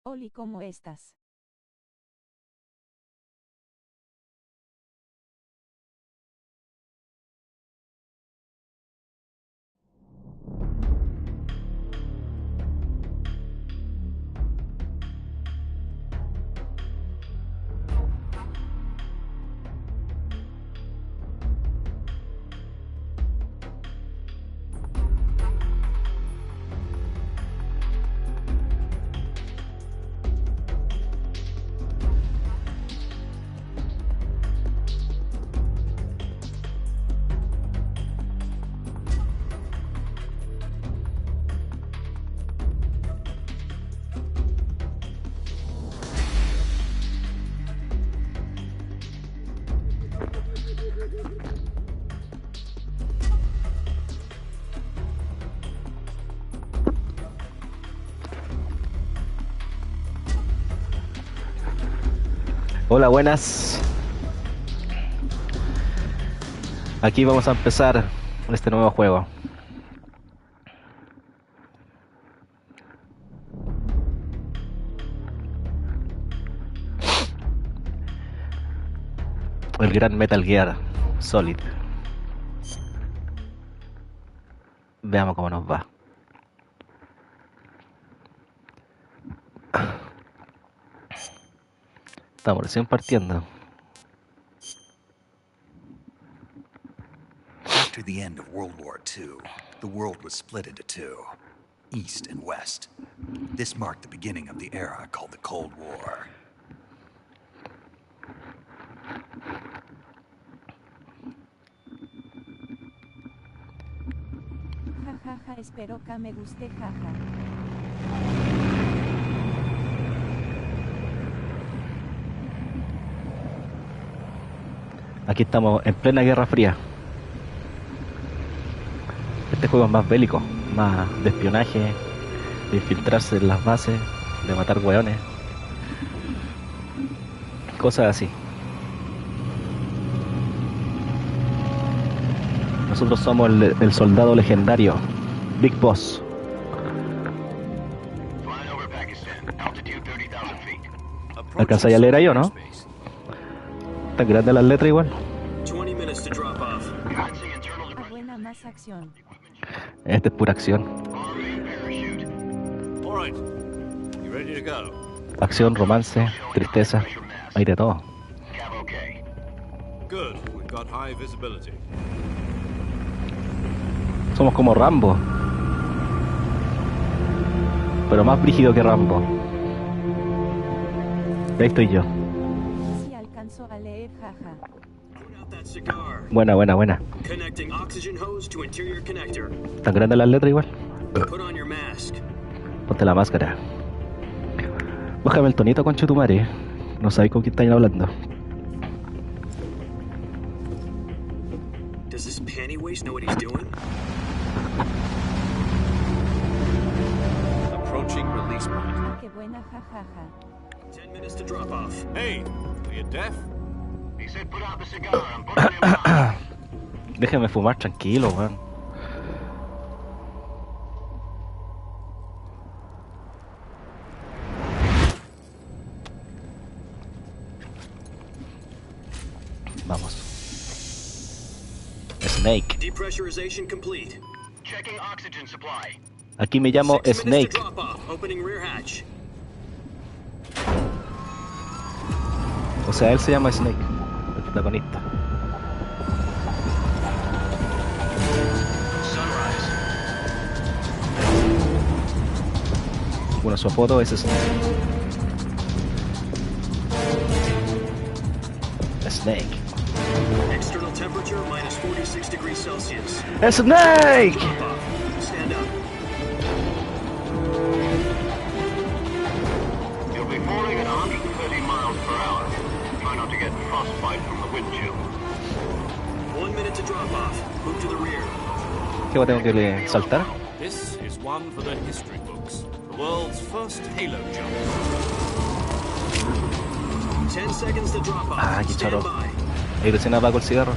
Oli, ¿cómo estás? Hola, buenas. Aquí vamos a empezar este nuevo juego. El gran Metal Gear Solid. Veamos cómo nos va. Estamos recién partiendo. After the end of World War II, the world was split into two, East and West. This marked the beginning of the era called the Cold War. Jajaja, espero que me guste, jaja. Aquí estamos en plena Guerra Fría. Este juego es más bélico, más de espionaje, de infiltrarse en las bases, de matar hueones, cosas así. Nosotros somos el soldado legendario, Big Boss. ¿Alcanzáis a leer ahí o no? Tan grande las letras igual. Buena más acción. Esta es pura acción. Acción, romance, tristeza, hay de todo. Somos como Rambo, pero más brígido que Rambo. Ahí estoy yo. Si alcanzo a leer, jaja. Buena. Tan grande las letras igual. Ponte la máscara. Bájame el tonito, concha tu madre. No sabéis con quién estáis hablando. Does this panty waste know what he's doing? Approaching release point. Qué buena, jajaja. 10 minutes to drop off. Hey, are you deaf? He said put out the cigar and put it in your mouth. Déjeme fumar tranquilo, weón. Vamos. Snake. Depressurization complete. Checking oxygen supply. Aquí me llamo 6 minutes Snake. to drop off. Opening rear hatch. O sea, él se llama Snake, el protagonista. Sunrise. Bueno, su apodo es Snake. Snake. External temperature minus 46 degrees Celsius. Snake! Drop off. Stand up. You'll be falling at 130 miles per hour. Try not to get frostbite from the wind chill. 1 minute to drop off. Move to the rear. ¿Qué tengo que saltar? This is one for the history books. The world's first Halo jump. 10 seconds to drop off. Ah, qué Stand choro. by. Ahí recién apago el cigarro.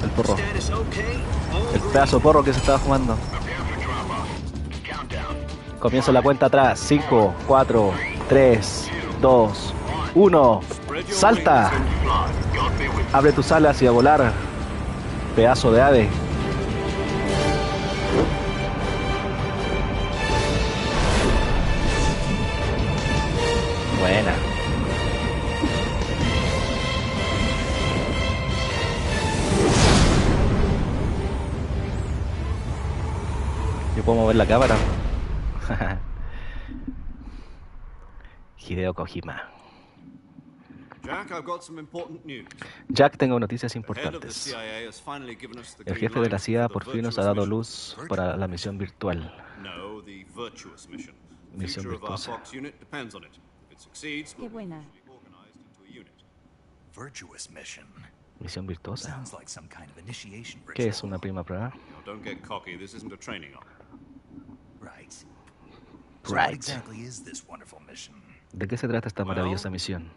El porro. Status okay. All El green. pedazo de porro que se estaba fumando. Prepare for drop off. Countdown. Comienzo la cuenta atrás. 5, 4, 3, 2, 1. ¡Salta! Abre tus alas y a volar. Pedazo de ave. Buena. Yo puedo mover la cámara. Hideo Kojima. Jack, I've got some important news. Jack, tengo noticias The head of the importantes. CIA has finally given us the El green jefe de la light CIA for por the fin nos ha virtuous dado mission. luz para la misión virtual. No, the virtuous mission. The Misión future of our virtuosa. Fox unit depends on it. If it succeeds, Qué we'll be buena. officially organized into a unit. Virtuous mission. Misión virtuosa. Sounds like some kind of initiation ritual. ¿Qué es una prima prueba? Now, don't get cocky. This isn't a training op. Right. So what Right. exactly is this wonderful mission? ¿De qué se trata esta maravillosa misión?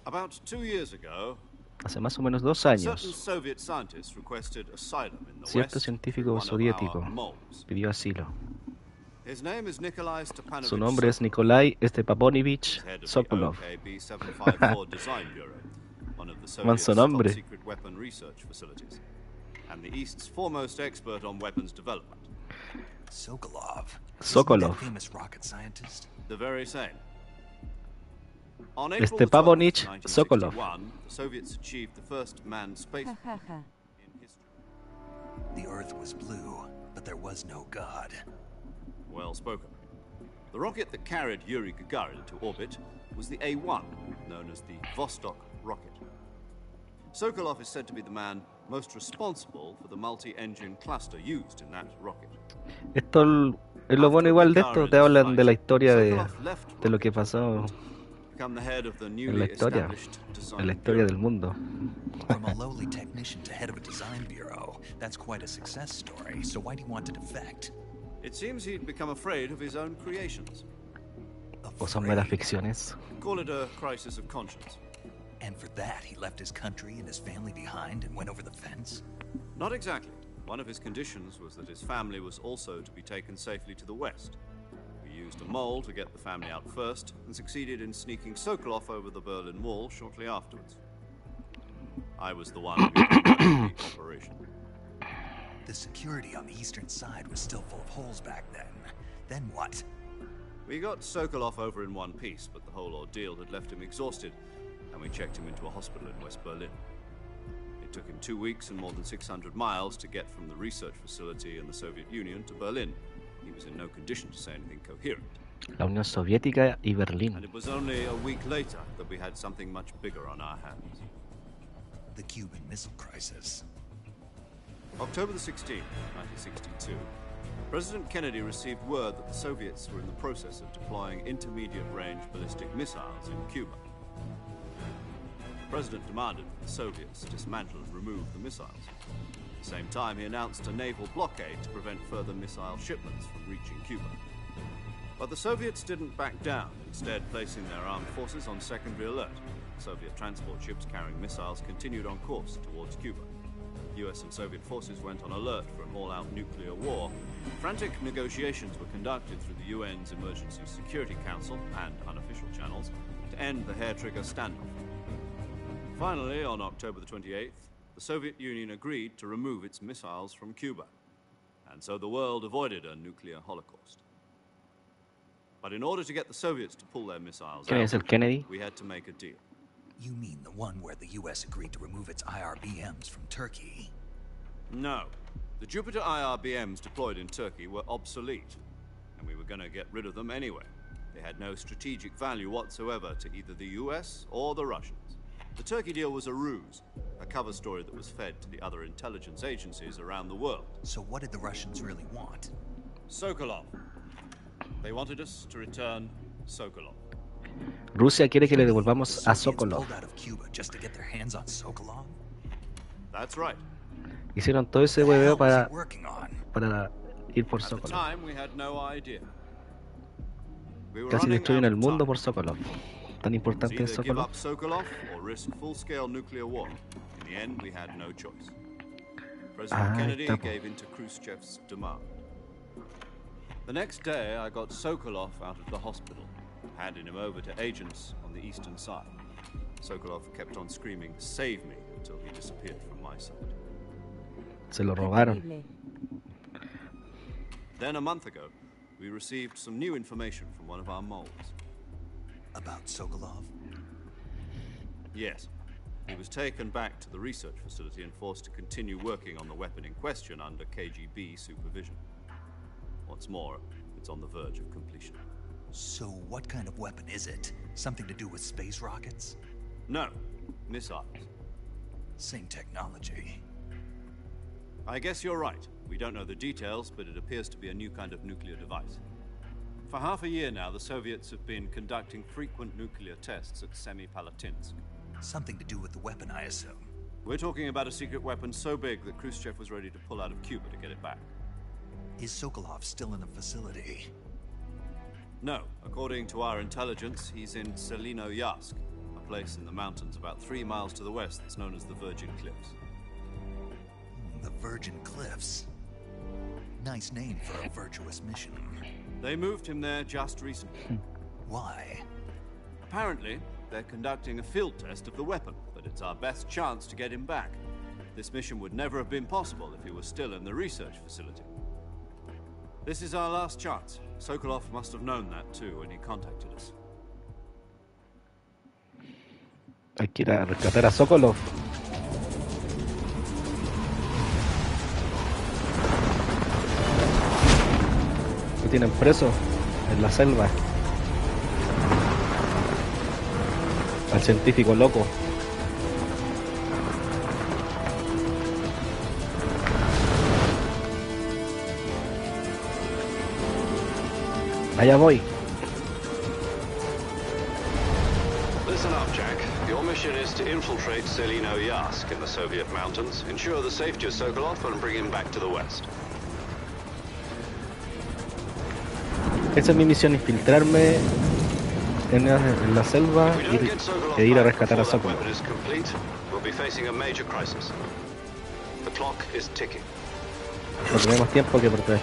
About 2 years ago, Hace más o menos 2 certain años, Soviet scientists requested asylum in the cierto West científico through one of soviético our moles. pidió asilo. His name is Nikolai Stepanovich Su nombre es Sokolov, Nikolai Stepanovich head of the Sokolov. OKB 754 Design Bureau, one of the Soviet's Manso nombre. top secret weapon research facilities, and the East's foremost expert on weapons development. Sokolov. Sokolov. Isn't that famous rocket scientist? The very same. On April Stepanovich 12th, Sokolov. 1961, the Soviets achieved the first manned space Ja, ja, ja. in history. The Earth was blue, but there was no God. Well spoken. The rocket that carried Yuri Gagarin to orbit was the A-1, known as the Vostok rocket. Sokolov is said to be the man most responsible for the multi-engine cluster used in that rocket. Esto, es lo bueno igual de esto, te hablan de la historia de lo que pasó Become the head of the en newly la historia, established design en la historia del bureau. mundo. From a lowly technician to head of a design bureau, that's quite a success story. So why do you want to defect? It seems he'd become afraid of his own creations. O son meras Afraid. ficciones. Call it a crisis of conscience. And for that, he left his country and his family behind and went over the fence? Not exactly. One of his conditions was that his family was also to be taken safely to the west. We used a mole to get the family out first and succeeded in sneaking Sokolov over the Berlin Wall shortly afterwards. I was the one who conducted the operation. The security on the eastern side was still full of holes back then. Then what? We got Sokolov over in one piece, but the whole ordeal had left him exhausted, and we checked him into a hospital in West Berlin. It took him 2 weeks and more than 600 miles to get from the research facility in the Soviet Union to Berlin. He was in no condition to say anything coherent. La Unión Soviética y And Berlín. it was only a week later that we had something much bigger on our hands. The Cuban Missile Crisis. October the 16th, 1962, President Kennedy received word that the Soviets were in the process of deploying intermediate-range ballistic missiles in Cuba. The President demanded that the Soviets dismantle and remove the missiles. At the same time, he announced a naval blockade to prevent further missile shipments from reaching Cuba. But the Soviets didn't back down, instead placing their armed forces on secondary alert. Soviet transport ships carrying missiles continued on course towards Cuba. US and Soviet forces went on alert for an all-out nuclear war. Frantic negotiations were conducted through the UN's Emergency Security Council and unofficial channels to end the hair-trigger standoff. Finally, on October the 28th, the Soviet Union agreed to remove its missiles from Cuba. And so the world avoided a nuclear holocaust. But in order to get the Soviets to pull their missiles ¿Quién es el out, Kennedy? we had to make a deal. You mean the one where the US agreed to remove its IRBMs from Turkey? No. The Jupiter IRBMs deployed in Turkey were obsolete, and we were going to get rid of them anyway. They had no strategic value whatsoever to either the US or the Russians. The Turkey deal was a ruse, a cover story that was fed to the other intelligence agencies around the world. So what did the Russians really want? Sokolov. They wanted us to return Sokolov. Rusia quiere que le devolvamos a Soviets Sokolov. pulled out of Cuba just to get their hands on Sokolov? That's right. Hicieron todo ese What the hueveo hell was he para working on? ir por At the Sokolov. time, we had no idea. We were Casi running destruyen out el of mundo time. por Sokolov. Tan It's importante es either give Sokolov. up Sokolov or risk full-scale nuclear war. In the end, we had no choice. President Kennedy está, po. gave in to Khrushchev's demand. The next day, I got Sokolov out of the hospital, handing him over to agents on the eastern side. Sokolov kept on screaming, "Save me," until he disappeared from my sight. Se lo robaron. Terrible. Then a month ago, we received some new information from one of our moles. About Sokolov? Yes. He was taken back to the research facility and forced to continue working on the weapon in question under KGB supervision. What's more, it's on the verge of completion. So what kind of weapon is it? Something to do with space rockets? No, missiles. Same technology. I guess you're right. We don't know the details, but it appears to be a new kind of nuclear device. For half a year now, the Soviets have been conducting frequent nuclear tests at Semipalatinsk. Something to do with the weapon, I assume. We're talking about a secret weapon so big that Khrushchev was ready to pull out of Cuba to get it back. Is Sokolov still in the facility? No, according to our intelligence, he's in Selinoyarsk, a place in the mountains about 3 miles to the west that's known as the Virgin Cliffs. The Virgin Cliffs. Nice name for a virtuous mission. They moved him there just recently. Why? Apparently, they're conducting a field test of the weapon, but it's our best chance to get him back. This mission would never have been possible if he was still in the research facility. This is our last chance. Sokolov must have known that too when he contacted us. Hay que ir a rescatar a Sokolov. Lo tienen preso en la selva. Al científico loco. Allá voy. Listen up, Jack. Your mission is to infiltrate Selinoyarsk in the Soviet mountains, ensure the safety of Sokolov, and bring him back to the west. Esa es mi misión, infiltrarme en la selva If we don't get Sokolov e ir a back rescatar a before that Sokolov. weapon is complete, we'll be facing a major crisis. The clock is ticking. No tenemos tiempo que perder.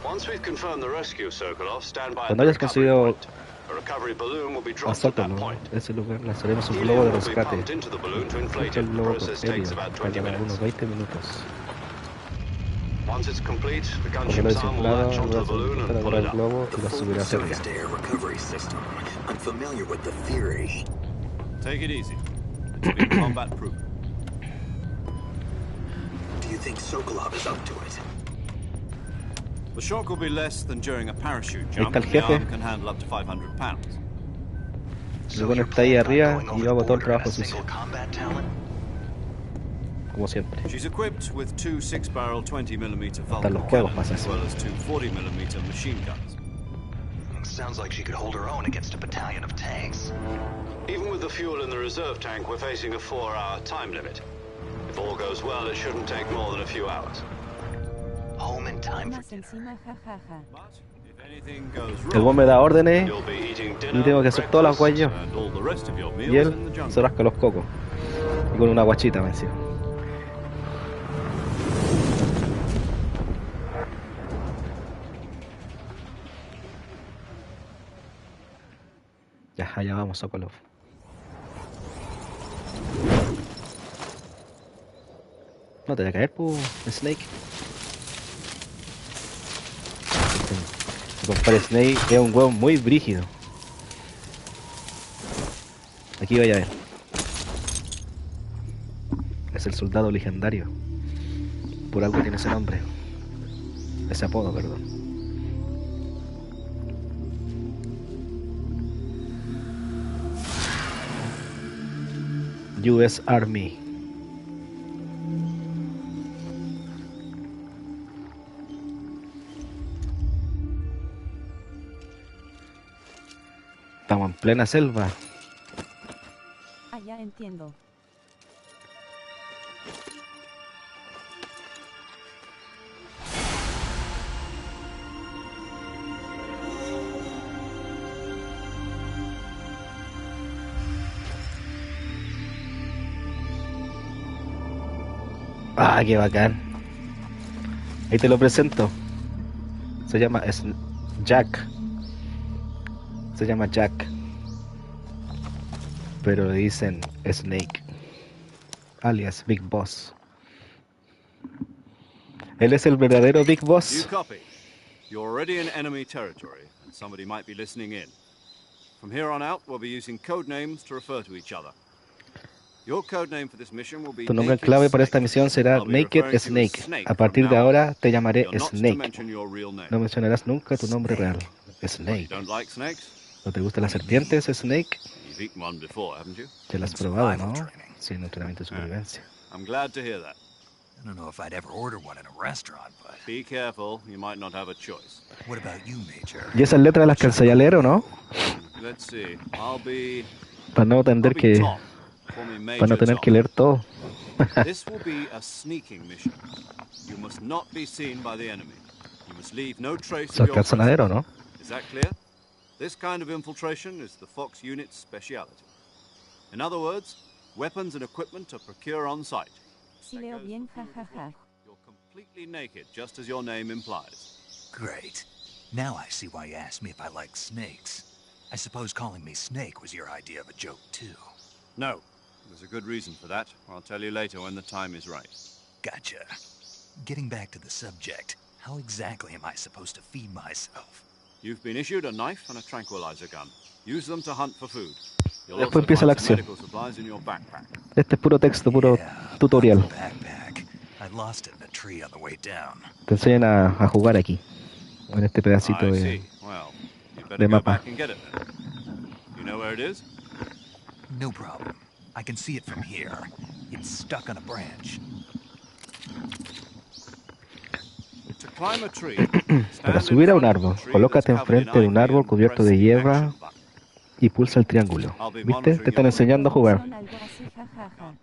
Once we've confirmed the rescue of Sokolov, stand by at Cuando the hayas recovery conseguido point. A recovery balloon will be a dropped at that Sokolov, point. ese lugar lanzaremos un Helium globo de will be rescate. pumped into the balloon to inflate Este it. The globo con process helio takes about 20 tardará minutes. unos 20 minutos. Once it's complete, the Cuando lo gunship's arm will desinflado, latch onto the balloon and pull volar it el up. globo y The lo full subirá hacia arriba. surface-to-air recovery system. I'm familiar with the theory. Take it easy. It's been combat-proof. Do you think Sokolov is up to it? The shock will be less than during a parachute Ahí jump, está el and the jefe. arm can handle up to 500 pounds. El bueno está ahí arriba y yo hago todo el trabajo sucio, Combat talent? como siempre. She's equipped with 2 6-barrel 20mm Hasta Vulcan los juegos cannons, pasa as eso. well as 2 40mm machine guns. Sounds like she could hold her own against a battalion of tanks. Even with the fuel in the reserve tank, we're facing a 4-hour time limit. If all goes well, it shouldn't take more than a few hours. Home in time for Más dinner. encima, jajaja. But if anything goes El buen wrong, me da órdenes You'll be eating y dinner, tengo que hacer todas las guayas yo. and all the rest of your Y meals in él the se jungle. rasca los cocos. Y con una guachita me encima. Ya, allá vamos, Sokolov. No te voy a caer, Snake. Mi compadre Snake es un huevo muy brígido. Aquí vaya a ver. Es el soldado legendario. Por algo tiene ese nombre. Ese apodo, perdón. US Army. Estamos en plena selva. Ah, ya entiendo. Ah, qué bacán. Ahí te lo presento. Se llama Jack. Se llama Jack. Pero le dicen Snake, alias Big Boss. Él es el verdadero Big You Boss. copy. You're already in enemy territory, and somebody might be listening in. From here on out, we'll be using code names to refer to each other. Your code name for this mission will be Tu nombre Naked clave para esta Snake. misión será I'll be Naked referring to you as Snake. Snake A from partir de now on. ahora te llamaré You're not to Snake. mention your real name. No mencionarás nunca tu nombre real. What, you Snake. don't like snakes? ¿No te gustan las serpientes, Snake? You've eaten one before, haven't you? Te las has probado, ¿no? Sí, en entrenamiento de supervivencia. I'm glad to hear that. I don't know if I'd ever order one in a restaurant, but Be careful, you might not have a choice. what about you, Major? ¿Y esas letras las calzaría a leer o no? Let's see. I'll be Para no tener que, Tom. Call me Major para no tener Tom. que leer todo. This will be a sneaking mission. You must not be seen by the enemy. You must leave no trace ¿Se of your alcanzan a leer o presence. no? Is that clear? This kind of infiltration is the Fox unit's speciality. In other words, weapons and equipment are procured on site. Si leo bien, jajaja. You're completely naked, just as your name implies. Great. Now I see why you asked me if I like snakes. I suppose calling me Snake was your idea of a joke, too. No, there's a good reason for that. I'll tell you later when the time is right. Gotcha. Getting back to the subject, how exactly am I supposed to feed myself? You've been issued a knife and a tranquilizer gun. Use them to hunt for food. You'll Después also empieza la find some acción. medical supplies in your backpack. Este es puro texto, puro Yeah, tutorial. the backpack. I lost it in a tree on the way down. Te enseñan a jugar aquí, en este pedacito I de... see. Well, you better de go mapa. back and get it then. You know where it is? No problem. I can see it from here. It's stuck on a branch. To climb a tree, Para stand subir in a un front of árbol, the tree colócate that's covered in enfrente de un ivy árbol and cubierto de press the hierba action button. y pulsa el triángulo. I'll be ¿Viste? monitoring Te están your enseñando a jugar. Son algo así, jajaja.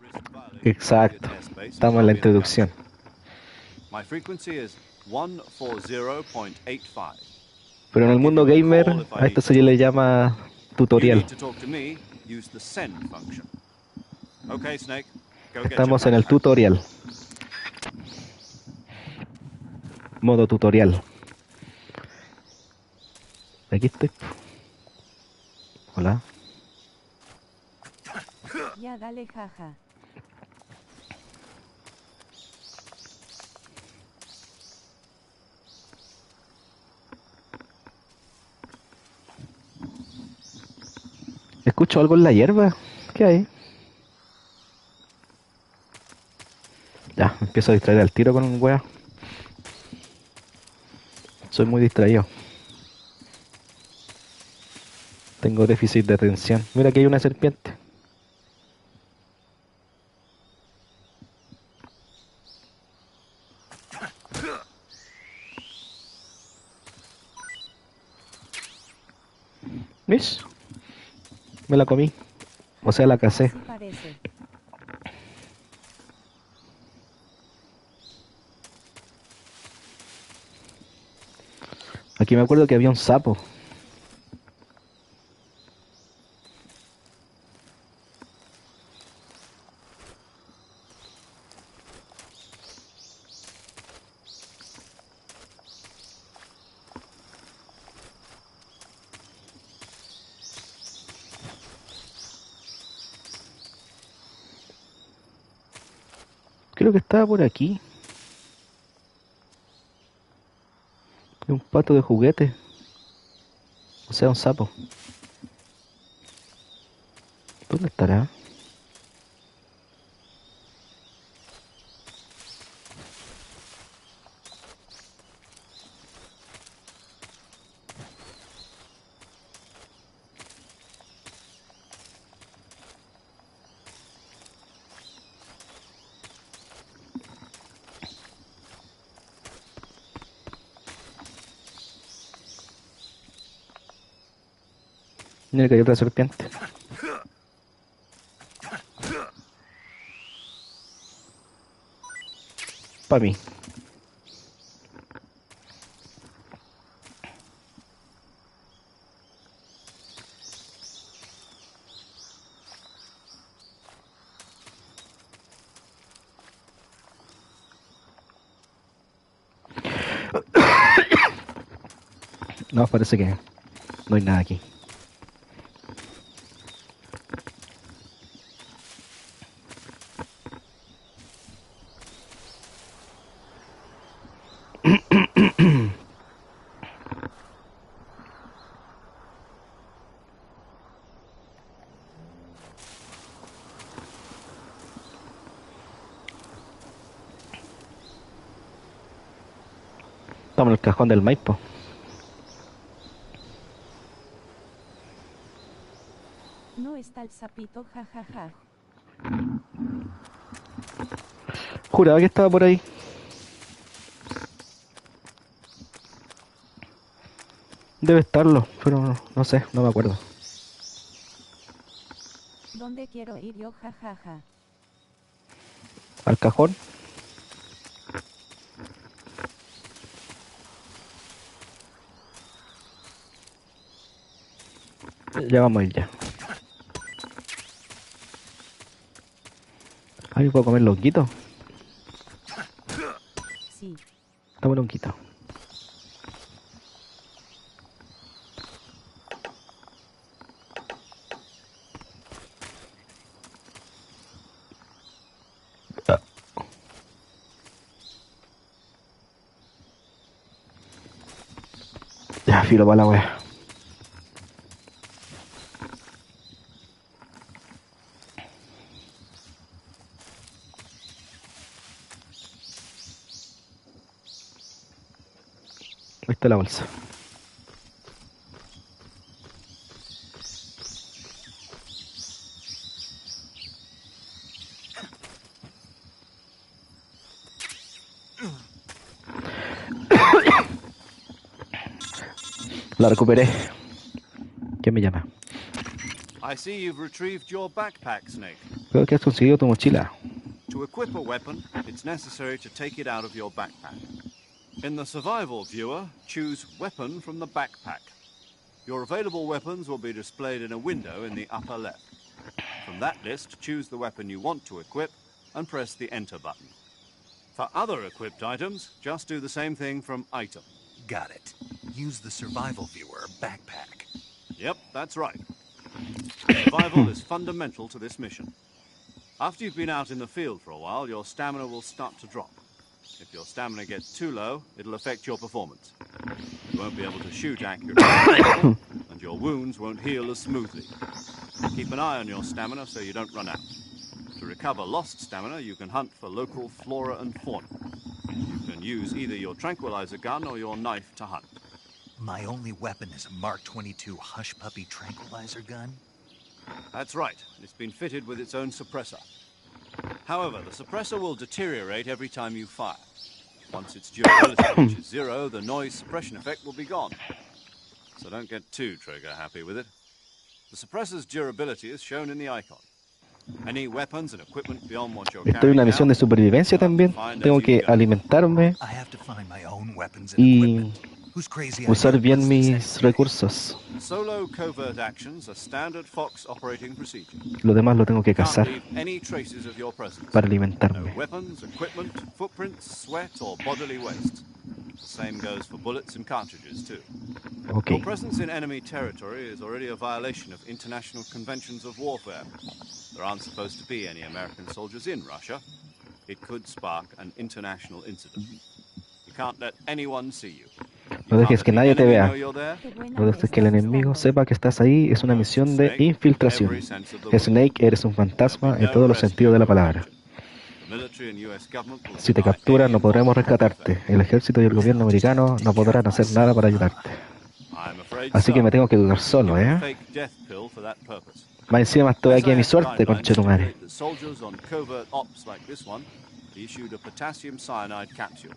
Exacto. Estamos en la introducción. My frequency is 140.85. Pero en el mundo gamer a esto se le llama You tutorial. need to talk to me, use the send function. Okay, Snake. Go get Estamos your en el backpack. tutorial. Modo tutorial. Aquí estoy. Hola. Ya dale, jaja. Escucho algo en la hierba. ¿Qué hay? Ya, me empiezo a distraer al tiro con un wea. Soy muy distraído. Tengo déficit de atención. Mira, aquí hay una serpiente. ¿Ves? Me la comí. O sea, la casé. Sí parece. Aquí me acuerdo que había un sapo. Creo que estaba por aquí. Un pato de juguete. O sea, un sapo. ¿Dónde estará? Mira que hay otra serpiente. Para mí. No, parece que no hay nada aquí. Estamos en el cajón del Maipo. No está el sapito, jajaja. Juraba que estaba por ahí. Debe estarlo, pero no sé, no me acuerdo. ¿Dónde quiero ir yo, jajaja? Al cajón. Ya vamos a ir ya. Ay, ¿puedo comer longuito? Sí. Dame longuito. Ya, filo para la wea. Ahí está la bolsa. La recuperé. ¿Quién me llama? I see you've retrieved your backpack, Snake. Creo que has conseguido tu mochila. To equip a weapon, it's necessary to take it out of your backpack. In the survival viewer, choose Weapon from the backpack. Your available weapons will be displayed in a window in the upper left. From that list, choose the weapon you want to equip and press the Enter button. For other equipped items, just do the same thing from Item. Got it. Use the survival viewer backpack. Yep, that's right. Survival is fundamental to this mission. After you've been out in the field for a while, your stamina will start to drop. If your stamina gets too low, it'll affect your performance. You won't be able to shoot accurately, and your wounds won't heal as smoothly. Keep an eye on your stamina so you don't run out. To recover lost stamina, you can hunt for local flora and fauna. You can use either your tranquilizer gun or your knife to hunt. My only weapon is a Mark 22 Hush Puppy tranquilizer gun? That's right. It's been fitted with its own suppressor. However, the suppressor will deteriorate every time you fire. Once its durability reaches zero, the noise suppression effect will be gone. So don't get too trigger happy with it. The suppressor's durability is shown in the icon. Any weapons and equipment beyond what you're Estoy en carrying una now, misión de supervivencia you'll have to también. find Tengo as you que go. alimentarme I have to find my own weapons and y equipment. Whose crazy usar idea bien was this mis anyway? recursos. Solo covert actions are standard Fox operating procedure. Lo demás lo tengo que Can't cazar leave any traces of your presence. para No alimentarme. weapons, equipment, footprints, sweat, or bodily waste. The same goes for bullets and cartridges, too. Ok. Your presence in enemy territory is already a violation of international conventions of warfare. There aren't supposed to be any American soldiers in Russia. It could spark an international incident. You can't let anyone see you. No dejes que nadie te vea. Qué buena No me dejes que el estás enemigo dando. sepa que estás ahí. Es una misión de infiltración. Snake, eres un fantasma en todos los sentidos de la palabra. Si te capturan, no podremos rescatarte. El ejército y el gobierno americano no podrán hacer nada para ayudarte. Así que me tengo que cuidar solo, ¿eh? Más encima estoy aquí a mi suerte, conchetumare. Issued a potassium cyanide capsule.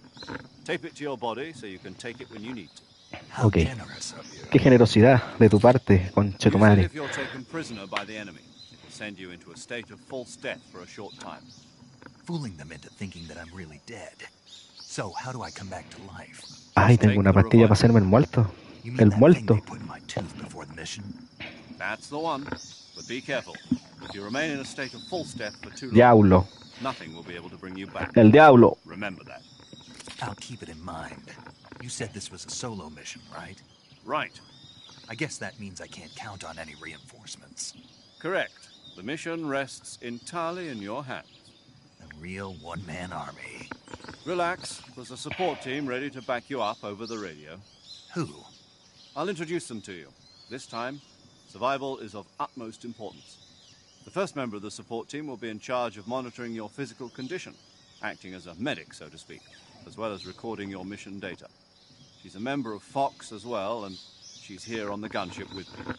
Tape it to your body so you can take it when you need to. How Ok. generous of you. Qué generosidad de tu parte, Use it conchetumare. if you're taken prisoner by the enemy. It will send you into a state of false death for a short time. Fooling them into thinking that I'm really dead. So, how do I come back to life? Ay, tengo una pastilla para hacerme el muerto. You mean El that thing muerto. they put in my tooth before the mission? That's the one. But be careful. If you remain in a state of false death for too long, Diablo. nothing will be able to bring you back. El diablo. Remember that. I'll keep it in mind. You said this was a solo mission, right? Right. I guess that means I can't count on any reinforcements. Correct. The mission rests entirely in your hands. A real one-man army. Relax. There's a support team ready to back you up over the radio. Who? I'll introduce them to you. This time, survival is of utmost importance. The first member of the support team will be in charge of monitoring your physical condition, acting as a medic, so to speak, as well as recording your mission data. She's a member of Fox as well, and she's here on the gunship with me.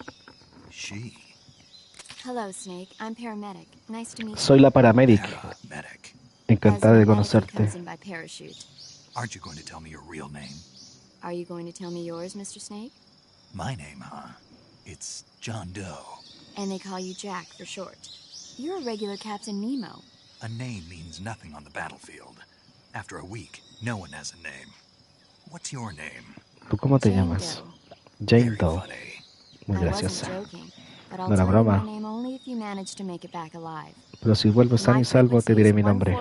She? Hello, Snake. I'm paramedic. Nice to meet you. Soy la paramedic. Medic. Encantada de As a medic who conocerte. comes in by parachute. Aren't you going to tell me your real name? Are you going to tell me yours, Mr. Snake? My name, huh? It's John Doe. And they call you Jack for short. You're a regular Captain Nemo. A name means nothing on the battlefield. After a week, no one has a name. What's your name? ¿Tú cómo te Jane llamas? Doe. Jane Very Doe. funny. Muy I wasn't graciosa. joking, but I'll No era tell you broma. my name only if you manage to make it back alive. Pero si vuelvo sano y salvo, te diré mi nombre.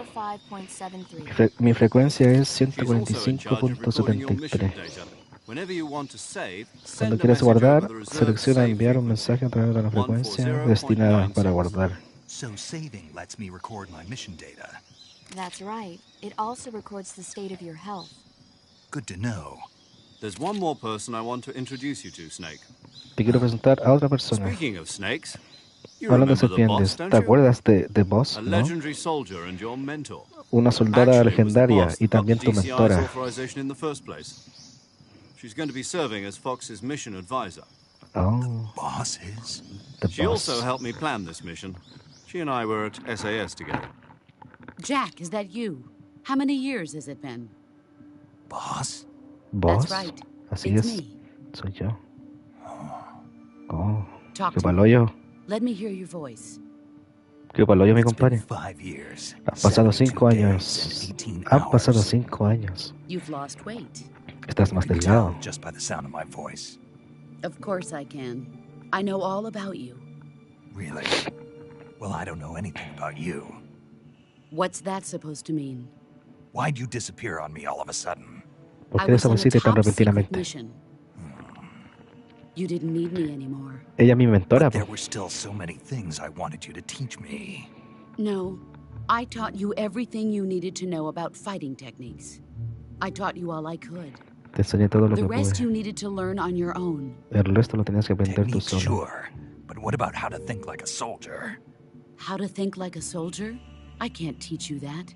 145.73. Mi frecuencia es She's also in charge of recording your mission 145.73. data. Whenever you want to save, Cuando send a quieres message guardar, over the reserved selecciona save enviar un frequency. mensaje a través de la frecuencia destinada para guardar. So saving lets me record my mission data. That's right. It also records the state of your health. Good to know. There's one more person I want to introduce you to, Snake. Te quiero presentar a otra persona. Speaking of snakes, you Hablando de remember the boss, serpientes, don't ¿te you? acuerdas de Boss, A no? legendary soldier and your mentor. Una soldada Actually, it was the legendaria boss y that got también the tu DCI's mentora. authorization in the first place. She's going to be serving as Fox's mission advisor. Oh, Boss is? the She Boss. also helped me plan this mission. She and I were at SAS together. Jack, is that you? How many years has it been? Boss? ¿Boss? That's right. Así It's es. me. Soy yo. Oh, Talk qué to me. paloyo. Let me hear your voice. Qué paloyo, mi It's been compadre. 5 years. Han pasado 72 5 days años. and 18 Han pasado hours. 5 años. You've lost weight. Estás más You can tell delgado. just by the sound of my voice. Of course I can. I know all about you. Really? Well, I don't know anything about you. What's that supposed to mean? Why'd you disappear on me all of a sudden? ¿Por I qué was on a desapareciste tan top secret repentinamente? mission. You didn't need me anymore. Ella es mi mentora, There po. were still so many things I wanted you to teach me. No, I taught you everything you needed to know about fighting techniques. I taught you all I could. Te enseñé todo lo The que rest you pude. needed to learn on your own. El resto lo tenías que aprender tú Techniques, solo. sure. But what about how to think like a soldier? How to think like a soldier? I can't teach you that.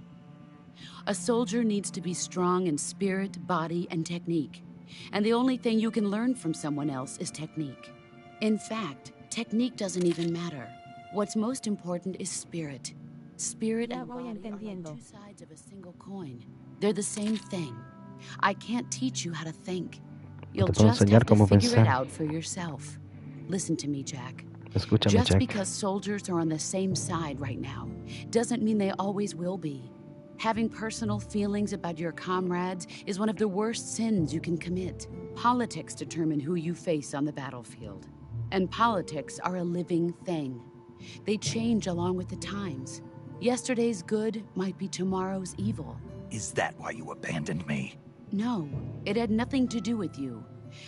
A soldier needs to be strong in spirit, body, and technique. And the only thing you can learn from someone else is technique. In fact, technique doesn't even matter. What's most important is spirit. Spirit Ya and voy body are like entendiendo. two sides of a single coin. They're the same thing. I can't teach you how to think. You'll puedo just enseñar have to cómo figure it pensar. out for yourself. Listen to me, Jack. Escúchame, Just Jack. because soldiers are on the same side right now doesn't mean they always will be. Having personal feelings about your comrades is one of the worst sins you can commit. Politics determine who you face on the battlefield. And politics are a living thing. They change along with the times. Yesterday's good might be tomorrow's evil. Is that why you abandoned me? No, it had nothing to do with you.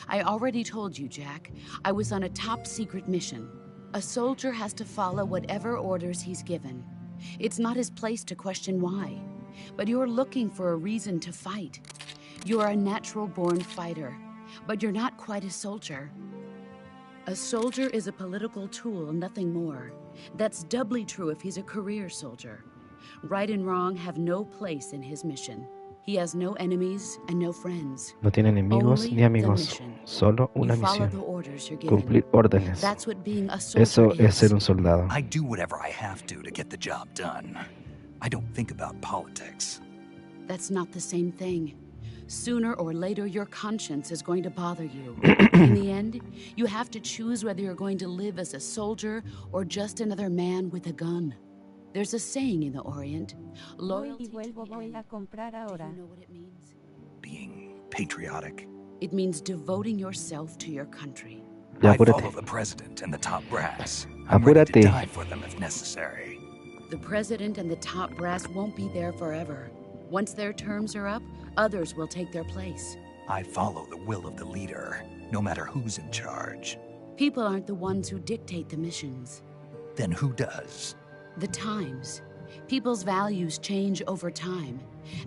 I already told you, Jack. I was on a top secret mission. A soldier has to follow whatever orders he's given. It's not his place to question why. But you're looking for a reason to fight. You're a natural-born fighter, but you're not quite a soldier. A soldier is a political tool, nothing more. That's doubly true if he's a career soldier. Right and wrong have no place in his mission. He has no enemies and no friends. No tiene enemigos Only ni amigos. the mission. Solo una You follow misión. the orders you're given. Cumplir órdenes. That's what being a soldier Eso es is. ser un soldado. I do whatever I have to get the job done. I don't think about politics. That's not the same thing. Sooner or later, your conscience is going to bother you. In the end, you have to choose whether you're going to live as a soldier or just another man with a gun. There's a saying in the Orient, Voy loyalty y vuelvo, to voy a comprar Do ahora. you know what it means? Being patriotic. It means devoting yourself to your country. Ya, I follow apúrate. the president and the top brass. I'm ready to Apúrate. die for them if necessary. The president and the top brass won't be there forever. Once their terms are up, others will take their place. I follow the will of the leader. no matter who's in charge. People aren't the ones who dictate the missions. Then who does? The times. People's values change over time,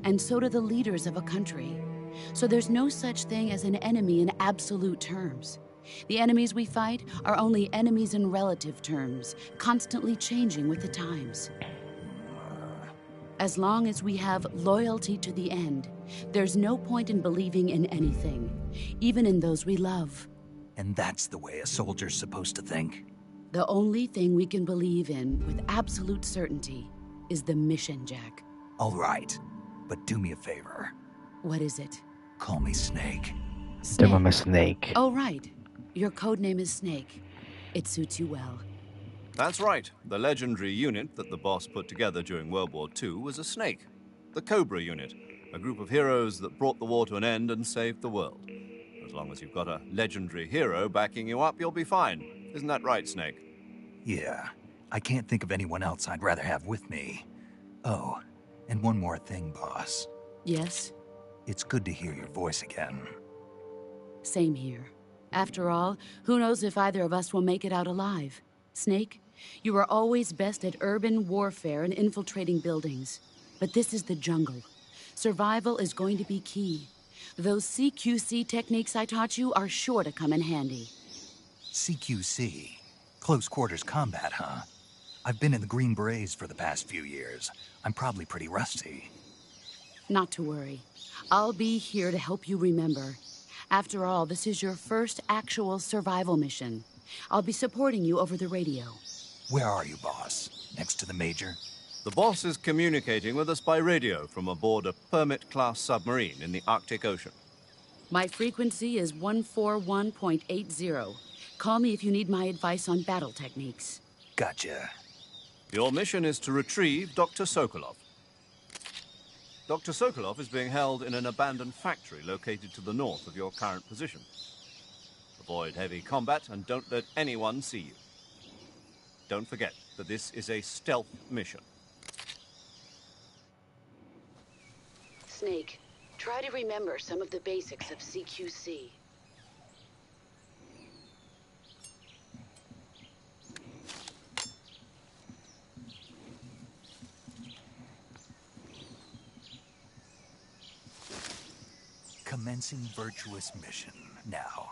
and so do the leaders of a country. So there's no such thing as an enemy in absolute terms. The enemies we fight are only enemies in relative terms, constantly changing with the times. As long as we have loyalty to the end, there's no point in believing in anything, even in those we love. And that's the way a soldier's supposed to think? The only thing we can believe in with absolute certainty is the mission, Jack. All right, but do me a favor. What is it? Call me Snake. Llámame Snake. Oh, right. Your code name is Snake. It suits you well. That's right. The legendary unit that the boss put together during World War II was a snake. The Cobra unit, a group of heroes that brought the war to an end and saved the world. As long as you've got a legendary hero backing you up, you'll be fine. Isn't that right, Snake? Yeah, I can't think of anyone else I'd rather have with me. Oh, and one more thing, boss. Yes? It's good to hear your voice again. Same here. After all, who knows if either of us will make it out alive? Snake, you are always best at urban warfare and infiltrating buildings. But this is the jungle. Survival is going to be key. Those CQC techniques I taught you are sure to come in handy. CQC? Close quarters combat, huh? I've been in the Green Berets for the past few years. I'm probably pretty rusty. Not to worry. I'll be here to help you remember. After all, this is your first actual survival mission. I'll be supporting you over the radio. Where are you, boss? Next to the Major? The boss is communicating with us by radio from aboard a Permit-class submarine in the Arctic Ocean. My frequency is 141.80. Call me if you need my advice on battle techniques. Gotcha. Your mission is to retrieve Dr. Sokolov. Dr. Sokolov is being held in an abandoned factory located to the north of your current position. Avoid heavy combat and don't let anyone see you. Don't forget that this is a stealth mission. Snake, try to remember some of the basics of CQC. Commencing virtuous mission now.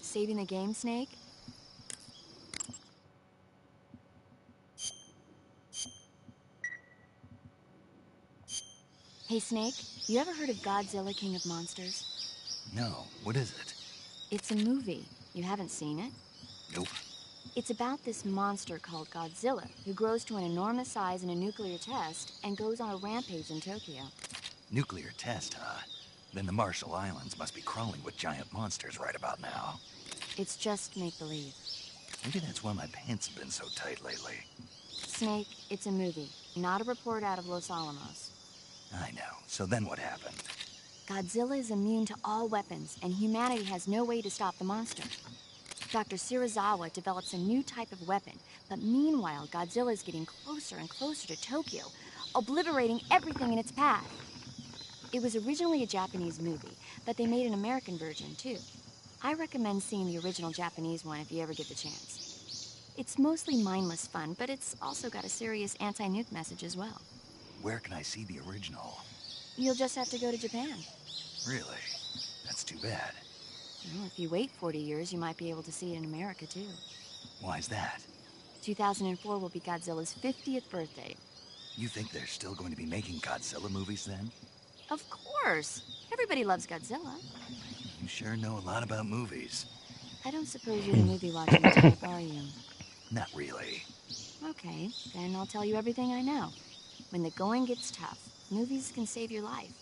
Saving the game, Snake? Hey, Snake, you ever heard of Godzilla, King of Monsters? No, what is it? It's a movie. You haven't seen it? Nope. It's about this monster called Godzilla, who grows to an enormous size in a nuclear test and goes on a rampage in Tokyo. Nuclear test, huh? Then the Marshall Islands must be crawling with giant monsters right about now. It's just make-believe. Maybe that's why my pants have been so tight lately. Snake, it's a movie, not a report out of Los Alamos. I know. So then what happened? Godzilla is immune to all weapons, and humanity has no way to stop the monster. Dr. Shirazawa develops a new type of weapon, but meanwhile, Godzilla is getting closer and closer to Tokyo, obliterating everything in its path. It was originally a Japanese movie, but they made an American version, too. I recommend seeing the original Japanese one if you ever get the chance. It's mostly mindless fun, but it's also got a serious anti-nuke message as well. Where can I see the original? You'll just have to go to Japan. Really? That's too bad. Well, if you wait 40 years, you might be able to see it in America, too. Why's that? 2004 will be Godzilla's 50th birthday. You think they're still going to be making Godzilla movies then? Of course! Everybody loves Godzilla. You sure know a lot about movies. I don't suppose you're the movie-watching type, are you? Not really. Okay, then I'll tell you everything I know. When the going gets tough, movies can save your life.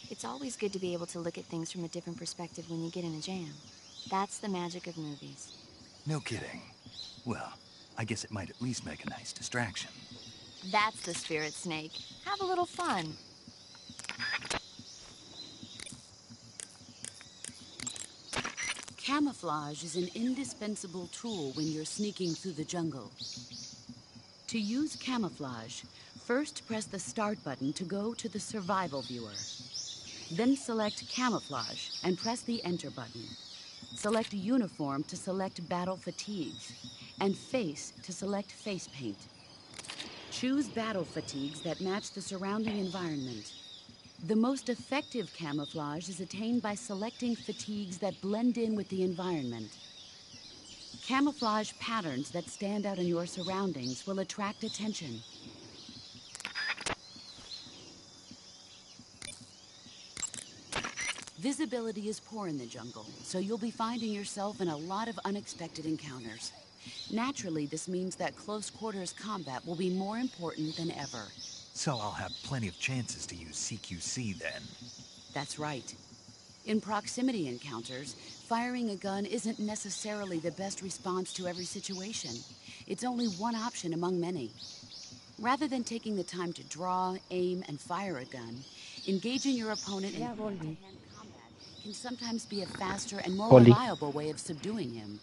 It's always good to be able to look at things from a different perspective when you get in a jam. That's the magic of movies. No kidding. Well, I guess it might at least make a nice distraction. That's the spirit, Snake. Have a little fun. Camouflage is an indispensable tool when you're sneaking through the jungle. To use camouflage, first press the Start button to go to the Survival viewer. Then select Camouflage and press the Enter button. Select Uniform to select Battle Fatigues, and Face to select Face Paint. Choose battle fatigues that match the surrounding environment. The most effective camouflage is attained by selecting fatigues that blend in with the environment. Camouflage patterns that stand out in your surroundings will attract attention. Visibility is poor in the jungle, so you'll be finding yourself in a lot of unexpected encounters. Naturally, this means that close quarters combat will be more important than ever. So I'll have plenty of chances to use CQC then. That's right. In proximity encounters, firing a gun isn't necessarily the best response to every situation. It's only one option among many. Rather than taking the time to draw, aim, and fire a gun, engaging your opponent in hand-to-hand combat can sometimes be a faster and more reliable way of subduing him.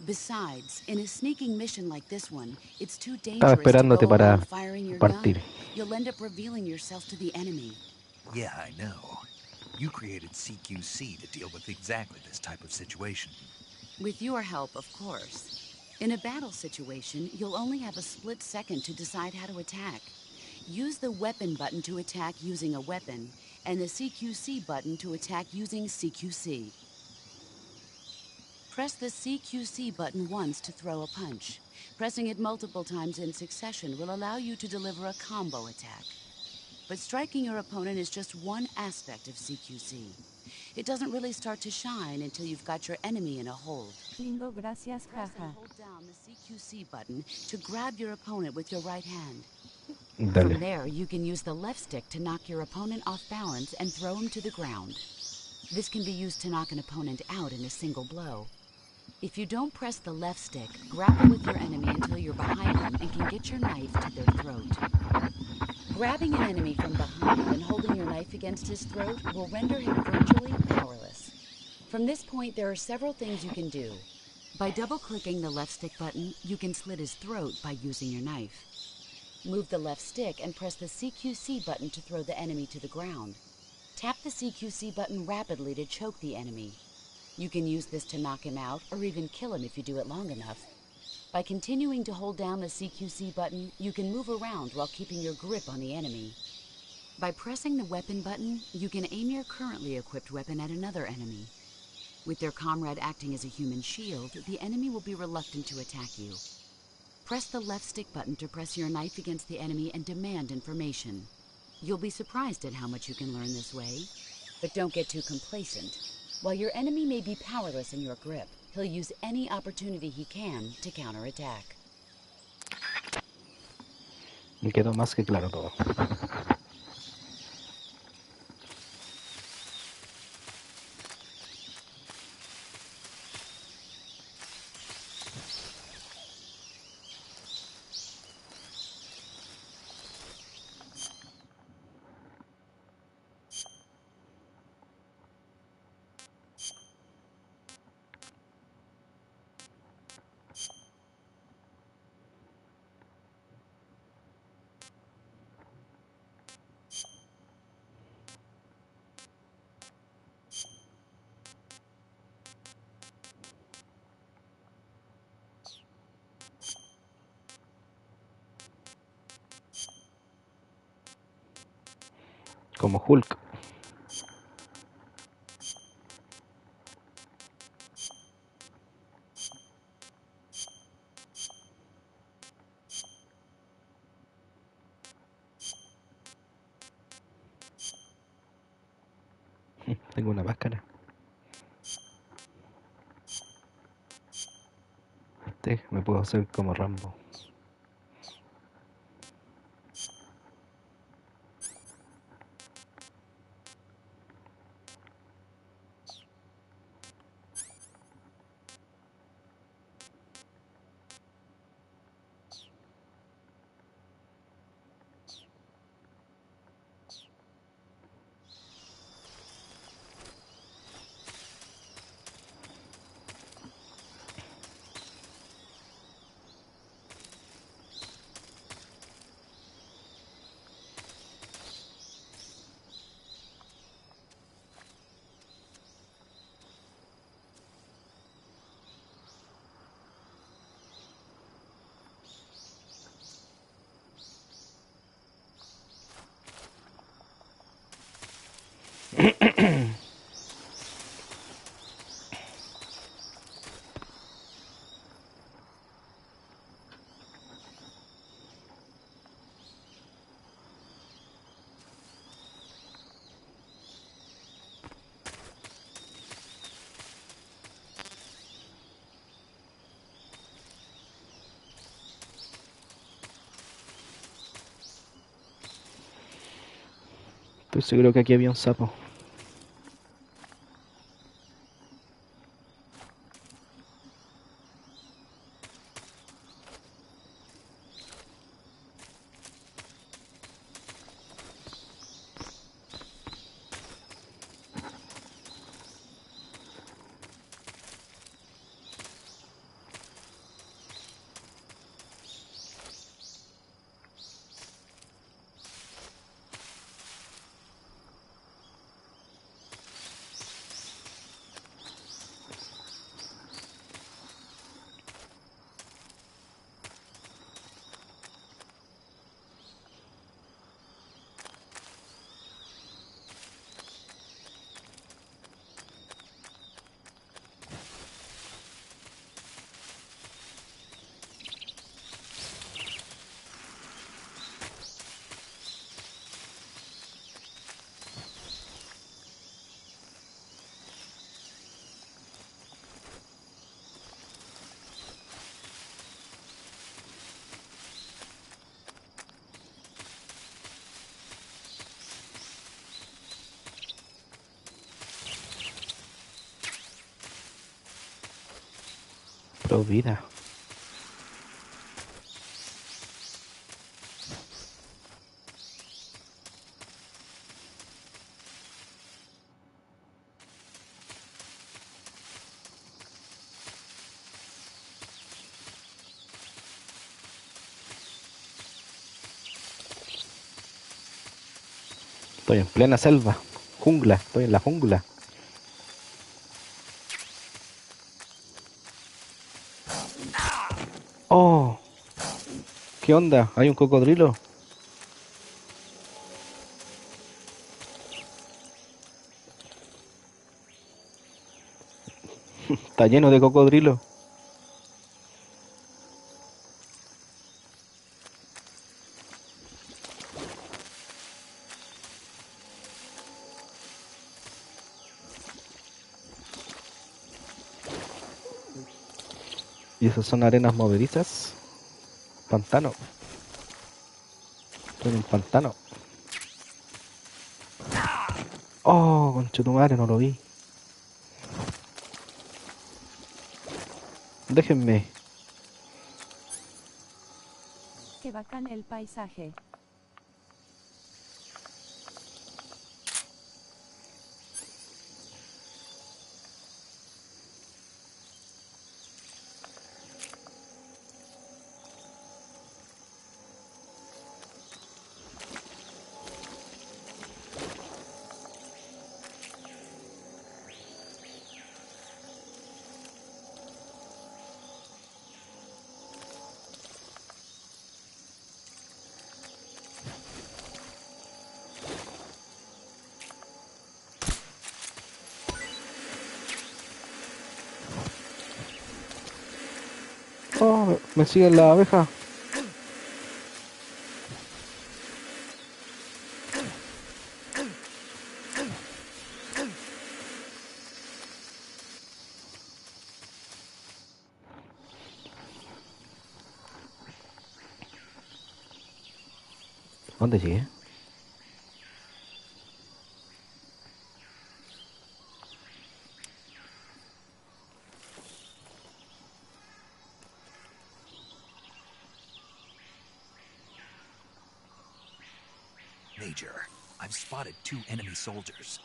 Besides, in a sneaking mission like this one, it's too dangerous to go around firing your gun. You'll end up revealing yourself to the enemy. Yeah, I know. You created CQC to deal with exactly this type of situation. With your help, of course. In a battle situation, you'll only have a split second to decide how to attack. Use the weapon button to attack using a weapon, and the CQC button to attack using CQC. Press the CQC button once to throw a punch. Pressing it multiple times in succession will allow you to deliver a combo attack. But striking your opponent is just one aspect of CQC. It doesn't really start to shine until you've got your enemy in a hold. Lindo, gracias, Press and jaja. hold down the CQC button to grab your opponent with your right hand. Dale. From there, you can use the left stick to knock your opponent off balance and throw him to the ground. This can be used to knock an opponent out in a single blow. If you don't press the left stick, grapple with your enemy until you're behind them and can get your knife to their throat. Grabbing an enemy from behind and holding your knife against his throat will render him virtually powerless. From this point, there are several things you can do. By double-clicking the left stick button, you can slit his throat by using your knife. Move the left stick and press the CQC button to throw the enemy to the ground. Tap the CQC button rapidly to choke the enemy. You can use this to knock him out or even kill him if you do it long enough. By continuing to hold down the CQC button, you can move around while keeping your grip on the enemy. By pressing the weapon button, you can aim your currently equipped weapon at another enemy. With their comrade acting as a human shield, the enemy will be reluctant to attack you. Press the left stick button to press your knife against the enemy and demand information. You'll be surprised at how much you can learn this way. But don't get too complacent. While your enemy may be powerless in your grip, he'll use any opportunity he can to counterattack. Me quedó más que claro todo. Como Hulk. Tengo una máscara. Me puedo hacer como Rambo. Estoy seguro que aquí había un sapo. Pro vida. Estoy en plena selva. Jungla. Estoy en la jungla. Oh. ¿Qué onda? ¿Hay un cocodrilo? Está lleno de cocodrilos. Y esas son arenas movedizas. Pantano. Estoy en un pantano. Oh, conchetumare, no lo vi. Déjenme. Qué bacán el paisaje. Oh, me siguen las abejas. ¿Dónde llegué? Major, I've spotted 2 enemy soldiers.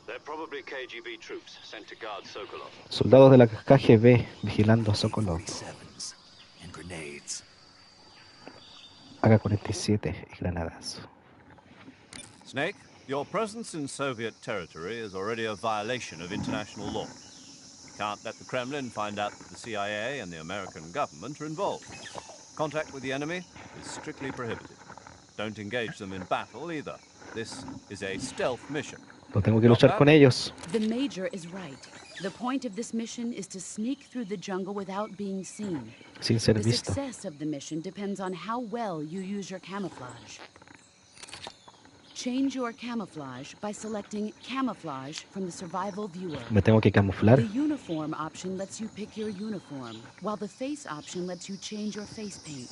They're probably KGB troops sent to guard Sokolov. Soldados de la KGB vigilando a Sokolov. AK-47s and grenades. AK-47 y granadas. Snake, your presence in Soviet territory is already a violation of international law. You can't let the Kremlin find out that the CIA and the American government are involved. Contact with the enemy is strictly prohibited. Don't engage them in battle either. This is a stealth mission. No tengo que luchar con ellos. The Major is right. The point of this mission is to sneak through the jungle without being seen. Sin ser The visto. success of the mission depends on how well you use your camouflage. Change your camouflage by selecting Camouflage from the Survival Viewer. Me tengo que camuflar. The Uniform option lets you pick your uniform, while the Face option lets you change your face paint.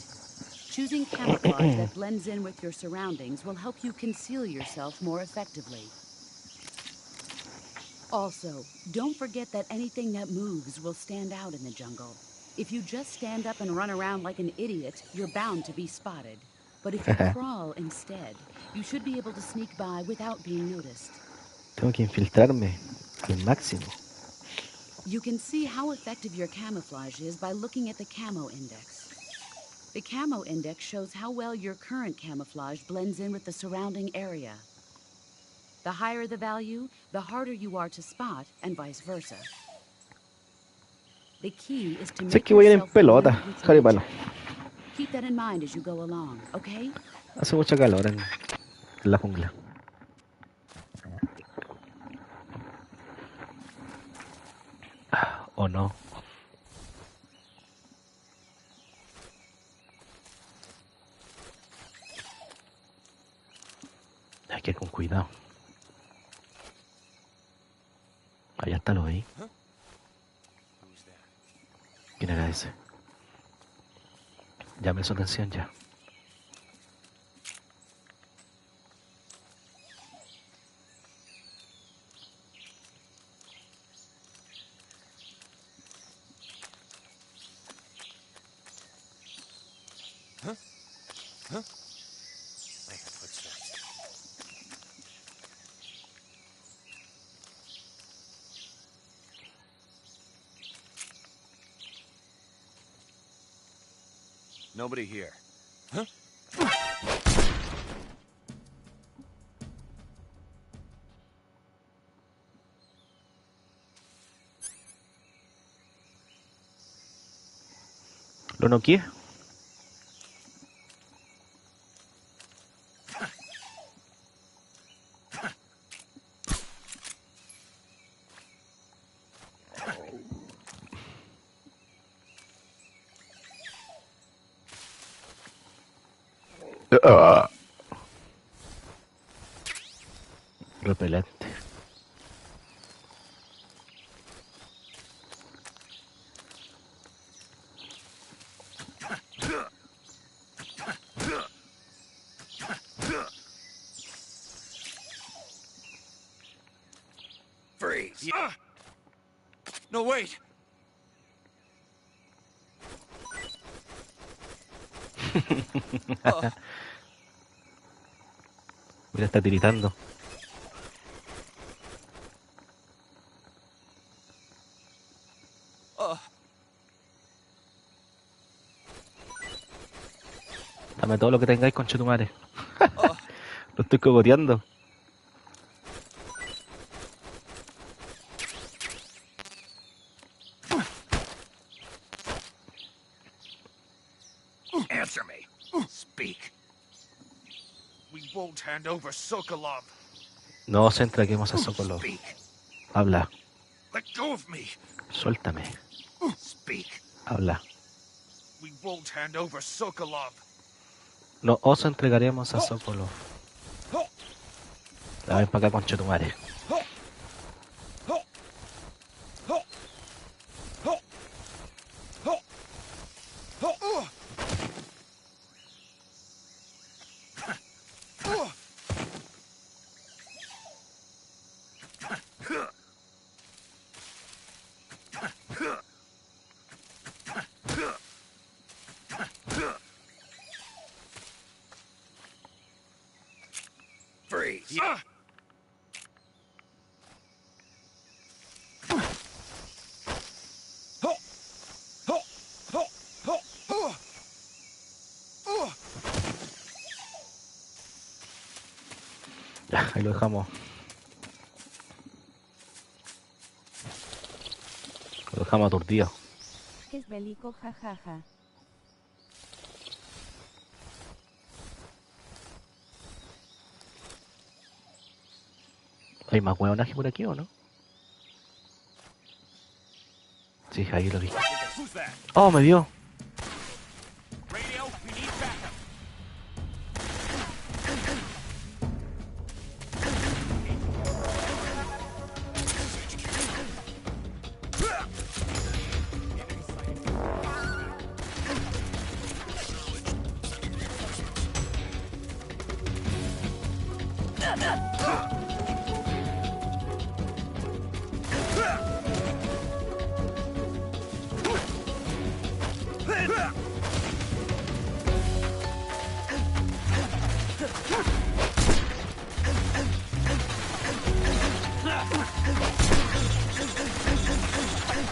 Choosing camouflage that blends in with your surroundings will help you conceal yourself more effectively. Also, don't forget that anything that moves will stand out in the jungle. If you just stand up and run around like an idiot, you're bound to be spotted. But if you crawl instead, you should be able to sneak by without being noticed. Tengo que infiltrarme al máximo. You can see how effective your camouflage is by looking at the camo index. The camo index shows how well your current camouflage blends in with the surrounding area. The higher the value, the harder you are to spot, and vice versa. The key is to Sé make que voy a ir en yourself pelota, blend with jaripalo. nature. Keep that in mind as you go along, okay? Hace mucha calor en la jungla. ¿O no? Hay que ir con cuidado. Allá está, lo veí. ¿Quién era ese? Llame su atención ya. Nobody here. ¿Lo noqueé? Repelente. Freeze. No, wait. Mira, está tiritando. Dame todo lo que tengáis, conchetumare. Lo estoy cogoteando. Answer me. Speak. We won't hand over Sokolov. No os entreguemos a Sokolov. Speak. Habla. Let go of me. Suéltame. Speak. Habla. We won't hand over Sokolov. No os entregaremos a Sokolov. Ven para acá, conchetumare. Freeze. Ya, ahí lo dejamos. Lo dejamos aturdido. Es bélico, jajaja. ¿Hay más huevonaje por aquí o no? Sí, ahí lo vi. ¡Oh, me vio! Radio, we need backup.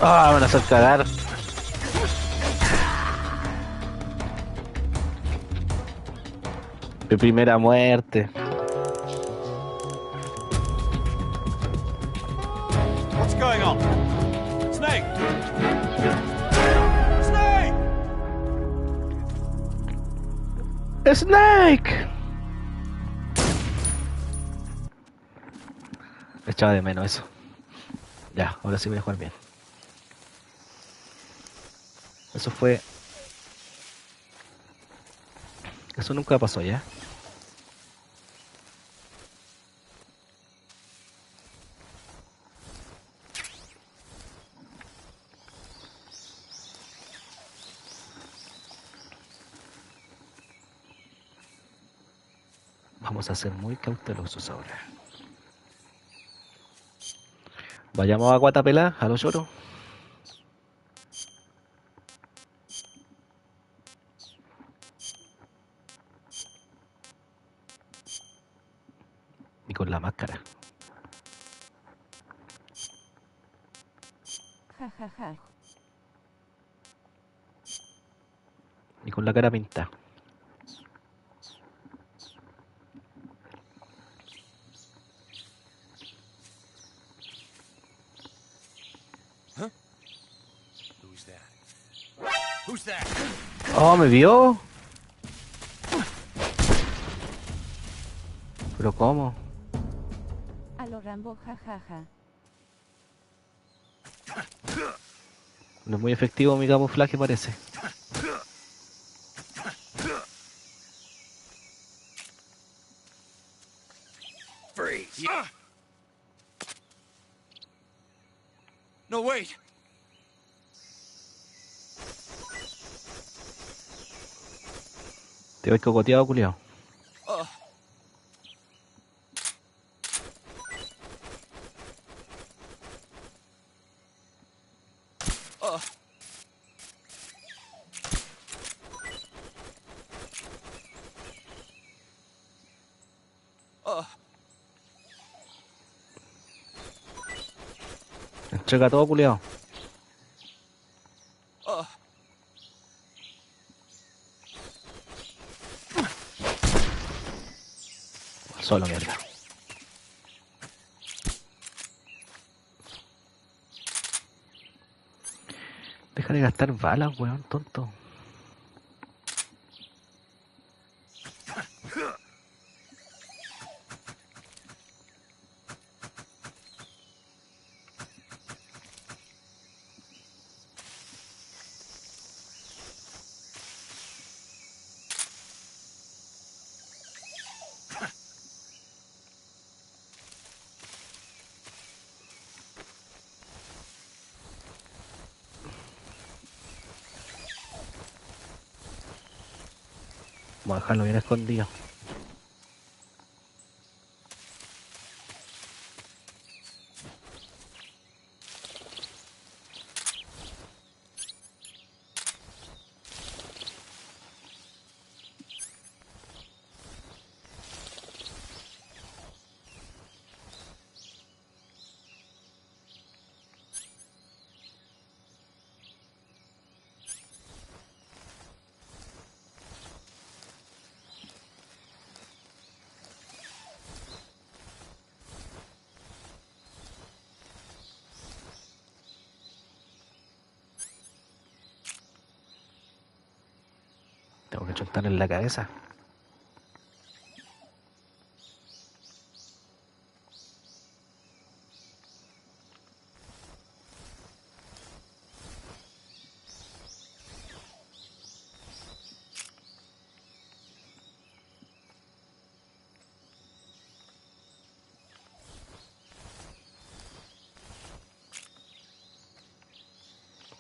Ah, me van a hacer cagar. Mi primera muerte. What's going on? Snake! Snake! ¡Snake! Echaba de menos eso. Ya, ahora sí voy a jugar bien. Eso fue... Eso nunca pasó ya. Vamos a ser muy cautelosos ahora. Vayamos a Guatapelá, a los lloros. Y con la máscara. Ja, ja, ja. Y con la cara pintada. Who's that? Who's that? ¡Oh, me vio! ¿Pero cómo? A lo Rambo, ja, ja, ja. No es muy efectivo mi camuflaje, parece. Freeze. No, wait. Te voy cocoteado, culiao. Entrega todo, culiao. Solo mierda. Deja de gastar balas, weón, tonto. Vamos a dejarlo bien escondido. Tengo que chontar en la cabeza.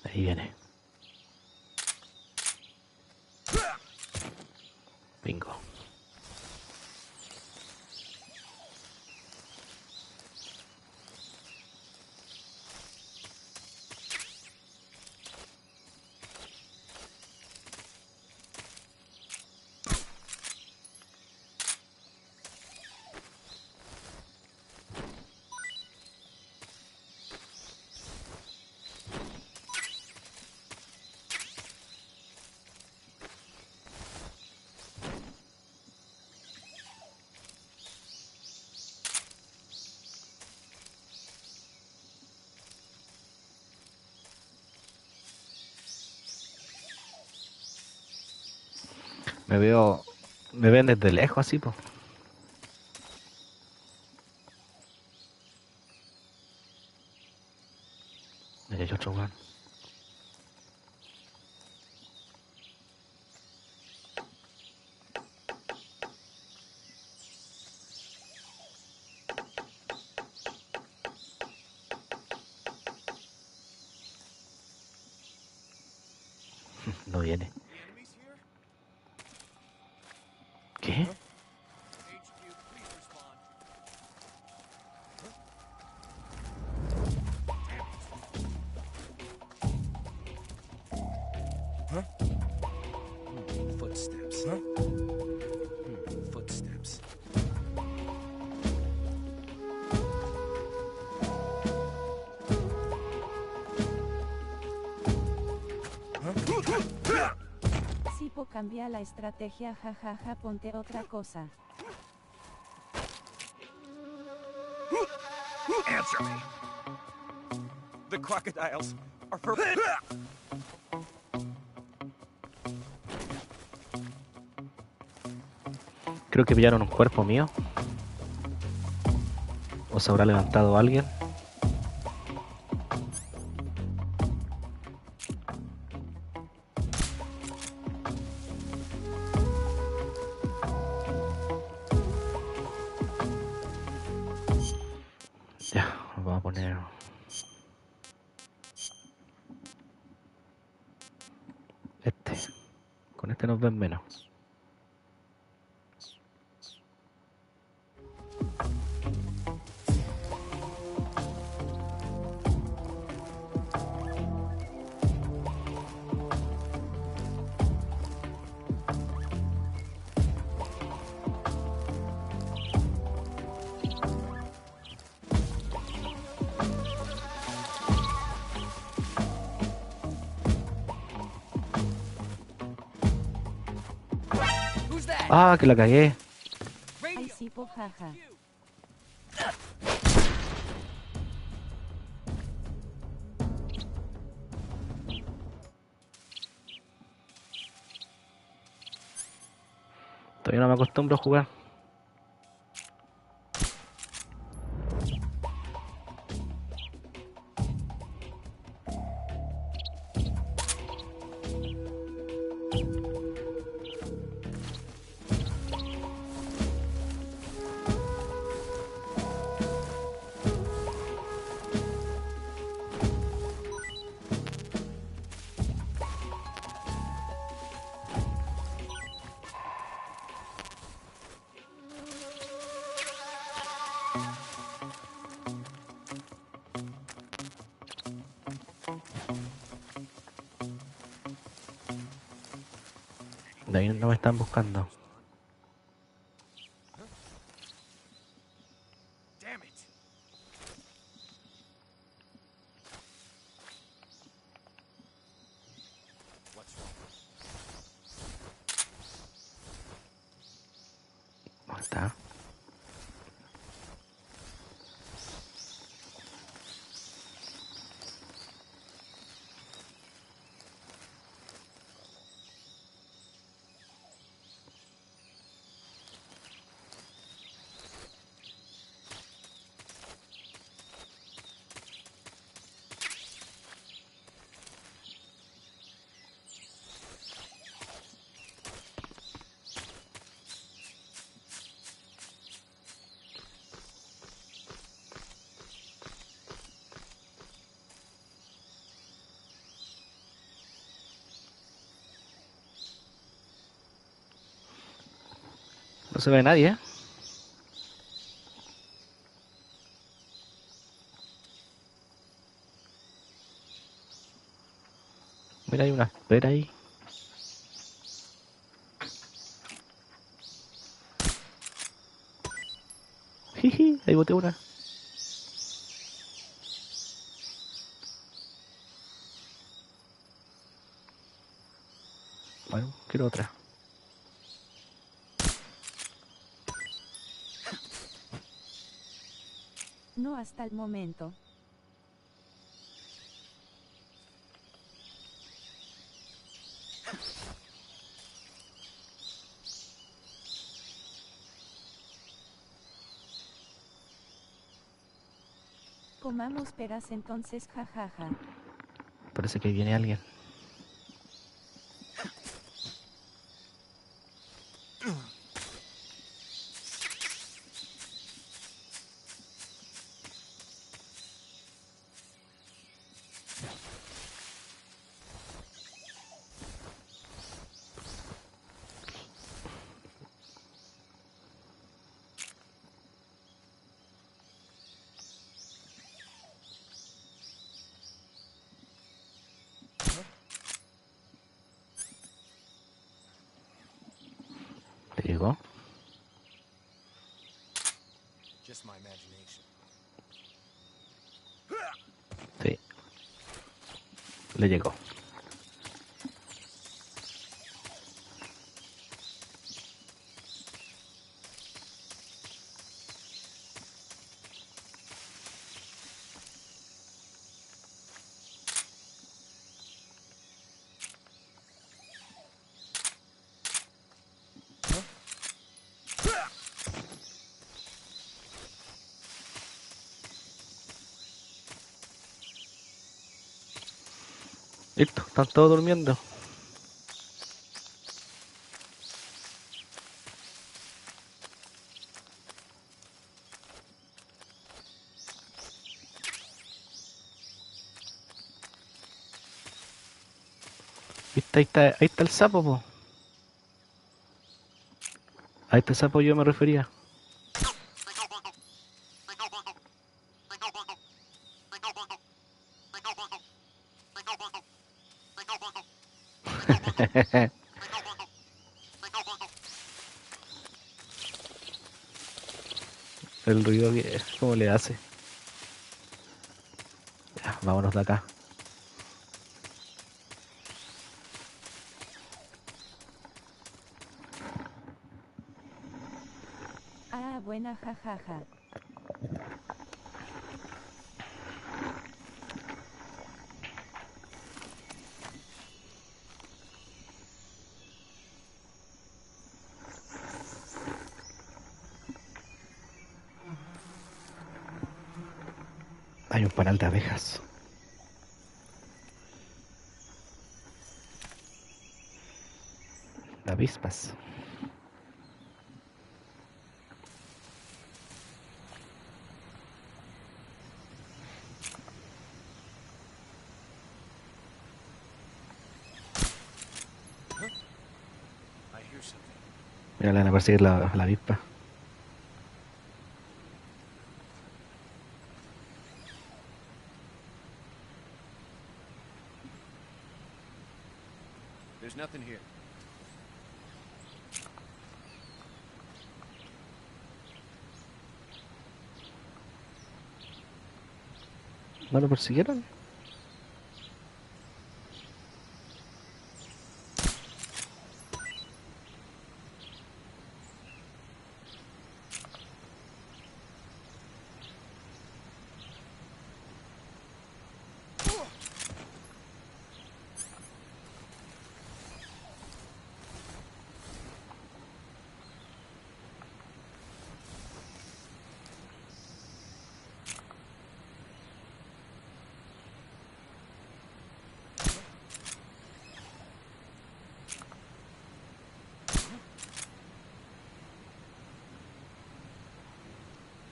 Ahí viene. Bingo. Me ven desde lejos así, pues. Ahí hay otro weón. No viene. ¿Qué? Footsteps. Footsteps. Sipo cambia la estrategia, jajaja, ponte otra cosa. Answer me. The crocodiles are for... Creo que pillaron un cuerpo mío. ¿O se habrá levantado alguien? Ya, vamos a poner... Este. Con este nos ven menos. Ah, que la cagué. Ay, Sipo, jaja. Todavía no me acostumbro a jugar. De ahí no me están buscando. Damn it. What's wrong? ¿Dónde está? No se ve nadie, ¿eh? Mira, hay una espera ahí. Jiji, ahí boté una. Bueno, quiero otra. No hasta el momento. Comamos peras entonces, jajaja. Parece que viene alguien. ¿Te llegó? Just my imagination. Sí. Le llegó. Listo, están todos durmiendo. ¿Viste? Ahí está el sapo, po. A este sapo yo me refería. El ruido que... ¿Cómo le hace? Ya, vámonos de acá. Ah, buena, jajaja. Hay un panal de abejas. De avispas. I hear something. Mira, le van a perseguir la avispa. There's nothing here. ¿No lo persiguieron?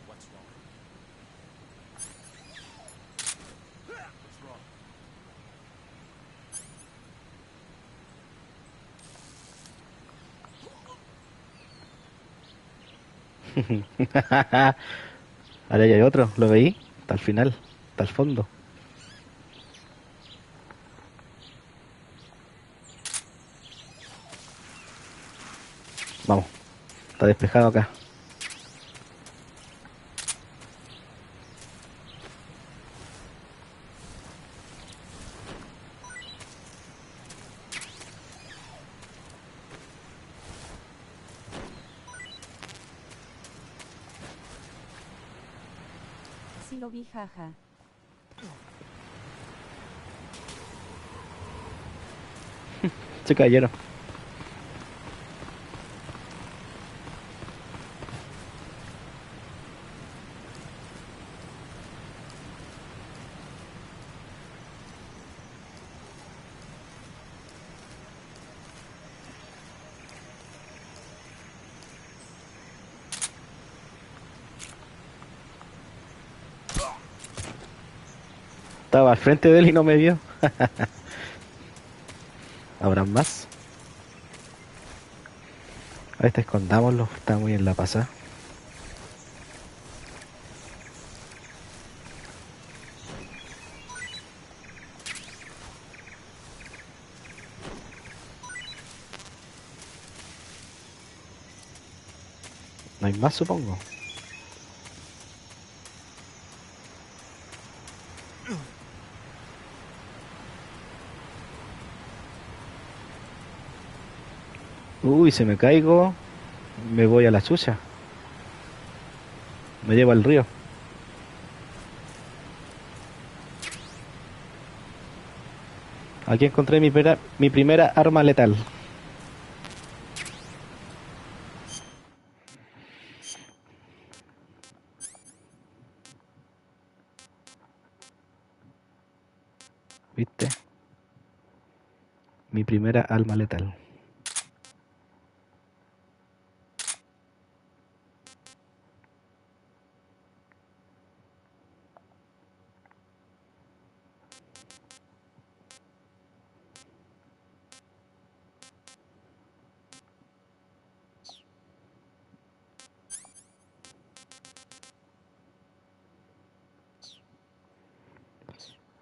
What's wrong? What's wrong? Ahora ya hay otro, ¿lo veí? Está al final, está al fondo. Vamos, está despejado acá. Sí lo vi, jaja. Se cayeron. Estaba al frente de él y no me vio. ¿Habrá más? A este escondámoslo, está muy en la pasada. No hay más, supongo. Uy, si me caigo, me voy a la chucha. Me llevo al río. Aquí encontré mi primera arma letal. ¿Viste? Mi primera arma letal.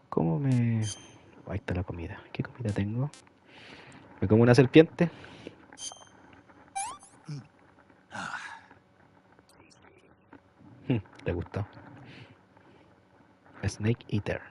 ¿Cómo me...? Ahí está la comida. ¿Qué comida tengo? ¿Me como una serpiente? ¿Le gustó? Snake Eater.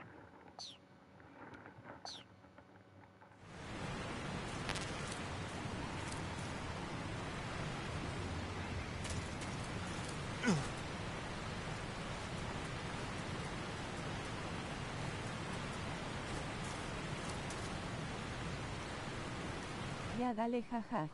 Ya dale jaja.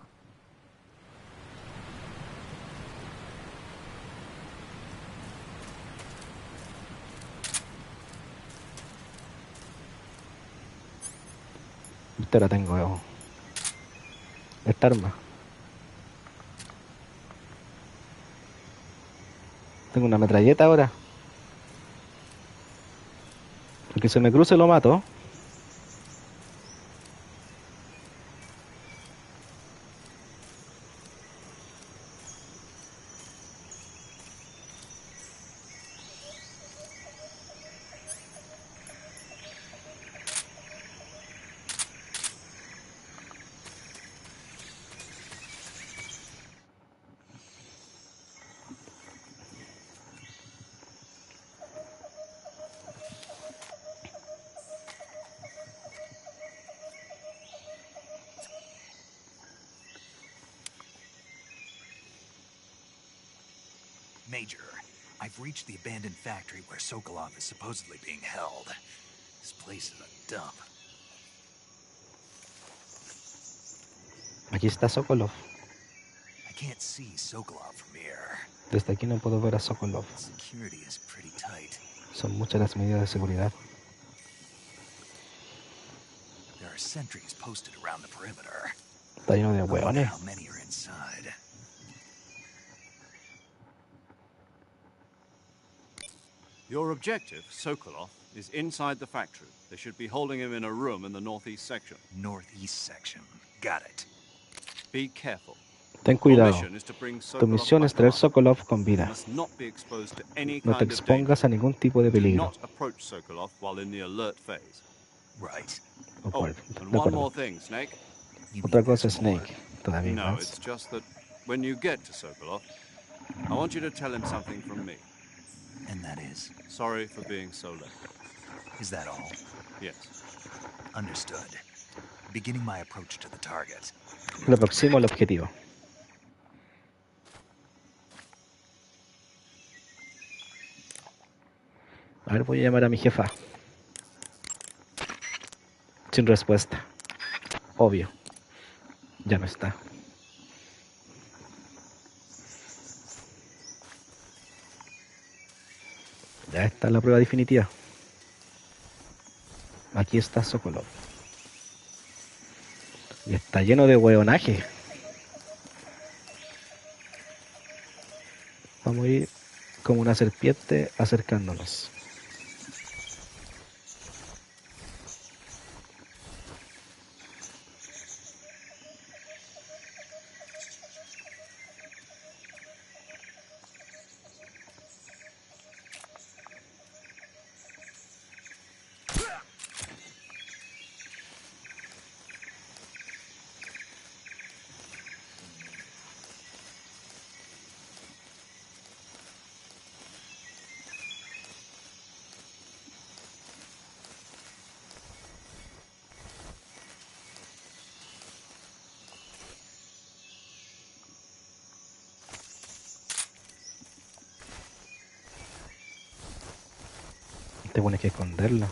Esta la tengo. Esta arma. Tengo una metralleta ahora. El que se me cruce lo mato. Major, I've reached the abandoned factory where Sokolov is supposedly being held. This place is a dump. Aquí está Sokolov. I can't see Sokolov from here. Desde aquí no puedo ver a Sokolov. Security is pretty tight. Son muchas las medidas de seguridad. There are sentries posted around the perimeter. Está lleno de I wonder hueones. how many are inside. Your objective, Sokolov, is inside the factory. They should be holding him in a room in the northeast section. Northeast section. Got it. Be careful. Ten Your cuidado. mission is to bring Tu Sokolov misión es back traer alive. Sokolov con You vida. must not be exposed to any No te kind of danger. expongas a ningún tipo de Do peligro. not approach Sokolov while in the alert phase. Right. Oh, De and one acuerdo. more thing, Snake. You Otra mean cosa, there's more? Snake. Todavía No, más. it's just that when you get to Sokolov, I want you to tell him something from me. And that is? Sorry for being so late. Is that all? Yes. Understood. Beginning my approach to the target. Le aproximo al objetivo. A ver, voy a llamar a mi jefa. Sin respuesta. Obvio. Ya no está. Ya está la prueba definitiva. Aquí está Sokolov. Y está lleno de hueonaje. Vamos a ir como una serpiente acercándonos. te pones que esconderlo.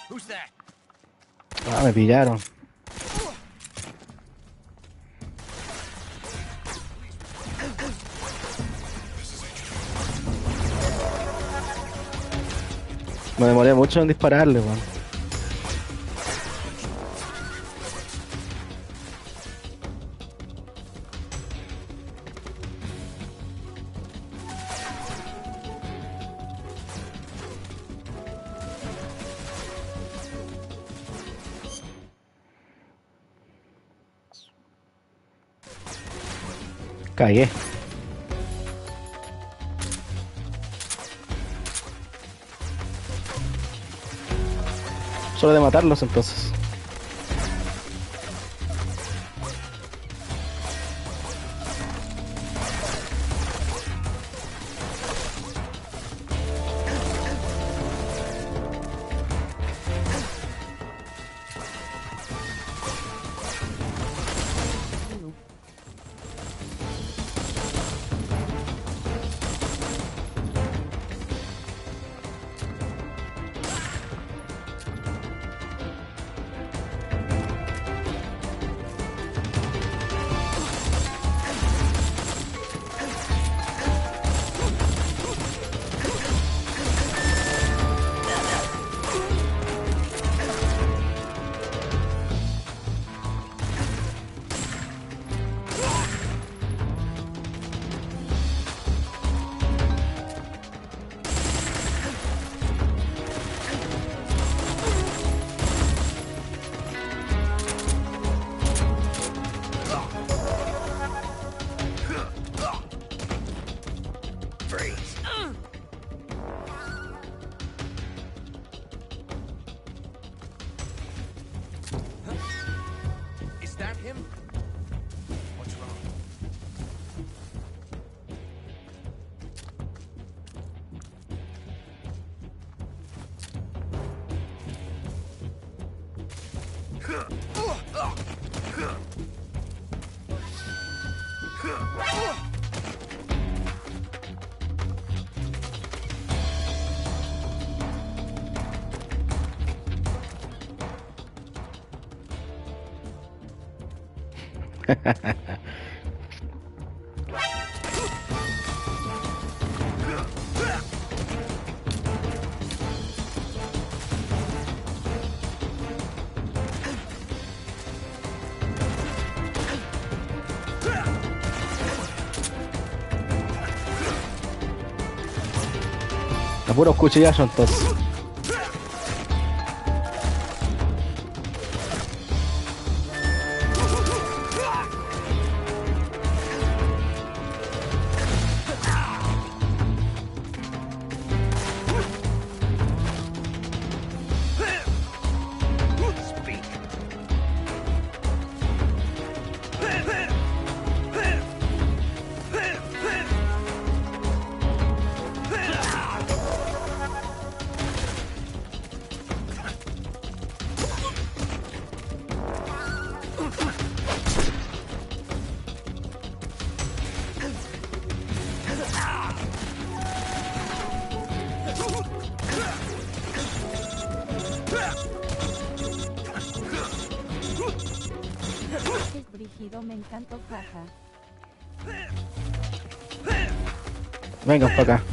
Who's that? Ah, me pillaron. Me demoré mucho en dispararle, weón. Cagué. Solo de matarlos entonces. Is that him? What's wrong? A puros cuchillazos entonces. Es brígido, me encantó, jaja. Vengan para acá.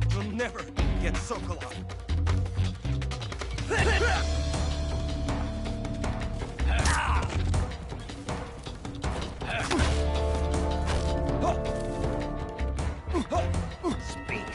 You'll never get Sokolov. Speak.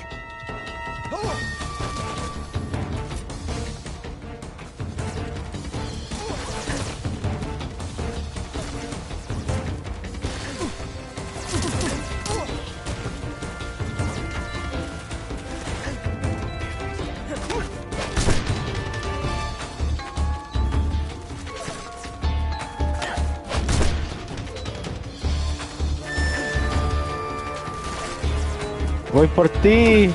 Voy por ti.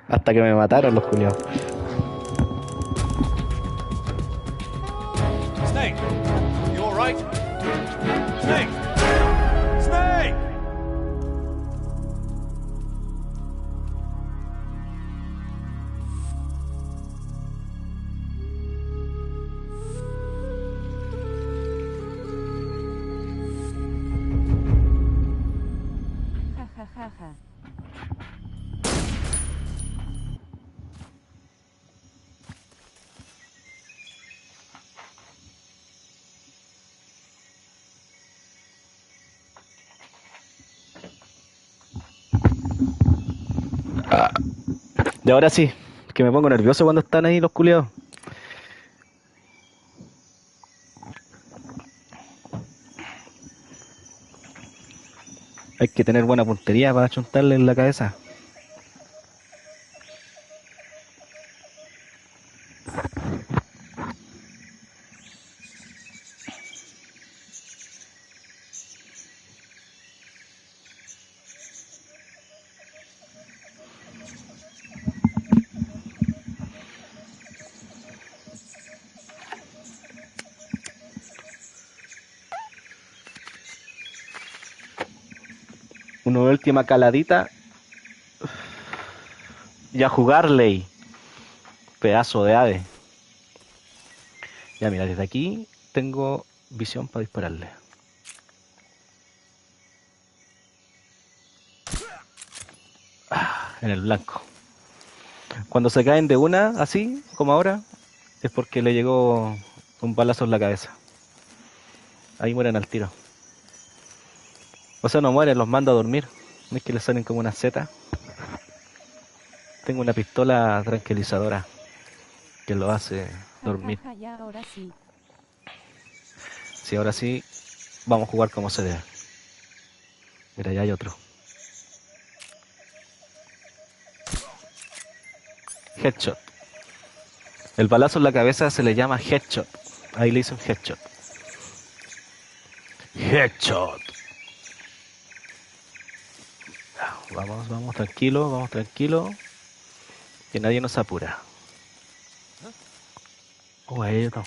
Hasta que me mataron los culiados. Snake, you all right? Snake, Snake. Ja ja ja ja. Y ahora sí, que me pongo nervioso cuando están ahí los culiados. Hay que tener buena puntería para chuntarle en la cabeza. Una última caladita. Y a jugarle. Pedazo de ave. Ya mira, desde aquí tengo visión para dispararle. En el blanco. Cuando se caen de una, así como ahora, es porque le llegó un balazo en la cabeza. Ahí mueren al tiro. O sea, no mueren, los mando a dormir. No es que les salen como una seta. Tengo una pistola tranquilizadora que lo hace dormir. Ja, ja, ja, ya ahora sí. Sí, ahora sí, vamos a jugar como se debe. Mira, ya hay otro. Headshot. El balazo en la cabeza se le llama headshot. Ahí le dicen headshot. Headshot. Vamos tranquilo. Que nadie nos apura. Oh, ahí hay otro.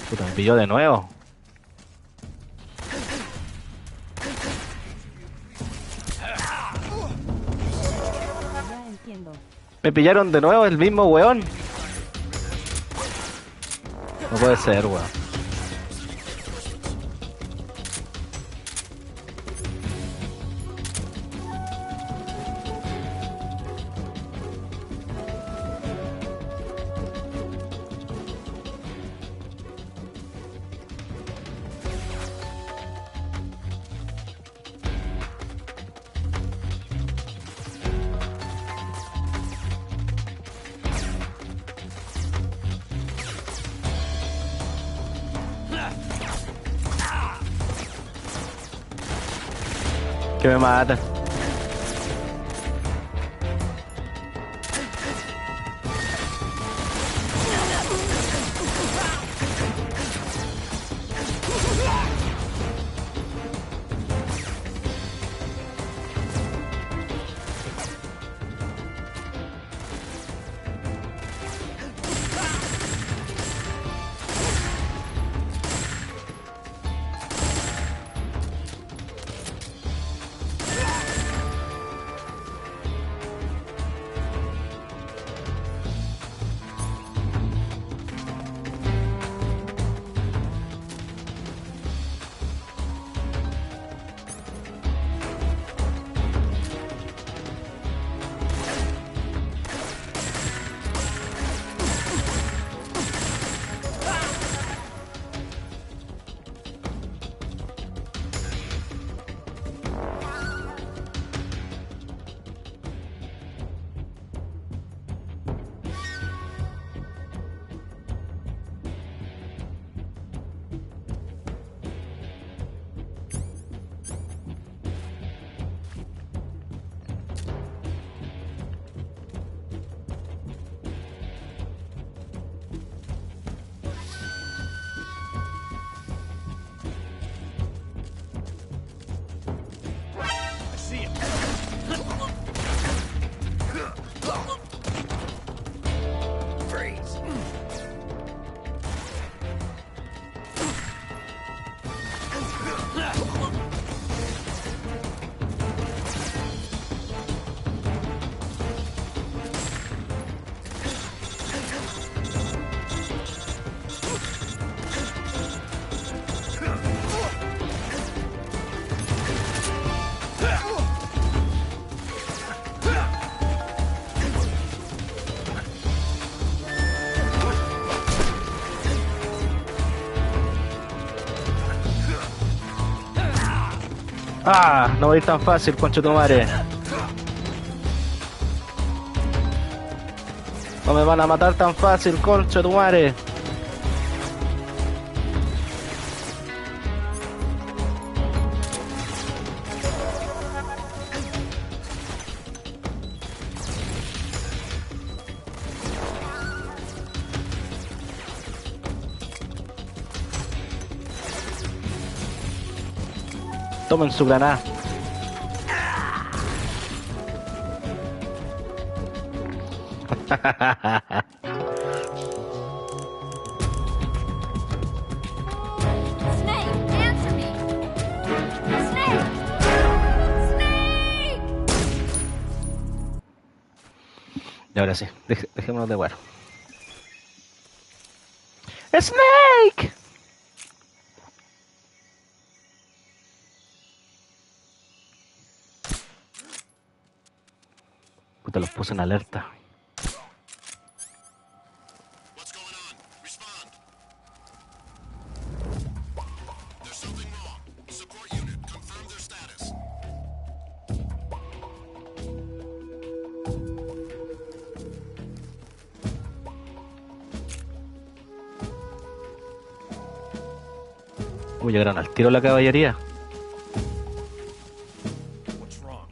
Puta, me pilló de nuevo. Ya entiendo. Me pillaron de nuevo el mismo weón. No puede ser, weón. Que me matan. Ah, no morir tan fácil, concha tu madre. No me van a matar tan fácil, concha tu madre. Tomen su granada. Snake, answer me! Snake! Snake! Y ahora sí, dejémonos de jugar. ¡Snake! Puta, los puse en alerta. What's going on? Respond. There's something wrong. Support unit, confirm their status. Uy, llegaron al tiro la caballería. What's wrong?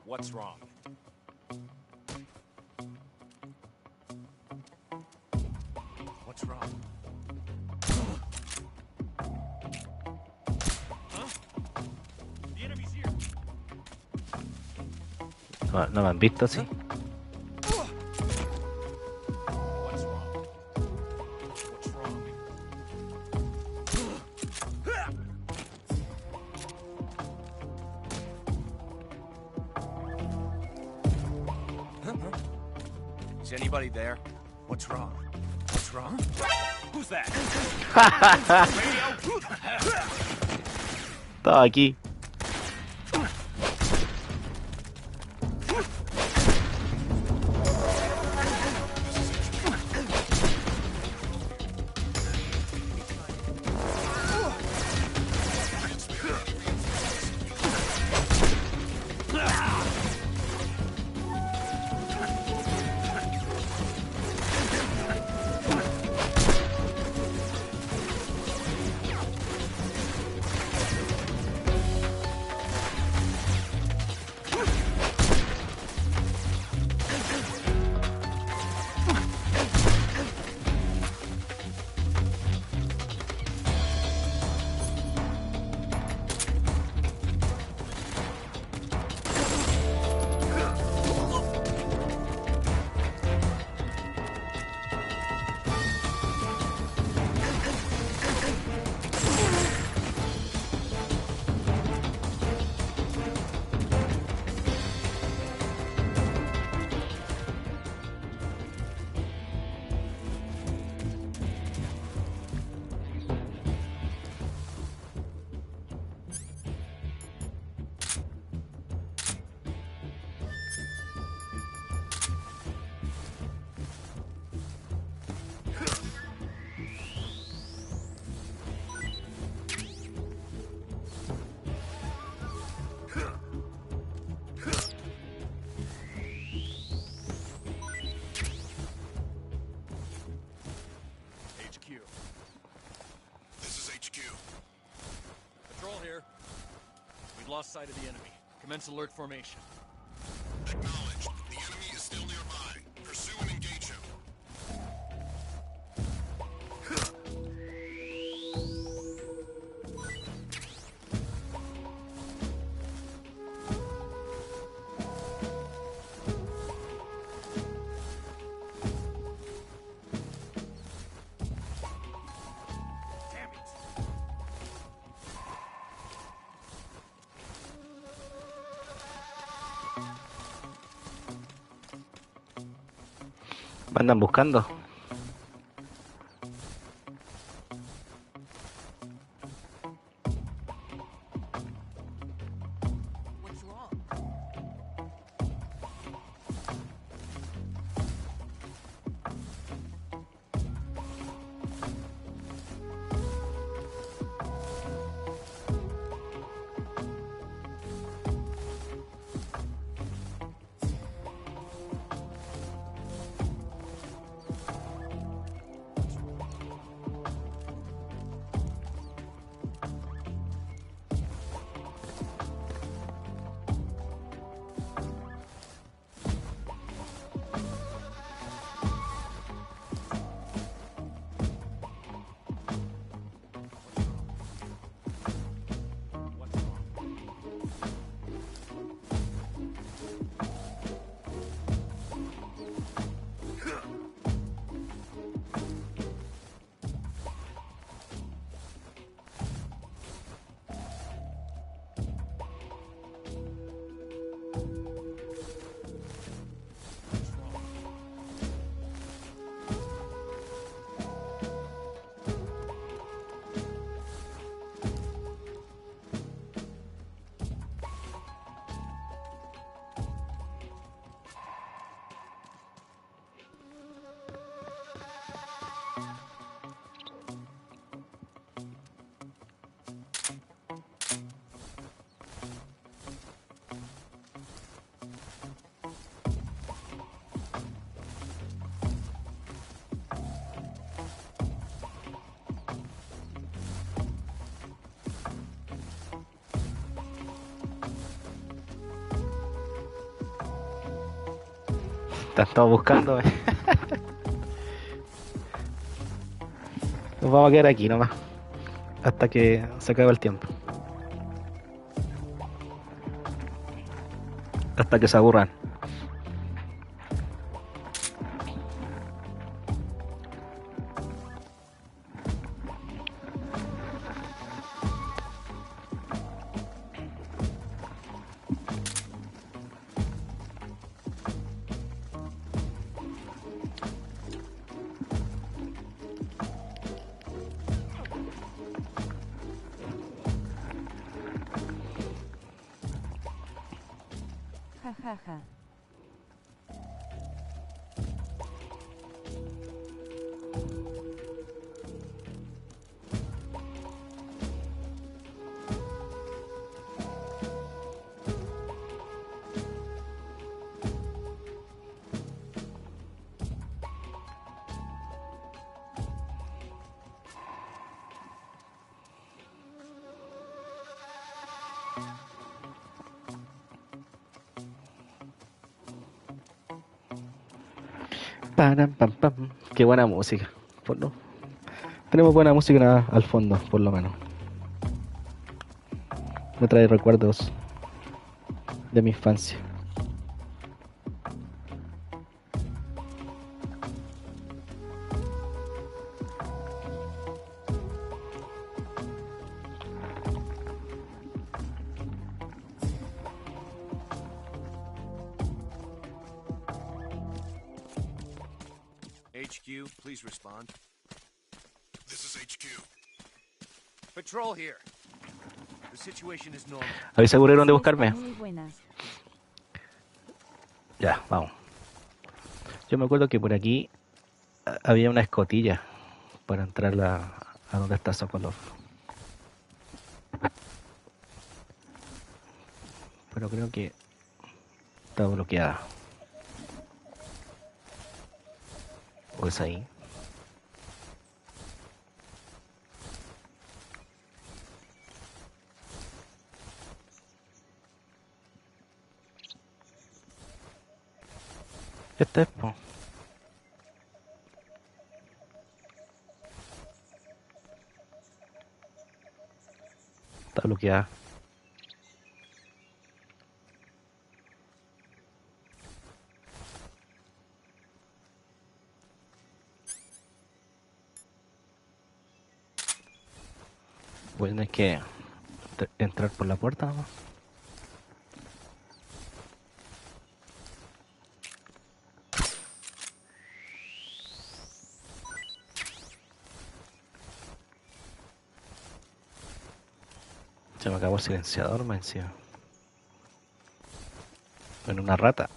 What's wrong? What's wrong? Huh? The enemy's here. No, no me han visto así. What's wrong? What's wrong? Is anybody there? What's wrong? What's wrong? Who's that? Radio? Estaba aquí. HQ. This is HQ. Patrol here. We've lost sight of the enemy. Commence alert formation. Acknowledged. The enemy is still nearby. Pursue and engage him. Damn it. Me andan buscando. What's wrong? Están todos buscándome. Nos vamos a quedar aquí nomás. Hasta que se acabe el tiempo. Hasta que se aburran. Jajaja. Pam, pam, pam. Qué buena música. No. Tenemos buena música al fondo, por lo menos. Me trae recuerdos de mi infancia. HQ, please respond. This is HQ. Patrol here. The situation is normal. ¿Habéis seguro dónde buscarme? Muy buenas. Ya, vamos. Yo me acuerdo que por aquí había una escotilla para entrar a donde está Sokolov. Pero creo que está bloqueada. ¿O es ahí? Este es, po. Está bloqueada. Voy a tener que entrar por la puerta nomás. Se me acabó el silenciador, me encima. En una rata.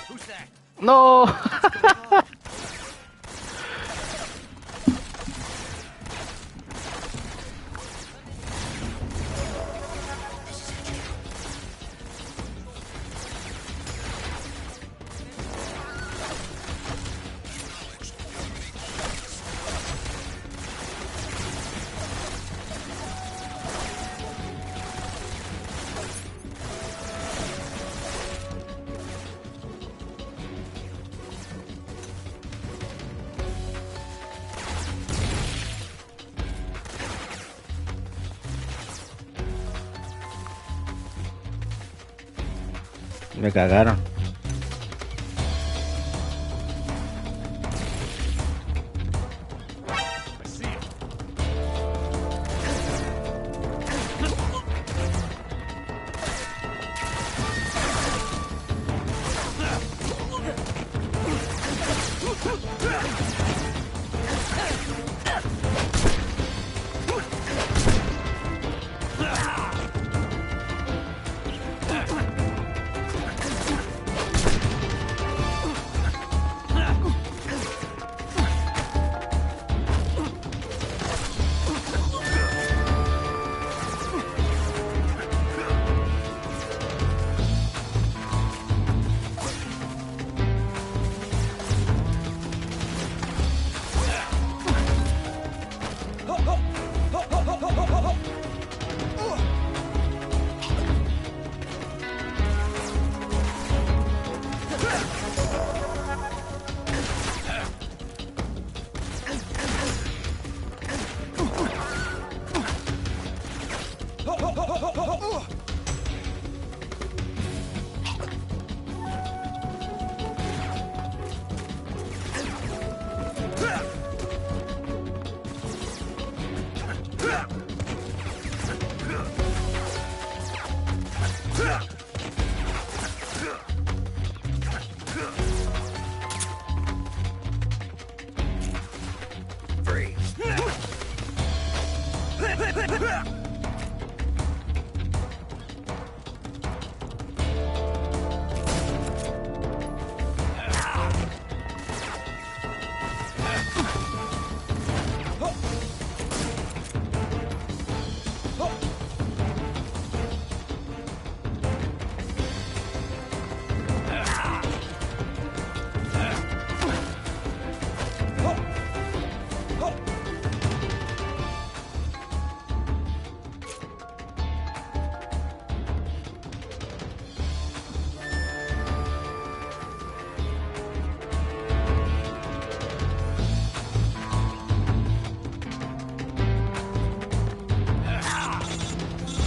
Who's that? ¡No! Me cagaron.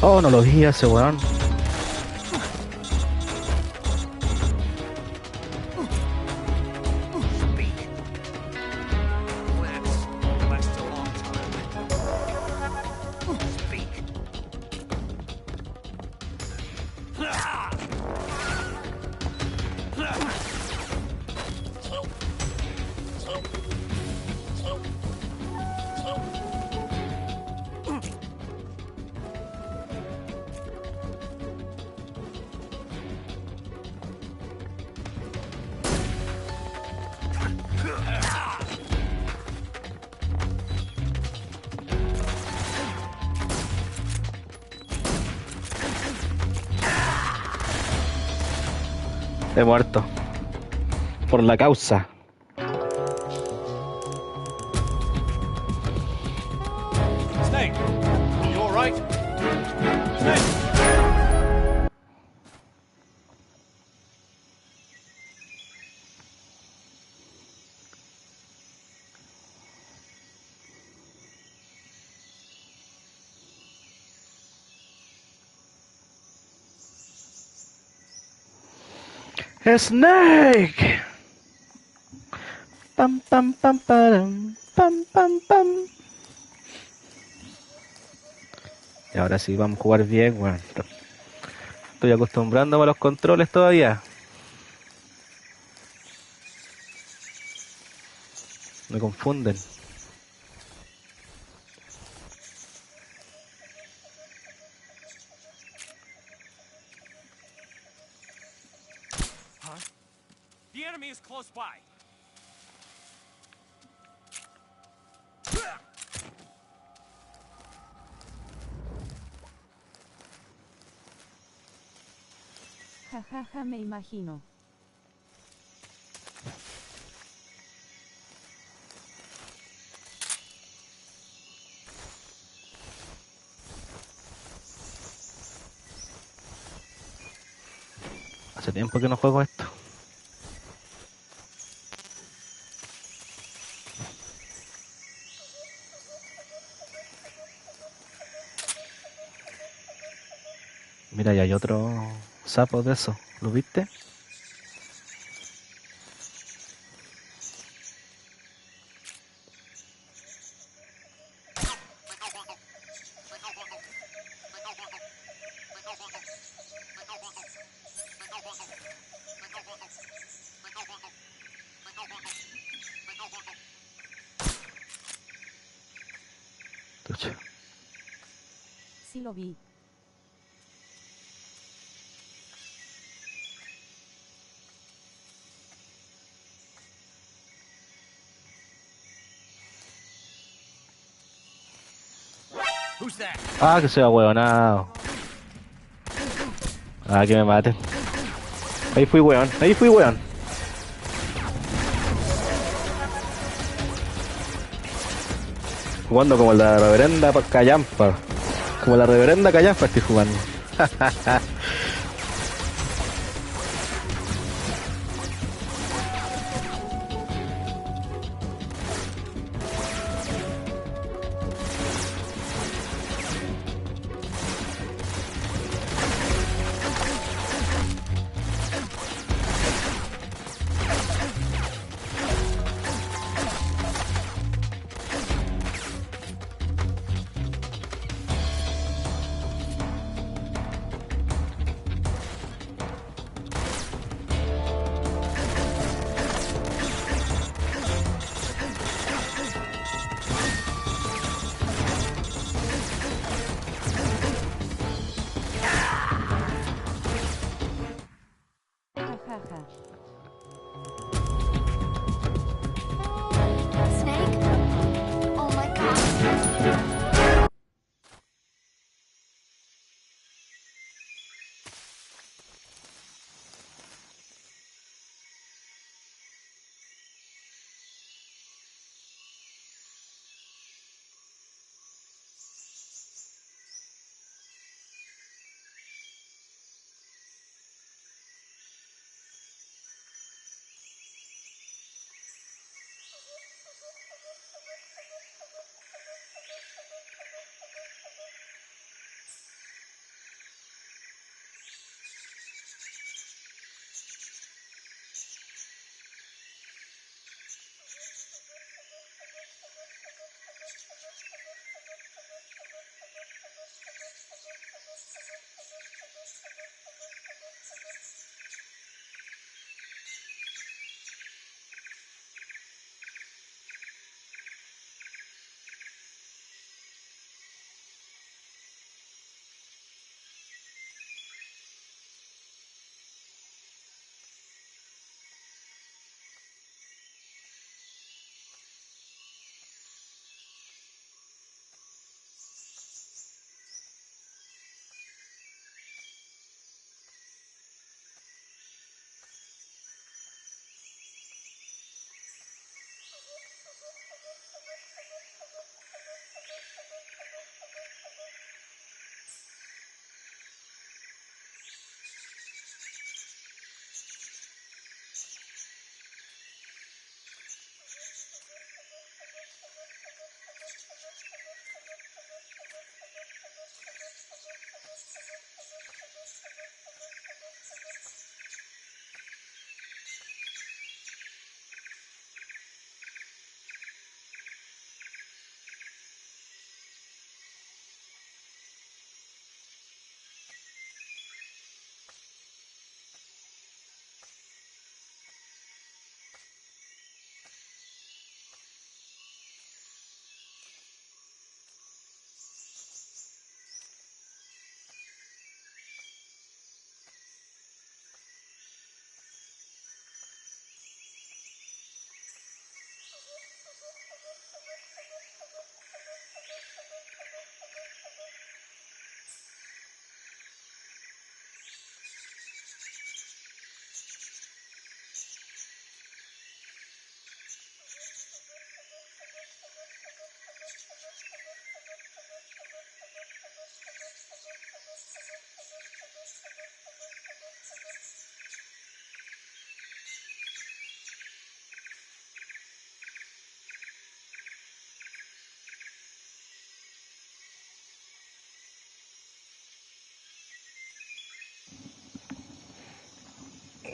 Oh, no lo vi ese weón. He muerto. Por la causa. Snake, you all right? Snake. Snake. Pam pam pam pam pam pam pam. Y ahora sí vamos a jugar bien, weón. Estoy acostumbrándome a los controles todavía. Me confunden. The enemy is close by. Jajaja, me imagino. Hace tiempo que no juego esto. Mira, y hay otro sapo de eso. ¿Lo viste? Tucha. Sí lo vi. Who's that? Ah, que soy ahueonado. Ah, que me maten. Ahí fui weón, ahí fui weón. Jugando como la reverenda Callampa. Como la reverenda Callampa estoy jugando.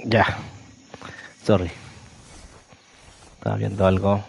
Ya, sorry. Estaba viendo algo.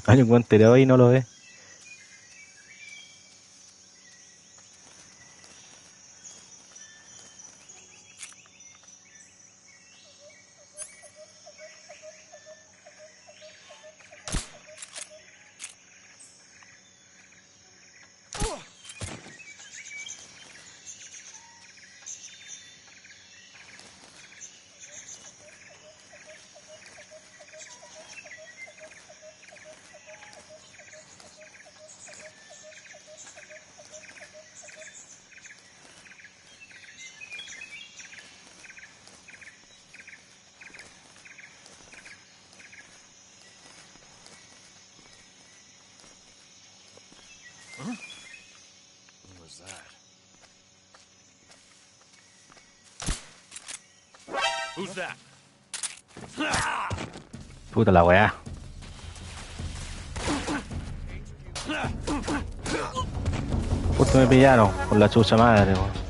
Hay un guante de hoy y no lo ve. What was that? Who's that? Puta la weá. Justo me pillaron por la chucha madre, weón.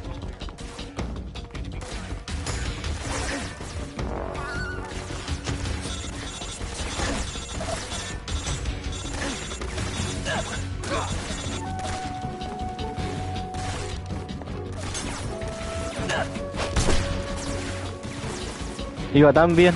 Iba tan bien.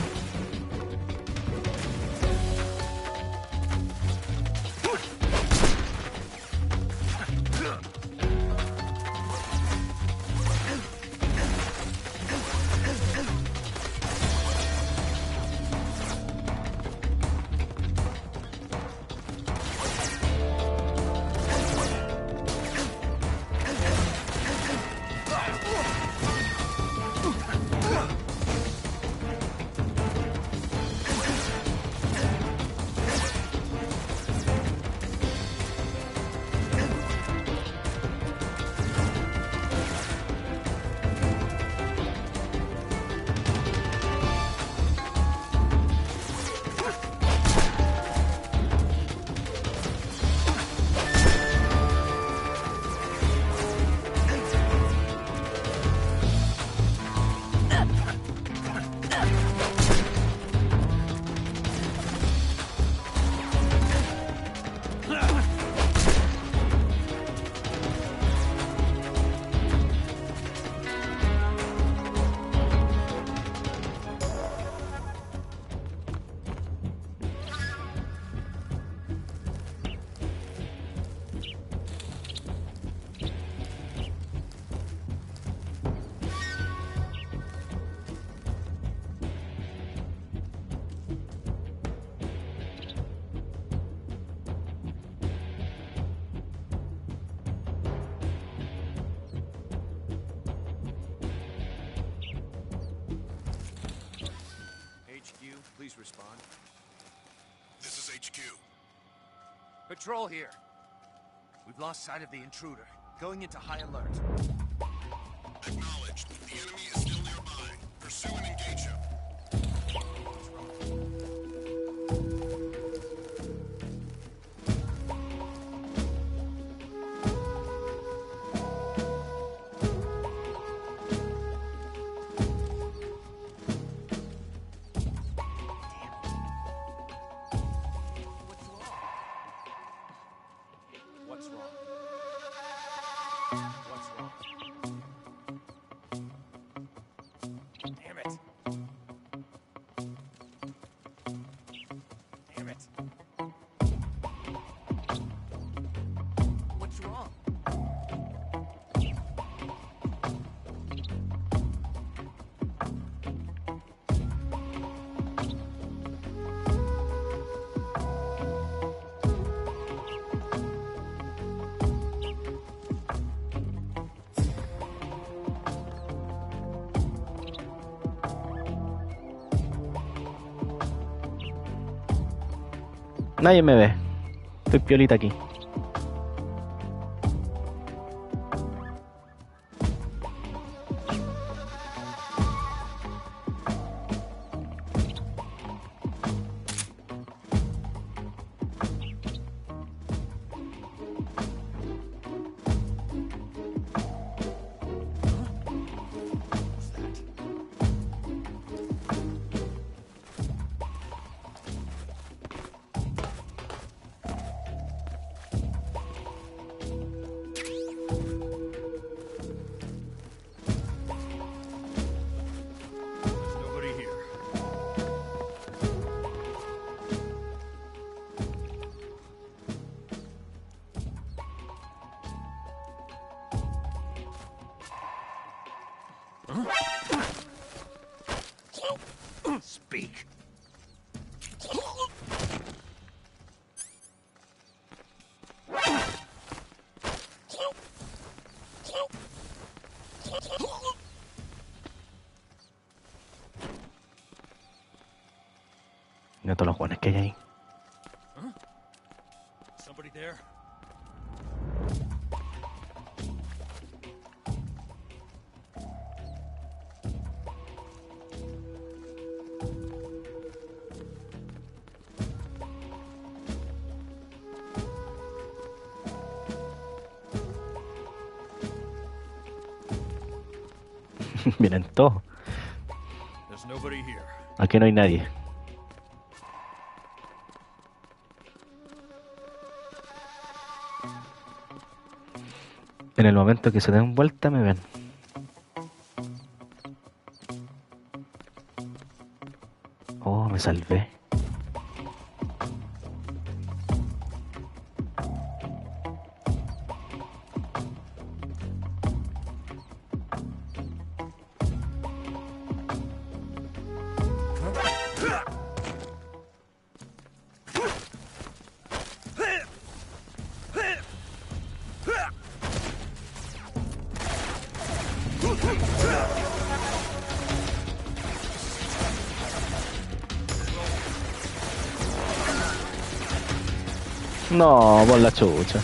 Please respond. This is HQ. Patrol here. We've lost sight of the intruder. Going into high alert. Acknowledged. The enemy is still nearby. Pursue and engage him. What's wrong? What's wrong? Nadie me ve. Estoy piolita aquí. Nobody here. Speak. Mira todos los buenos que hay ahí. Somebody there? Vienen todos. There's nobody here. Aquí no hay nadie. En el momento que se den vuelta me ven. Oh, me salvé. No, por la chucha.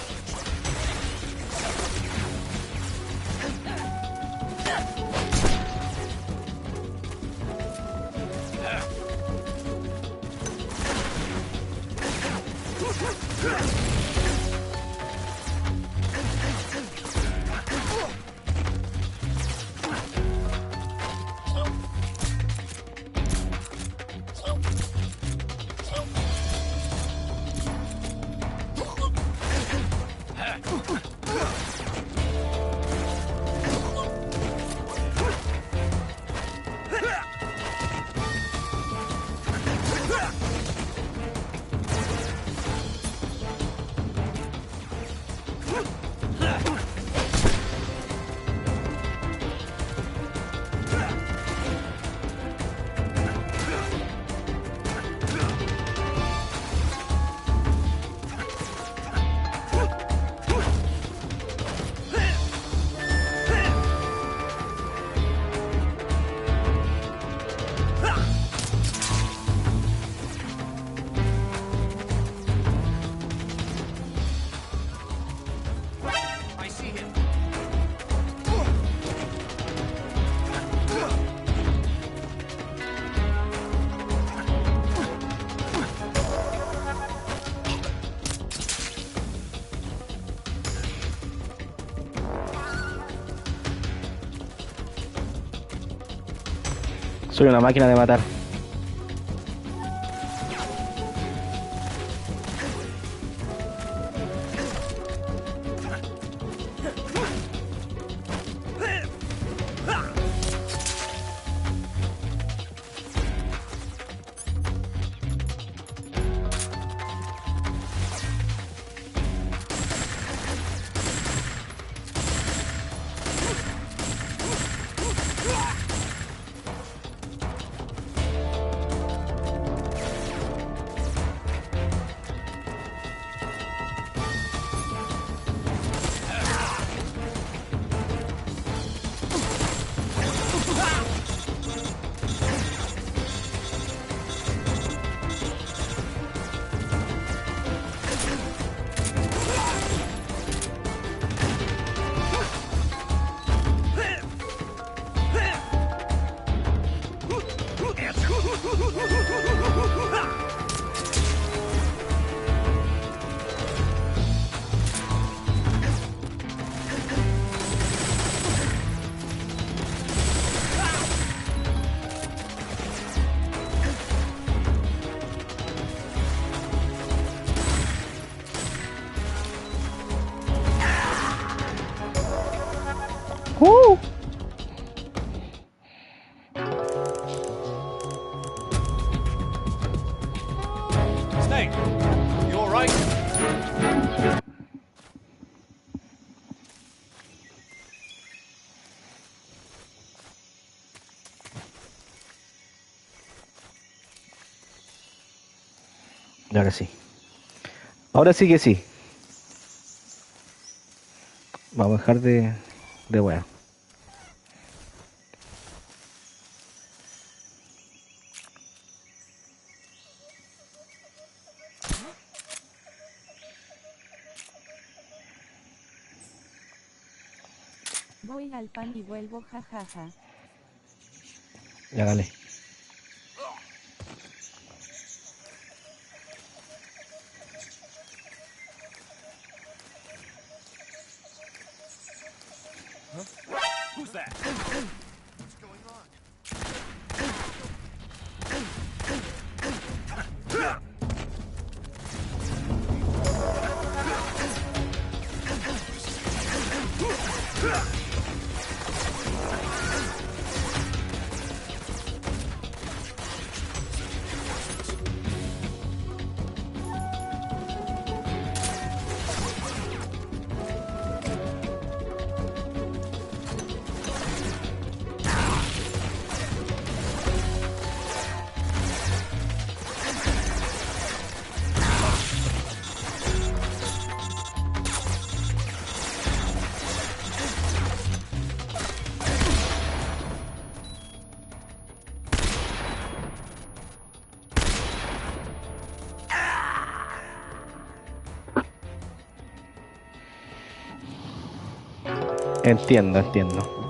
Soy una máquina de matar. Hey, you all right? Y ahora sí. Ahora sí que sí. Vamos a dejar de weá. Voy al pan y vuelvo jajaja. Ya dale. Who's that? What's going on? Entiendo, entiendo.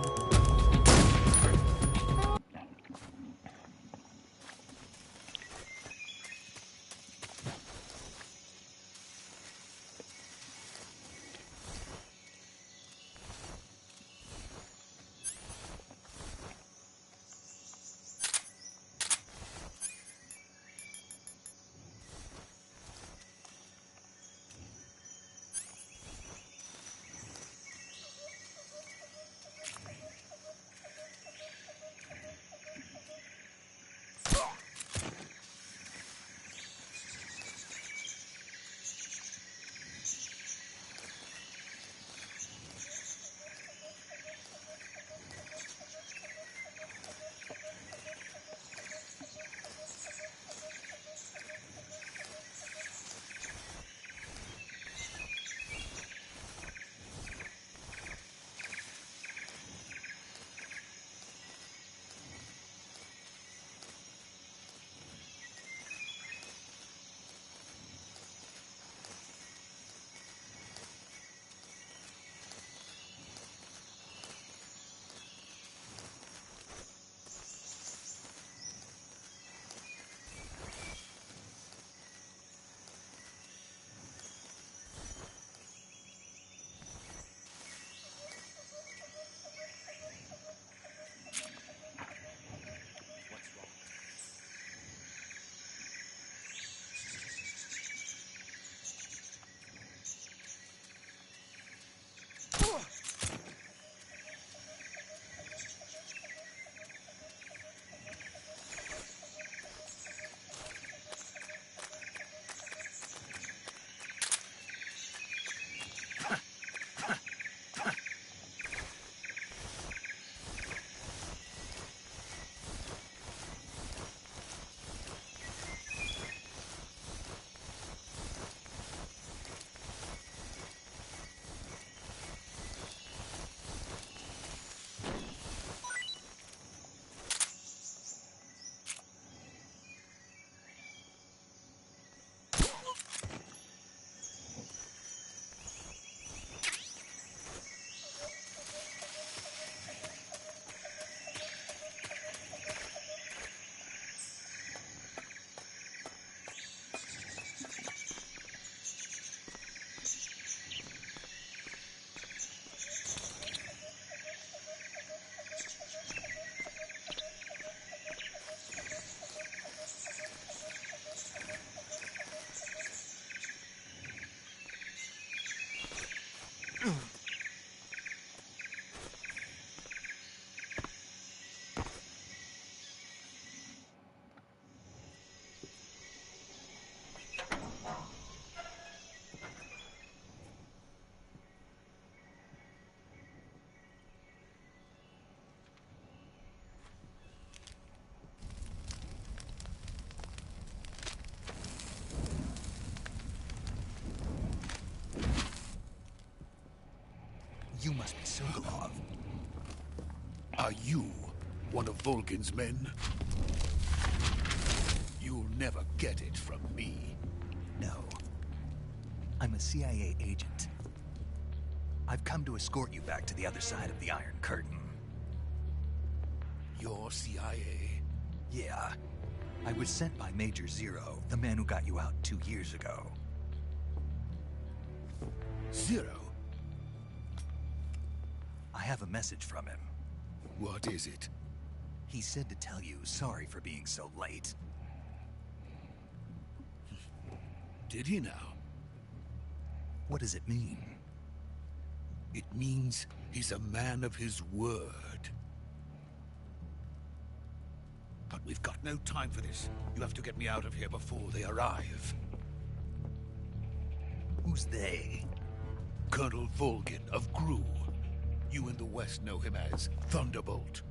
You must be Sokolov. Are you one of Volgin's men? You'll never get it from me. No. I'm a CIA agent. I've come to escort you back to the other side of the Iron Curtain. You're CIA? Yeah. I was sent by Major Zero, the man who got you out 2 years ago. Zero? I have a message from him. What is it? He said to tell you sorry for being so late. Did he now? What does it mean? It means he's a man of his word. But we've got no time for this. You have to get me out of here before they arrive. Who's they? Colonel Volgin of Gru. You in the West know him as Thunderbolt.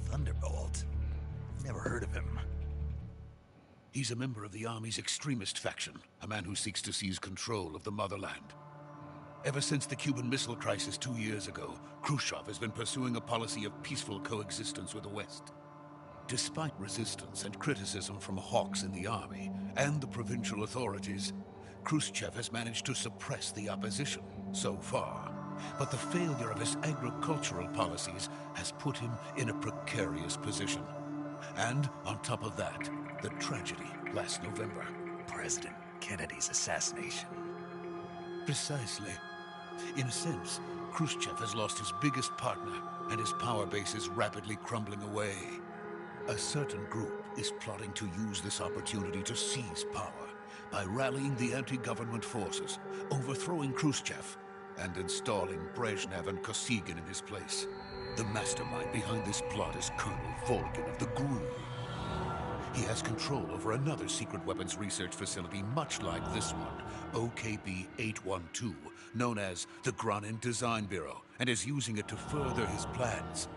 Thunderbolt? Never heard of him. He's a member of the Army's extremist faction, a man who seeks to seize control of the motherland. Ever since the Cuban Missile Crisis 2 years ago, Khrushchev has been pursuing a policy of peaceful coexistence with the West. Despite resistance and criticism from hawks in the army and the provincial authorities, Khrushchev has managed to suppress the opposition so far. But the failure of his agricultural policies has put him in a precarious position. And on top of that, the tragedy last November. President Kennedy's assassination. Precisely. In a sense, Khrushchev has lost his biggest partner, and his power base is rapidly crumbling away. A certain group is plotting to use this opportunity to seize power by rallying the anti-government forces, overthrowing Khrushchev, and installing Brezhnev and Kosygin in his place. The mastermind behind this plot is Colonel Volgin of the Gru. He has control over another secret weapons research facility much like this one, OKB-812, known as the Granin Design Bureau, and is using it to further his plans.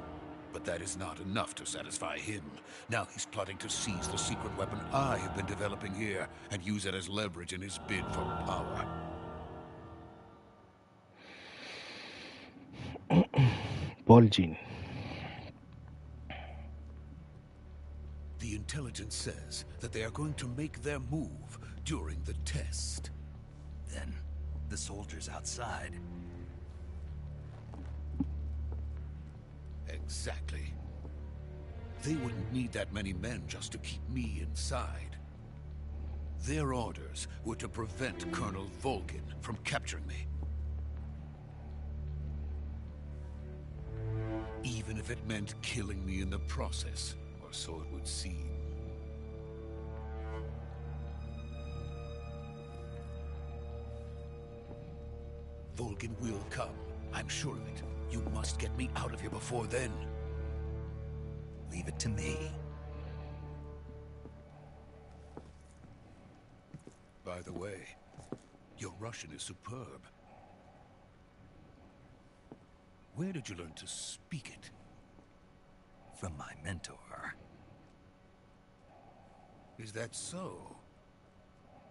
But that is not enough to satisfy him. Now he's plotting to seize the secret weapon I have been developing here and use it as leverage in his bid for power. Volgin. The intelligence says that they are going to make their move during the test. Then, the soldiers outside. Exactly. They wouldn't need that many men just to keep me inside. Their orders were to prevent Colonel Volgin from capturing me. Even if it meant killing me in the process, or so it would seem. Volgin will come. I'm sure of it. You must get me out of here before then. Leave it to me. By the way, your Russian is superb. Where did you learn to speak it? From my mentor. Is that so?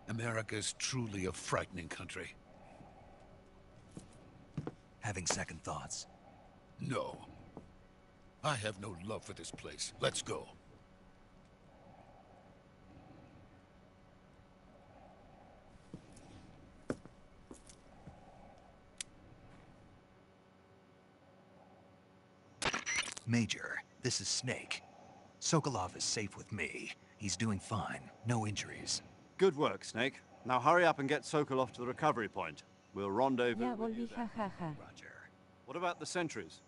America is truly a frightening country. Having second thoughts? No. I have no love for this place. Let's go. Major, this is Snake. Sokolov is safe with me. He's doing fine. No injuries. Good work, Snake. Now hurry up and get Sokolov to the recovery point. We'll rendezvous Ya with you volví, there. jajaja. Roger. What about the sentries?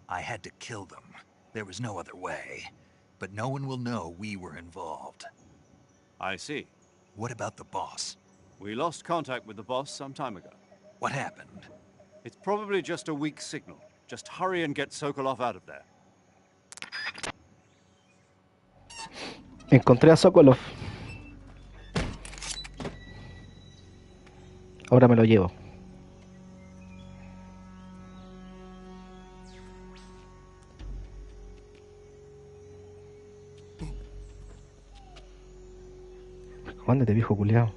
I had to kill them. There was no other way. But no one will know we were involved. I see. What about the boss? We lost contact with the boss some time ago. What happened? It's probably just a weak signal. Just hurry and get Sokolov out of there. Encontré a Sokolov. Ahora me lo llevo. Escóndete, viejo culiao.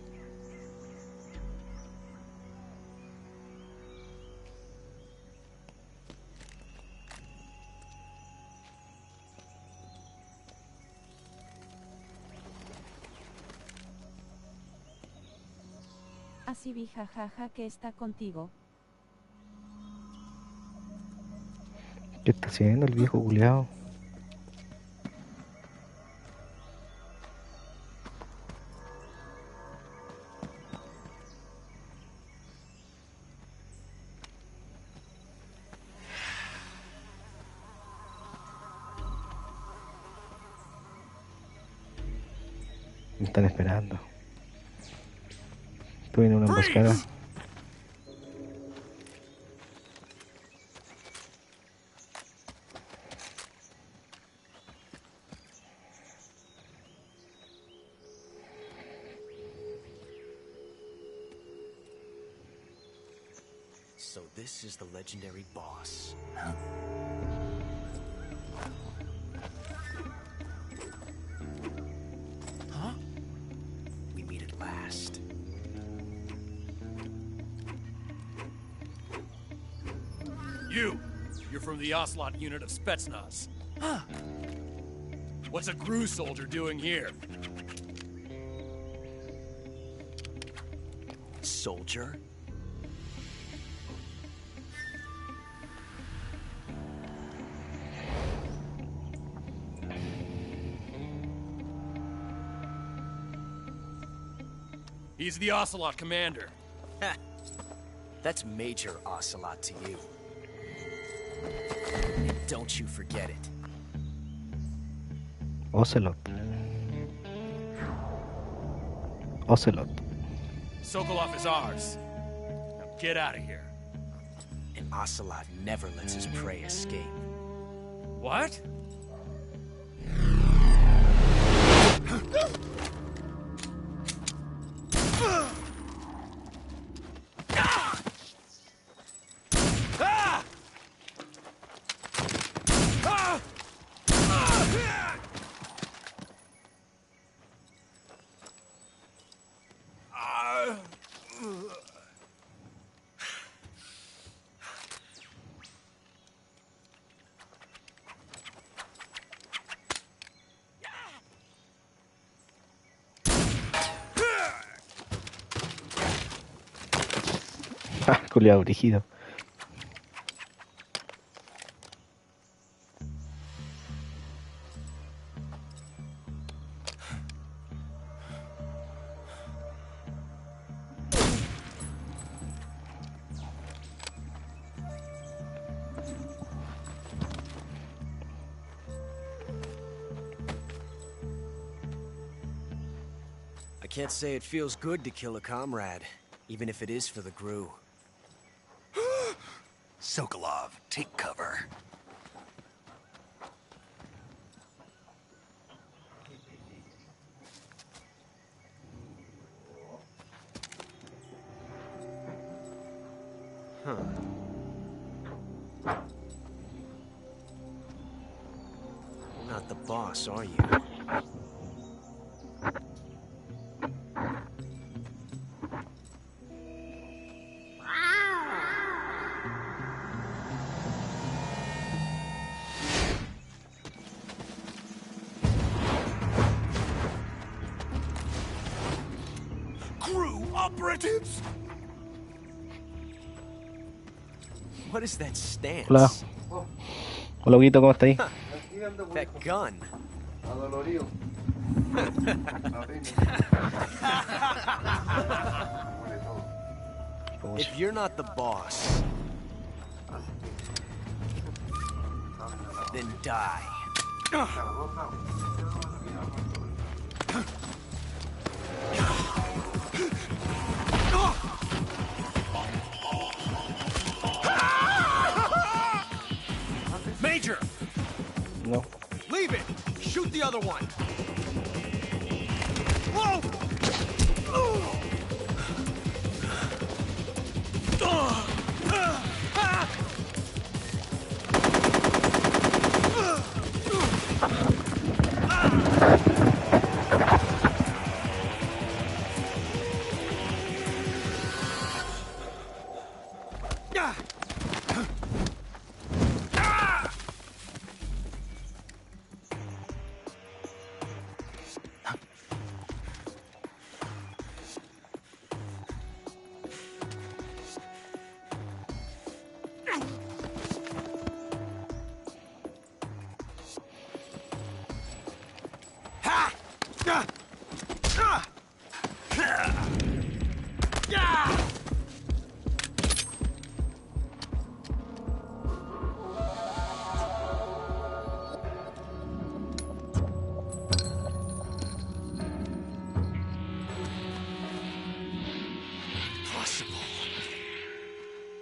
Así vi jajaja que está contigo. ¿Qué está haciendo el viejo culiao? Me están esperando. Estoy en una emboscada. So this is the legendary boss. Huh? We meet at last. You're from the Ocelot unit of Spetsnaz. Huh. What's a crew soldier doing here? Soldier? He's the Ocelot commander. Ha! That's Major Ocelot to you. And don't you forget it. Ocelot. Ocelot. Sokolov is ours. Now get out of here. And Ocelot never lets his prey escape. What? Culiao brígido. I can't say it feels good to kill a comrade, even if it is for the GRU. Sokolov, take cover. Huh. You're not the boss, are you? Operatives? What is that stance? Hola. Hola, Huguito, ¿cómo está ahí? That gun. If you're not the boss, then die. Major! No. Leave it! Shoot the other one! Whoa!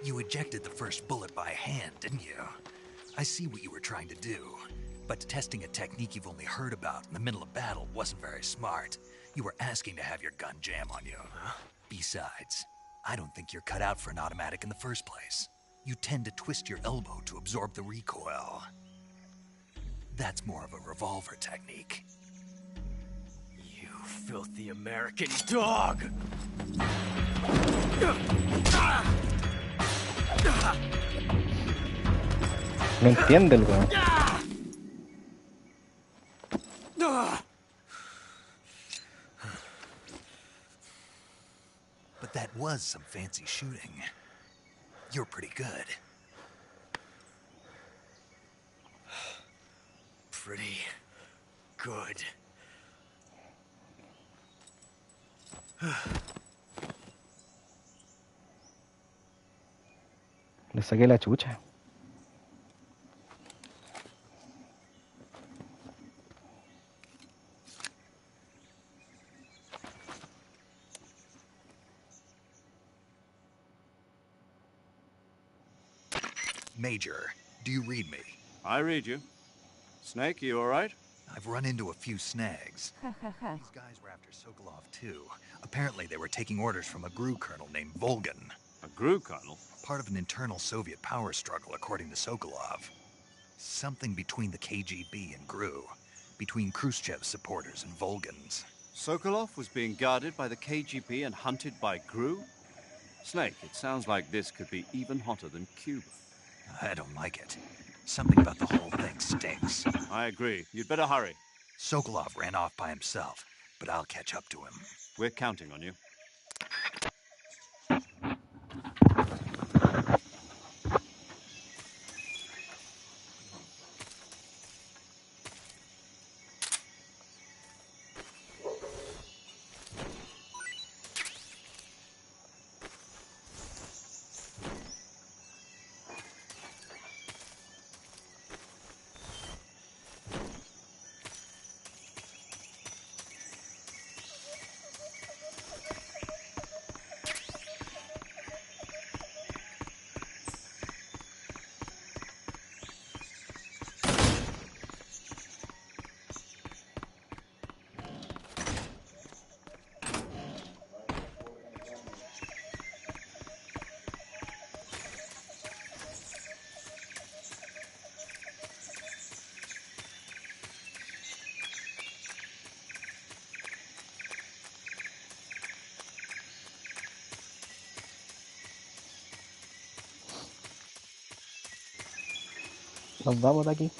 You ejected the first bullet by hand, didn't you? I see what you were trying to do, but testing a technique you've only heard about in the middle of battle wasn't very smart. You were asking to have your gun jam on you. Besides, I don't think you're cut out for an automatic in the first place. You tend to twist your elbow to absorb the recoil. That's more of a revolver technique. You filthy American dog! No entiende el weón. But that was some fancy shooting. You're pretty good. Pretty good. Le saqué la chucha. Major, do you read me? I read you. Snake, you all right? I've run into a few snags. Ha ha ha. These guys were after Sokolov too. Apparently they were taking orders from a GRU colonel named Volgan. A GRU colonel? Part of an internal Soviet power struggle, according to Sokolov. Something between the KGB and GRU. Between Khrushchev's supporters and Volgan's. Sokolov was being guarded by the KGB and hunted by GRU? Snake, it sounds like this could be even hotter than Cuba. I don't like it. Something about the whole thing stinks. I agree. You'd better hurry. Sokolov ran off by himself, but I'll catch up to him. We're counting on you. Nos vamos de aquí.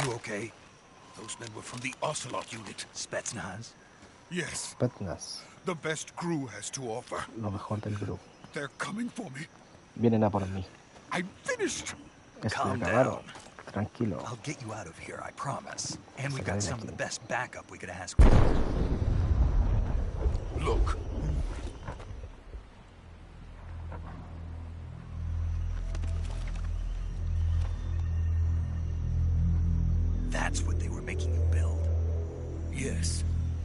You okay? Those men were from the Ocelot unit. Spetsnaz? Yes. Spetsnaz. The best GRU has to offer. Lo mejor del grupo. They're coming for me. Vienen a por mí. I'm finished. Calm acabaron. down. Tranquilo. I'll get you out of here, I promise. And we've Sacaré got de some of aquí. the best backup we could ask for. Look. That's what they were making you build. Yes.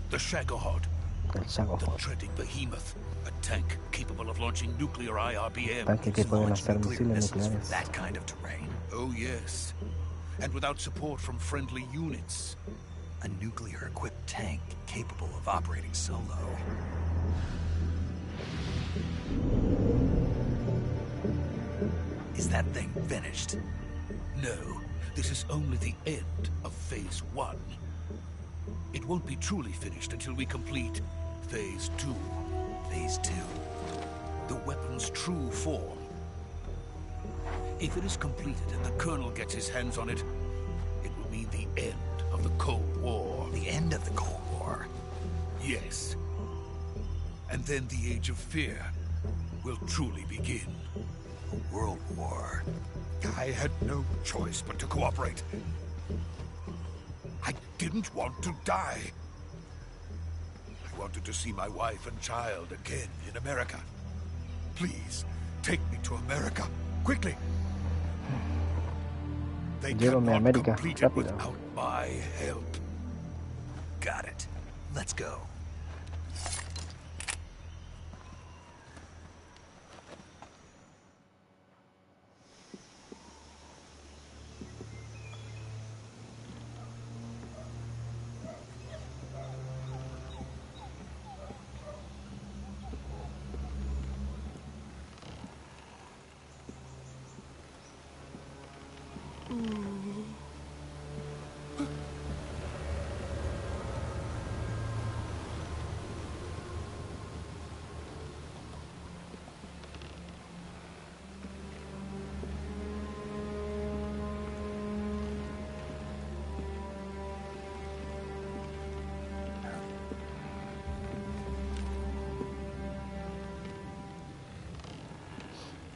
The Shagohod. El The Shagohod. treading behemoth. A tank capable of launching nuclear IRBM. Tanque que puede Launch lanzar nuclear misiles missiles from nucleares. that kind of terrain. Oh, yes. And without support from friendly units. A nuclear-equipped tank capable of operating solo. Is that thing finished? No, this is only the end of Phase 1. It won't be truly finished until we complete Phase 2. Phase 2. The weapon's true form. If it is completed and the Colonel gets his hands on it, it will mean the end of the Cold War. The end of the Cold War. Yes. And then the Age of Fear will truly begin. A world war. I had no choice but to cooperate. I didn't want to die. I wanted to see my wife and child again in America. Please, take me to America, quickly. They Llévame a cannot América, complete it rápido. without my help. Got it. Let's go.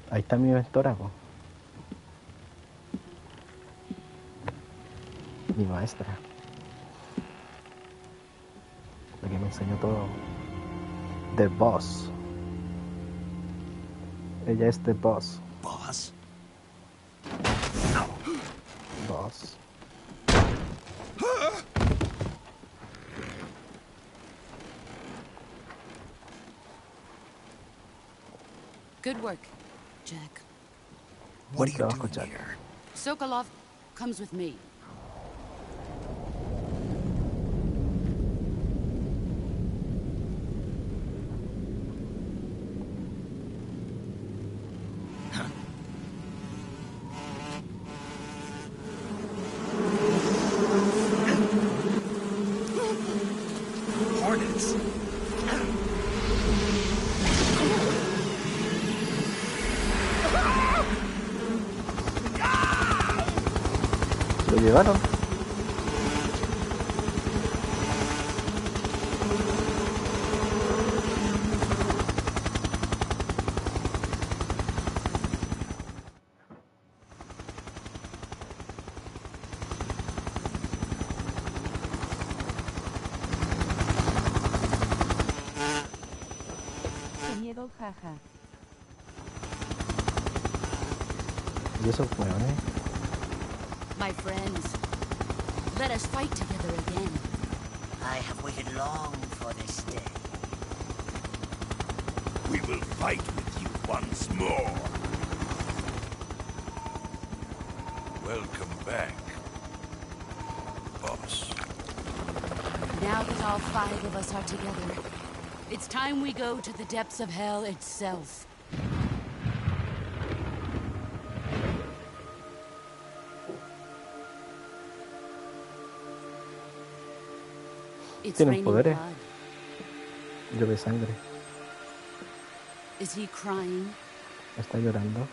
Ahí está mi mentora, po. Mi maestra. La que me enseñó todo. The Boss. Ella es The Boss. Boss? Boss. Good work, Jack. What are you trabajo, doing Jack. here? Sokolov comes with me. Hornets. ¿Lo llevaron? Qué miedo, jaja. ¿Y esos hueones? My friends, let us fight together again. I have waited long for this day. We will fight with you once more. Welcome back, boss. Now that all 5 of us are together, it's time we go to the depths of hell itself. It's Tienen raining poderes. blood. Llueve sangre. Is he crying? Está llorando.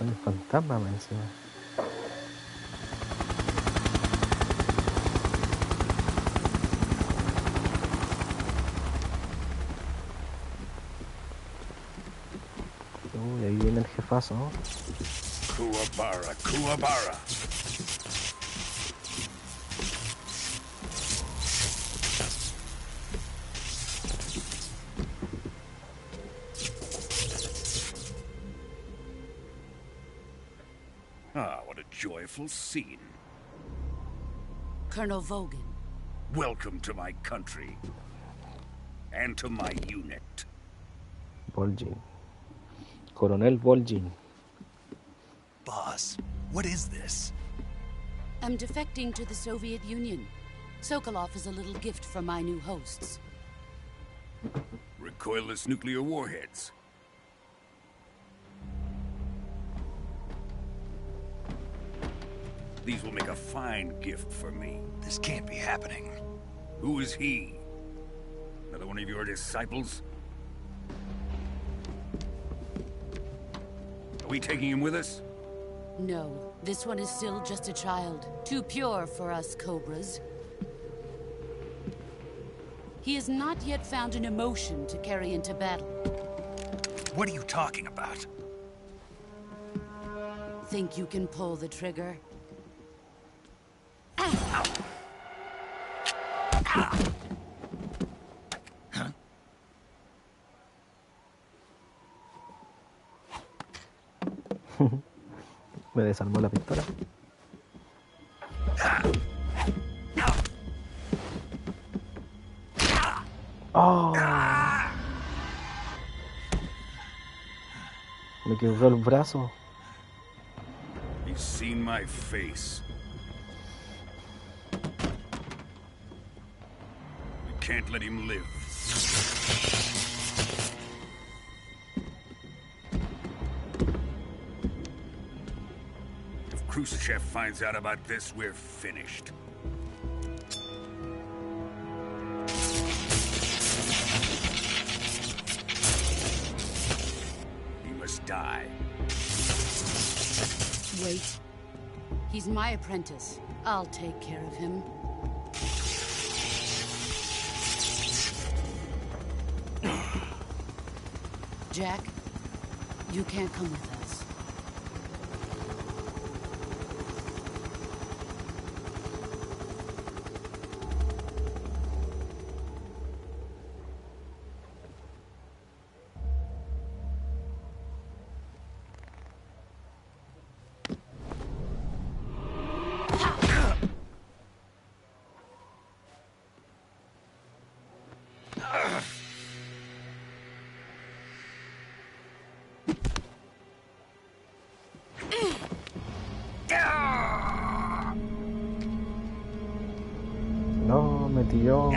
Hay un fantasma más encima. Uy, ahí viene el jefazo. Kuwabara, Kuwabara. Ah, what a joyful scene. Colonel Vogan. Welcome to my country. And to my unit. Vol'jin. Coronel Vol'jin. Boss, what is this? I'm defecting to the Soviet Union. Sokolov is a little gift from my new hosts. Recoilless nuclear warheads. These will make a fine gift for me. This can't be happening. Who is he? Another one of your disciples? Are we taking him with us? No, this one is still just a child. Too pure for us Cobras. He has not yet found an emotion to carry into battle. What are you talking about? Think you can pull the trigger? Me desarmó la pistola. Oh. Me quebró el brazo. He's seen my face. We can't let him live. If Khrushchev finds out about this, we're finished. He must die. Wait. He's my apprentice. I'll take care of him. Jack, you can't come with us. No, me tiró.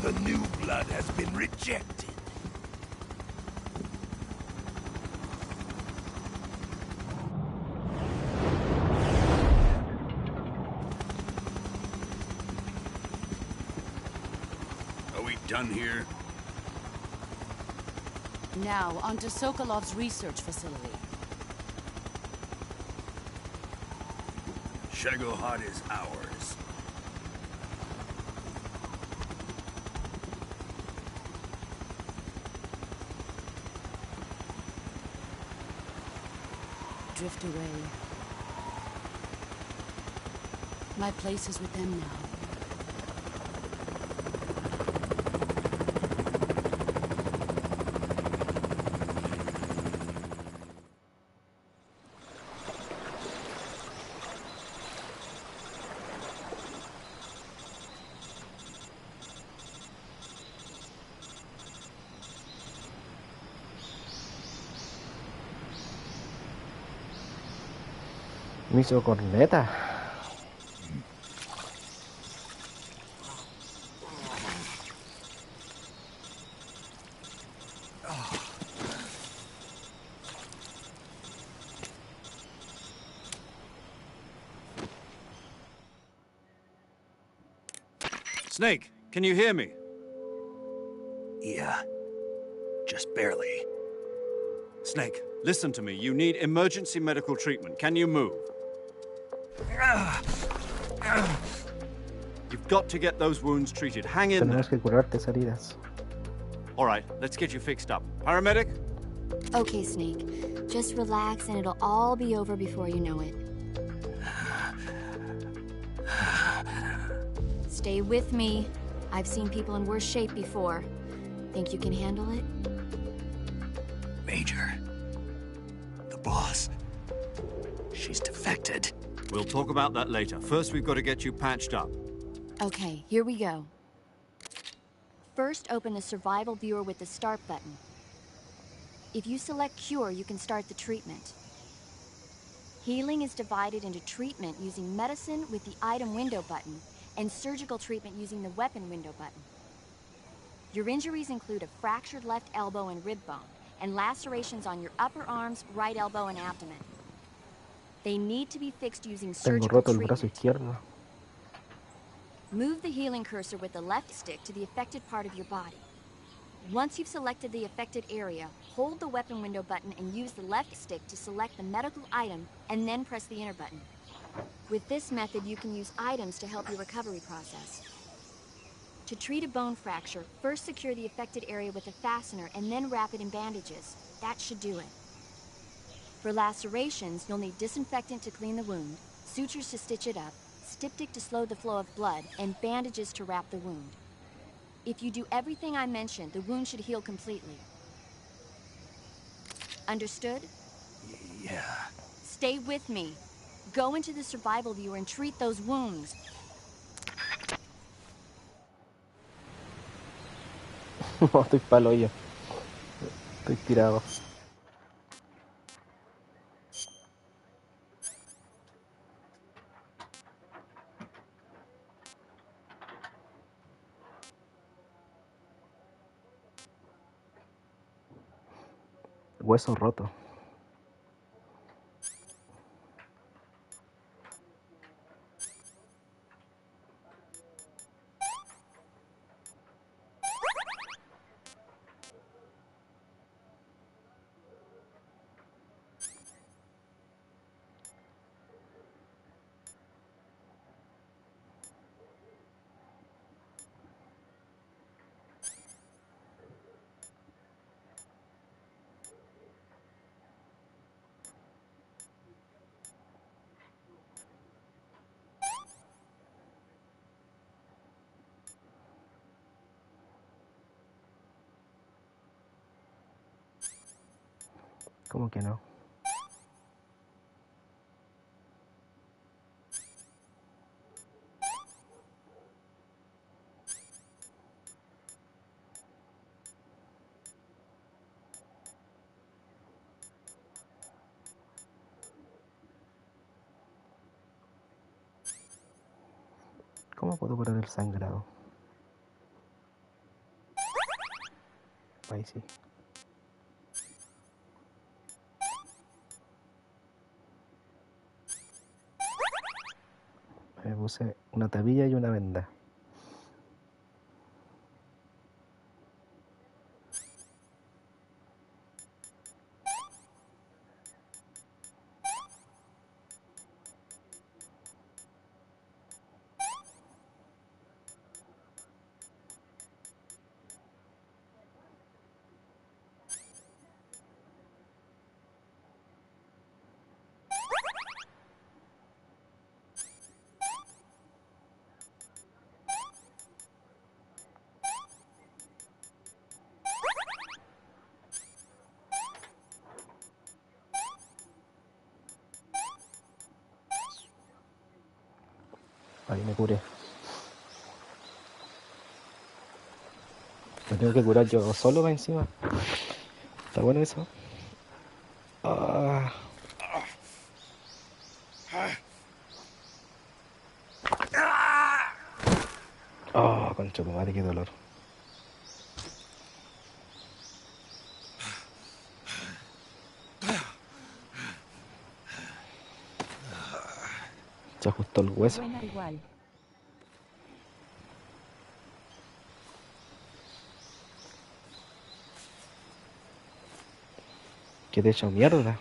The new blood has been rejected. Are we done here? Now, on to Sokolov's research facility. Shagohod is ours. Drift away. My place is with them now. Me hizo corneta. Snake, can you hear me? Yeah. Just barely. Snake, listen to me. You need emergency medical treatment. Can you move? You've got to get those wounds treated. Hang in there. Tenemos que curarte esas heridas. All right, let's get you fixed up. Paramedic? Okay, Snake. Just relax and it'll all be over before you know it. Stay with me. I've seen people in worse shape before. Think you can handle it? Major. The boss. She's defected. We'll talk about that later. First, we've got to get you patched up. Okay, here we go. First, open the survival viewer with the start button. If you select cure, you can start the treatment. Healing is divided into treatment using medicine with the item window button and surgical treatment using the weapon window button. Your injuries include a fractured left elbow and rib bone, and lacerations on your upper arms, right elbow, and abdomen. They need to be fixed using Tengo surgical roto el brazo treatment. izquierdo. Move the healing cursor with the left stick to the affected part of your body. Once you've selected the affected area, hold the weapon window button and use the left stick to select the medical item, and then press the enter button. With this method, you can use items to help your recovery process. To treat a bone fracture, first secure the affected area with a fastener and then wrap it in bandages. That should do it. For lacerations, you'll need disinfectant to clean the wound, sutures to stitch it up, styptic to slow the flow of blood, and bandages to wrap the wound. If you do everything I mentioned, the wound should heal completely. Understood? Yeah. Stay with me. Go into the survival viewer and treat those wounds. No, estoy palo yo. Estoy tirado. Hueso roto. ¿Cómo que no? ¿Cómo puedo parar el sangrado? Ahí sí. Me puse una tabilla y una venda. Ahí me curé. Me tengo que curar yo solo va encima. ¿Está bueno eso? Ah. Oh, concha tu madre, qué dolor. Se ajustó el hueso. Buena igual. Que te he hecho mierda.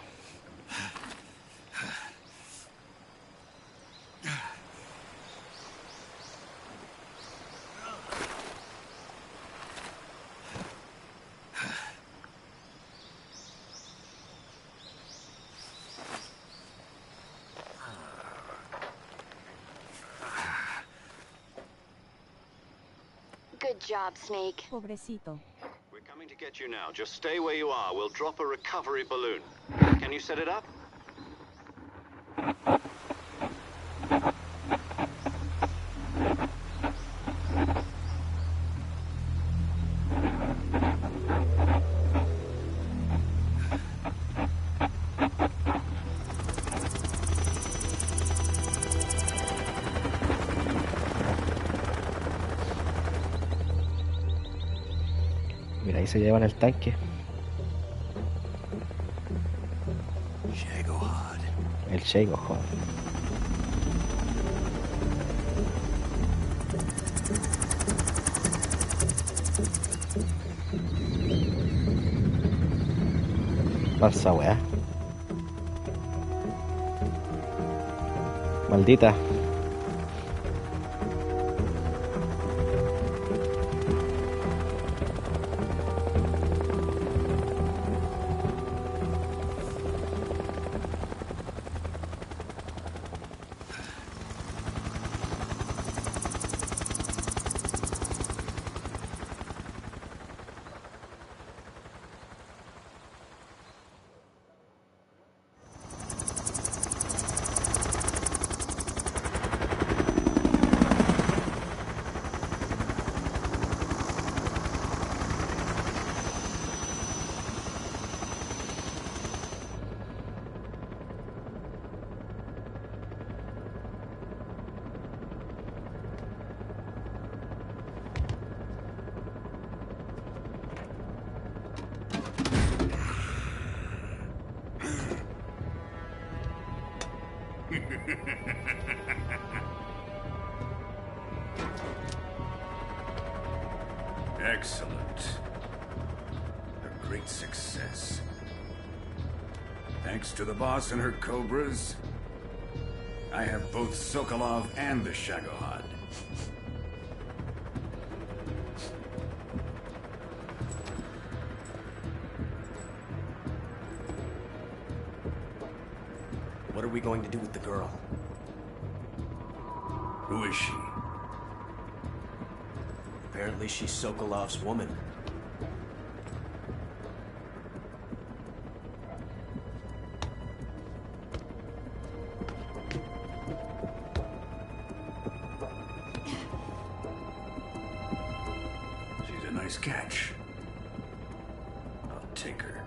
Good job, Snake. Pobrecito. We're coming to get you now. Just stay where you are. We'll drop a recovery balloon. Can you set it up? Mira, ahí se llevan el tanque. El Shago Hod. Falsa weá. Maldita. Excellent. A great success. Thanks to the boss and her cobras, I have both Sokolov and the Shagohod. What are we going to do with the girl? Who is she? Apparently she's Sokolov's woman. She's a nice catch. I'll take her.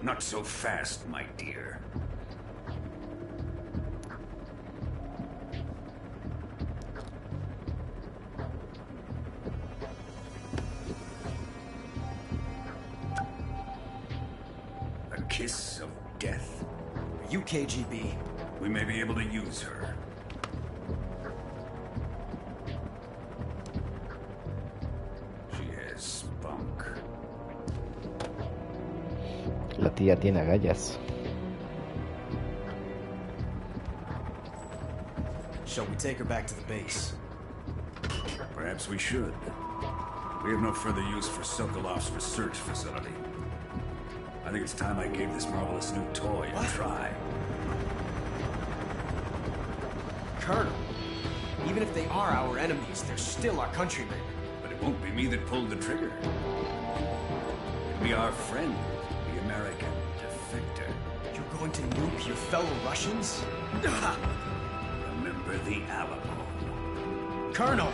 Not so fast, my dear. Kiss of death? Are you KGB? We may be able to use her. She has spunk. La tía tiene agallas. Shall we take her back to the base? Perhaps we should. We have no further use for Sokolov's research facility. I think it's time I gave this marvelous new toy a try. Colonel, even if they are our enemies, they're still our countrymen. But it won't be me that pulled the trigger. It'll be our friend, the American defector. You're going to nuke your fellow Russians? Remember the Alamo. Colonel!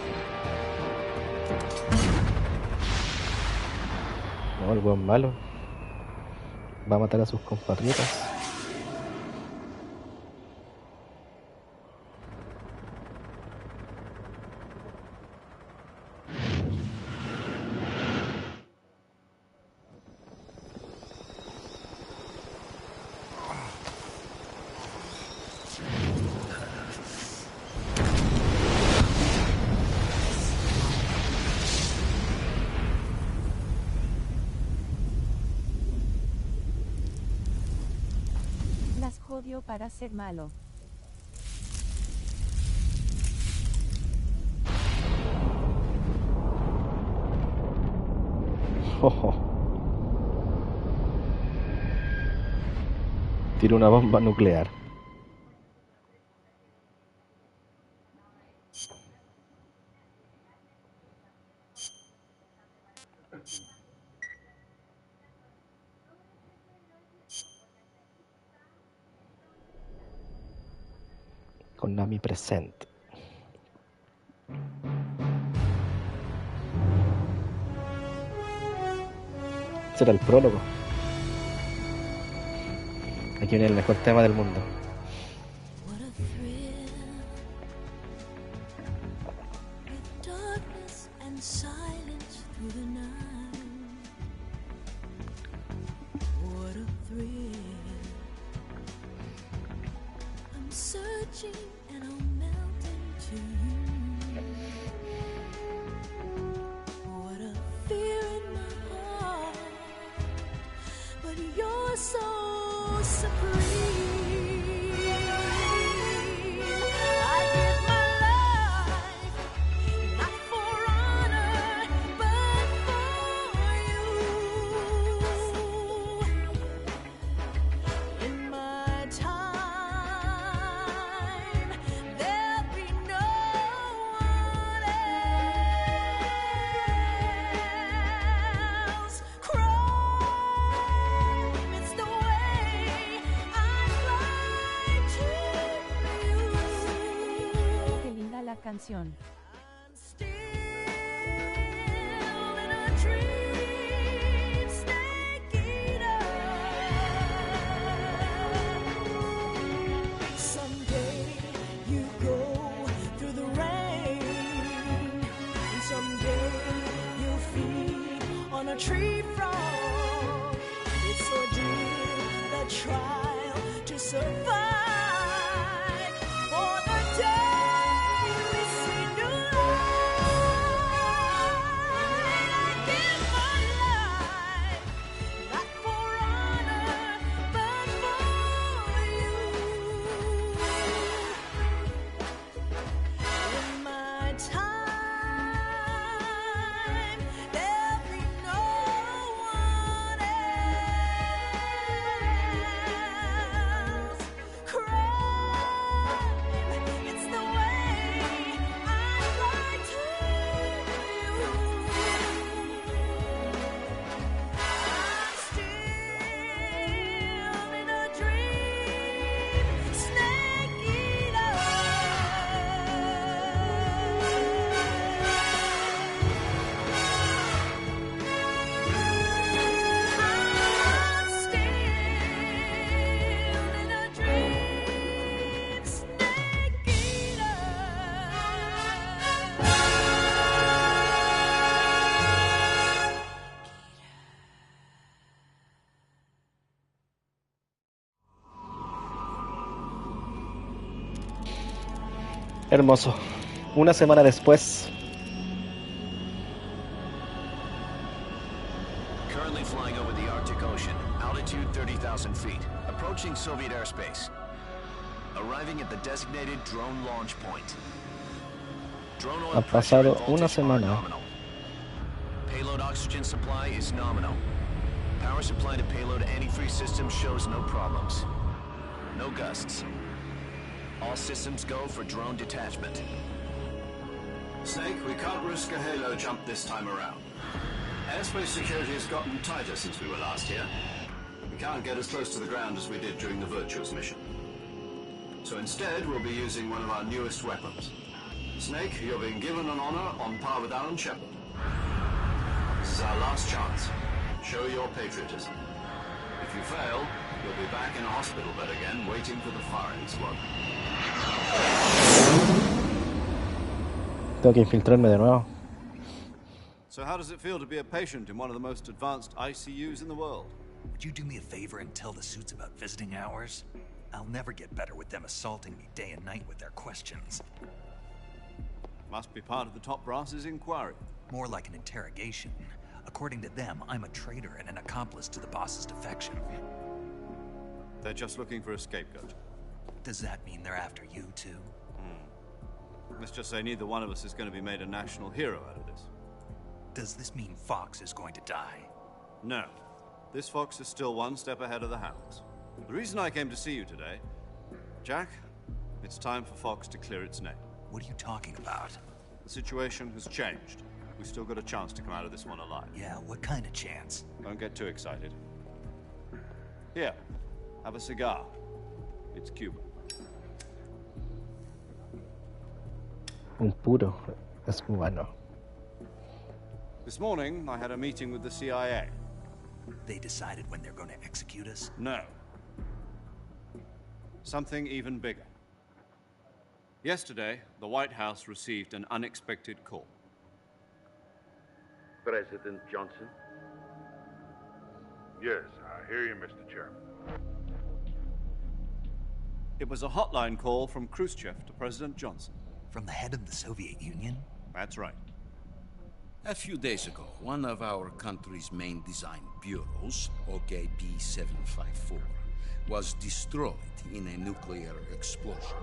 No, el buen malo. Va a matar a sus compatriotas. Las jodió para ser malo. Tira una bomba nuclear. Con Nami presente. Ese era el prólogo. Aquí viene el mejor tema del mundo. canción. Someday you go through the rain, and someday you'll feed on a tree frog. It's ordeal, the trial to survive. For the day we see new light, I give my life, not for honor, but for you. In my time, there'll be no one else. Crime, it's the way I lie to you. I'm still in a dream, snake eater. I'm still in a dream, snake eater. Hermoso. Una semana después, Currently flying over the Arctic Ocean, altitude 30,000 feet, approaching Soviet airspace. Arriving at the designated drone launch point. Drone oil ha pressure and pasado una voltage are semana. nominal. Payload oxygen supply is nominal. Power supply to payload antifreeze system shows no problems. No gusts. All systems go for drone detachment. Snake, we can't risk a halo jump this time around. Airspace security has gotten tighter since we were last here. We can't get as close to the ground as we did during the Virtuous mission. So instead, we'll be using one of our newest weapons. Snake, you're being given an honor on par with Alan Shepard. This is our last chance. Show your patriotism. If you fail, you'll be back in a hospital bed again, waiting for the firing squad. Tengo que infiltrarme de nuevo. So how does it feel to be a patient in one of the most advanced ICUs in the world? Would you do me a favor and tell the suits about visiting hours? I'll never get better with them assaulting me day and night with their questions. Must be part of the top brass's inquiry. More like an interrogation. According to them, I'm a traitor and an accomplice to the boss's defection. They're just looking for a scapegoat. Does that mean they're after you, too? Let's just say neither one of us is going to be made a national hero out of this. Does this mean Fox is going to die? No. This Fox is still one step ahead of the Hounds. The reason I came to see you today, Jack, it's time for Fox to clear its name. What are you talking about? The situation has changed. We've still got a chance to come out of this one alive. Yeah, what kind of chance? Don't get too excited. Here, have a cigar. It's Cuban. Un puro es cubano. This morning, I had a meeting with the CIA. They decided when they're going to execute us? No. Something even bigger. Yesterday, the White House received an unexpected call. President Johnson? Yes, I hear you, Mr. Chairman. It was a hotline call from Khrushchev to President Johnson. From the head of the Soviet Union? That's right. A few days ago, one of our country's main design bureaus, OKB-754, was destroyed in a nuclear explosion.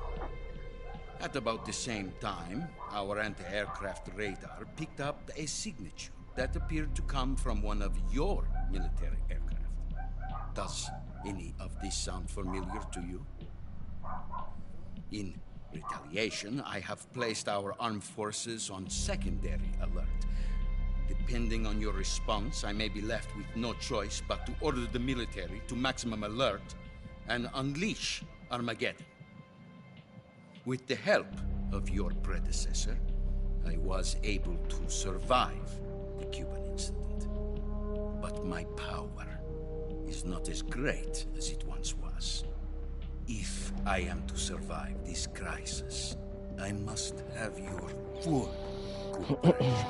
At about the same time, our anti-aircraft radar picked up a signature that appeared to come from one of your military aircraft. Does any of this sound familiar to you? In retaliation, I have placed our armed forces on secondary alert. Depending on your response, I may be left with no choice but to order the military to maximum alert and unleash Armageddon. With the help of your predecessor, I was able to survive the Cuban incident. But my power is not as great as it once was. If I am to survive this crisis, I must have your full cooperation.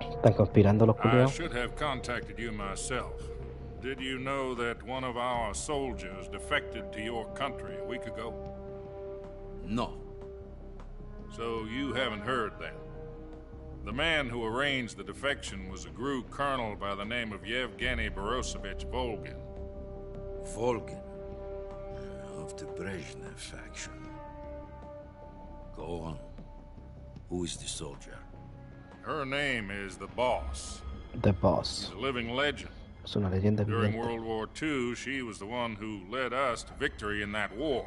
Están conspirando los I culiados. should have contacted you myself. Did you know that one of our soldiers defected to your country a week ago? No. So you haven't heard then. The man who arranged the defection was a GRU colonel by the name of Yevgeny Borosovich Volgin. Volgin, of the Brezhnev faction. Go on. Who is the soldier? Her name is the Boss. The Boss. She's a living legend. Es una leyenda During viviente. World War II, she was the one who led us to victory in that war.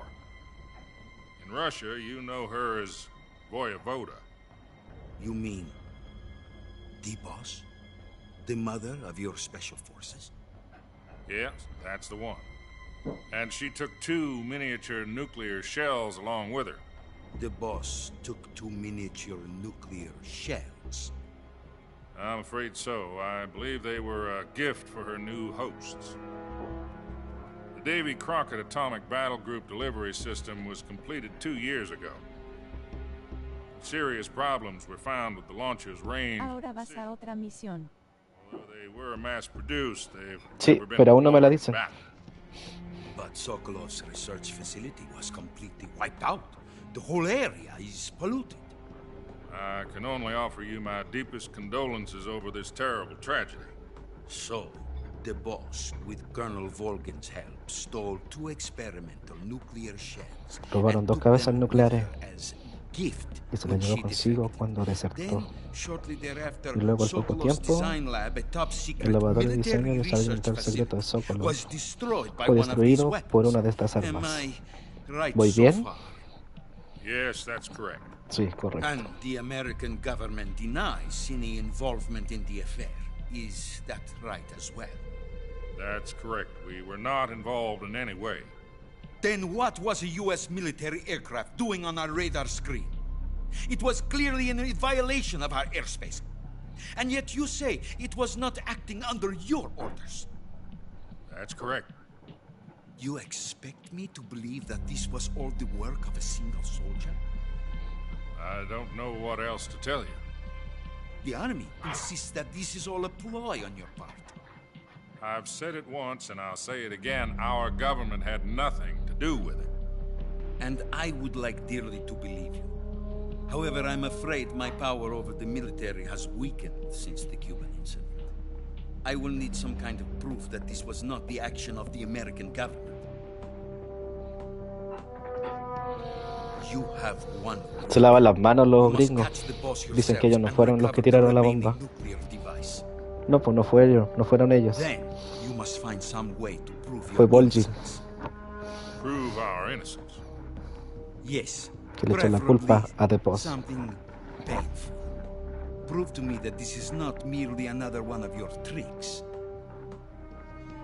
In Russia, you know her as Voyevoda. You mean the Boss? The mother of your special forces? Yes, that's the one. And she took 2 miniature nuclear shells along with her. The Boss took 2 miniature nuclear shells. I'm afraid so. I believe they were a gift for her new hosts. The Davy Crockett Atomic Battle Group delivery system was completed 2 years ago. Serious problems were found with the launcher's range. Ahora vas a otra misión. Although they were mass-produced, they've Sí, never been pero aún no me la deployed dicen. back. But Sokolov's research facility was completely wiped out. The whole area is polluted. I can only offer you my deepest condolences over this terrible tragedy. So, the Boss, with Colonel Volgin's help, stole 2 experimental nuclear shells. Robaron 2 cabezas nucleares as gift y se las when llevó she consigo defected. cuando desertó. Then, shortly thereafter, Y luego al poco Sokolov's tiempo, design lab, a top secret el laboratorio de diseño military y desarrollo research militar secreto de facility, Sokolov was destroyed by fue one of these destruido por weapons. una de estas Am armas. I right ¿Voy so bien? far? Yes, that's correct. Sí, correcto. And the American government denies any involvement in the affair. Is that right as well? That's correct. We were not involved in any way. Then what was a U.S. military aircraft doing on our radar screen? It was clearly in violation of our airspace. And yet you say it was not acting under your orders. That's correct. You expect me to believe that this was all the work of a single soldier? I don't know what else to tell you. The Army insists that this is all a ploy on your part. I've said it once, and I'll say it again. Our government had nothing to do with it. And I would like dearly to believe you. However, I'm afraid my power over the military has weakened since the Cuban incident. I will need some kind of proof that this was not the action of the American government. You have one. Se lavan las manos los You must gringos. catch the boss Dicen que ellos no yourselves fueron and los que recover tiraron the la remaining bomba. nuclear device. No, pues no fue ellos, no fueron ellos. Then you must find some way to prove Fue your Volgin innocence. Prove our innocence. Yes. que le echó la culpa a The Boss. Something painful. Prove to me that this is not merely another one of your tricks.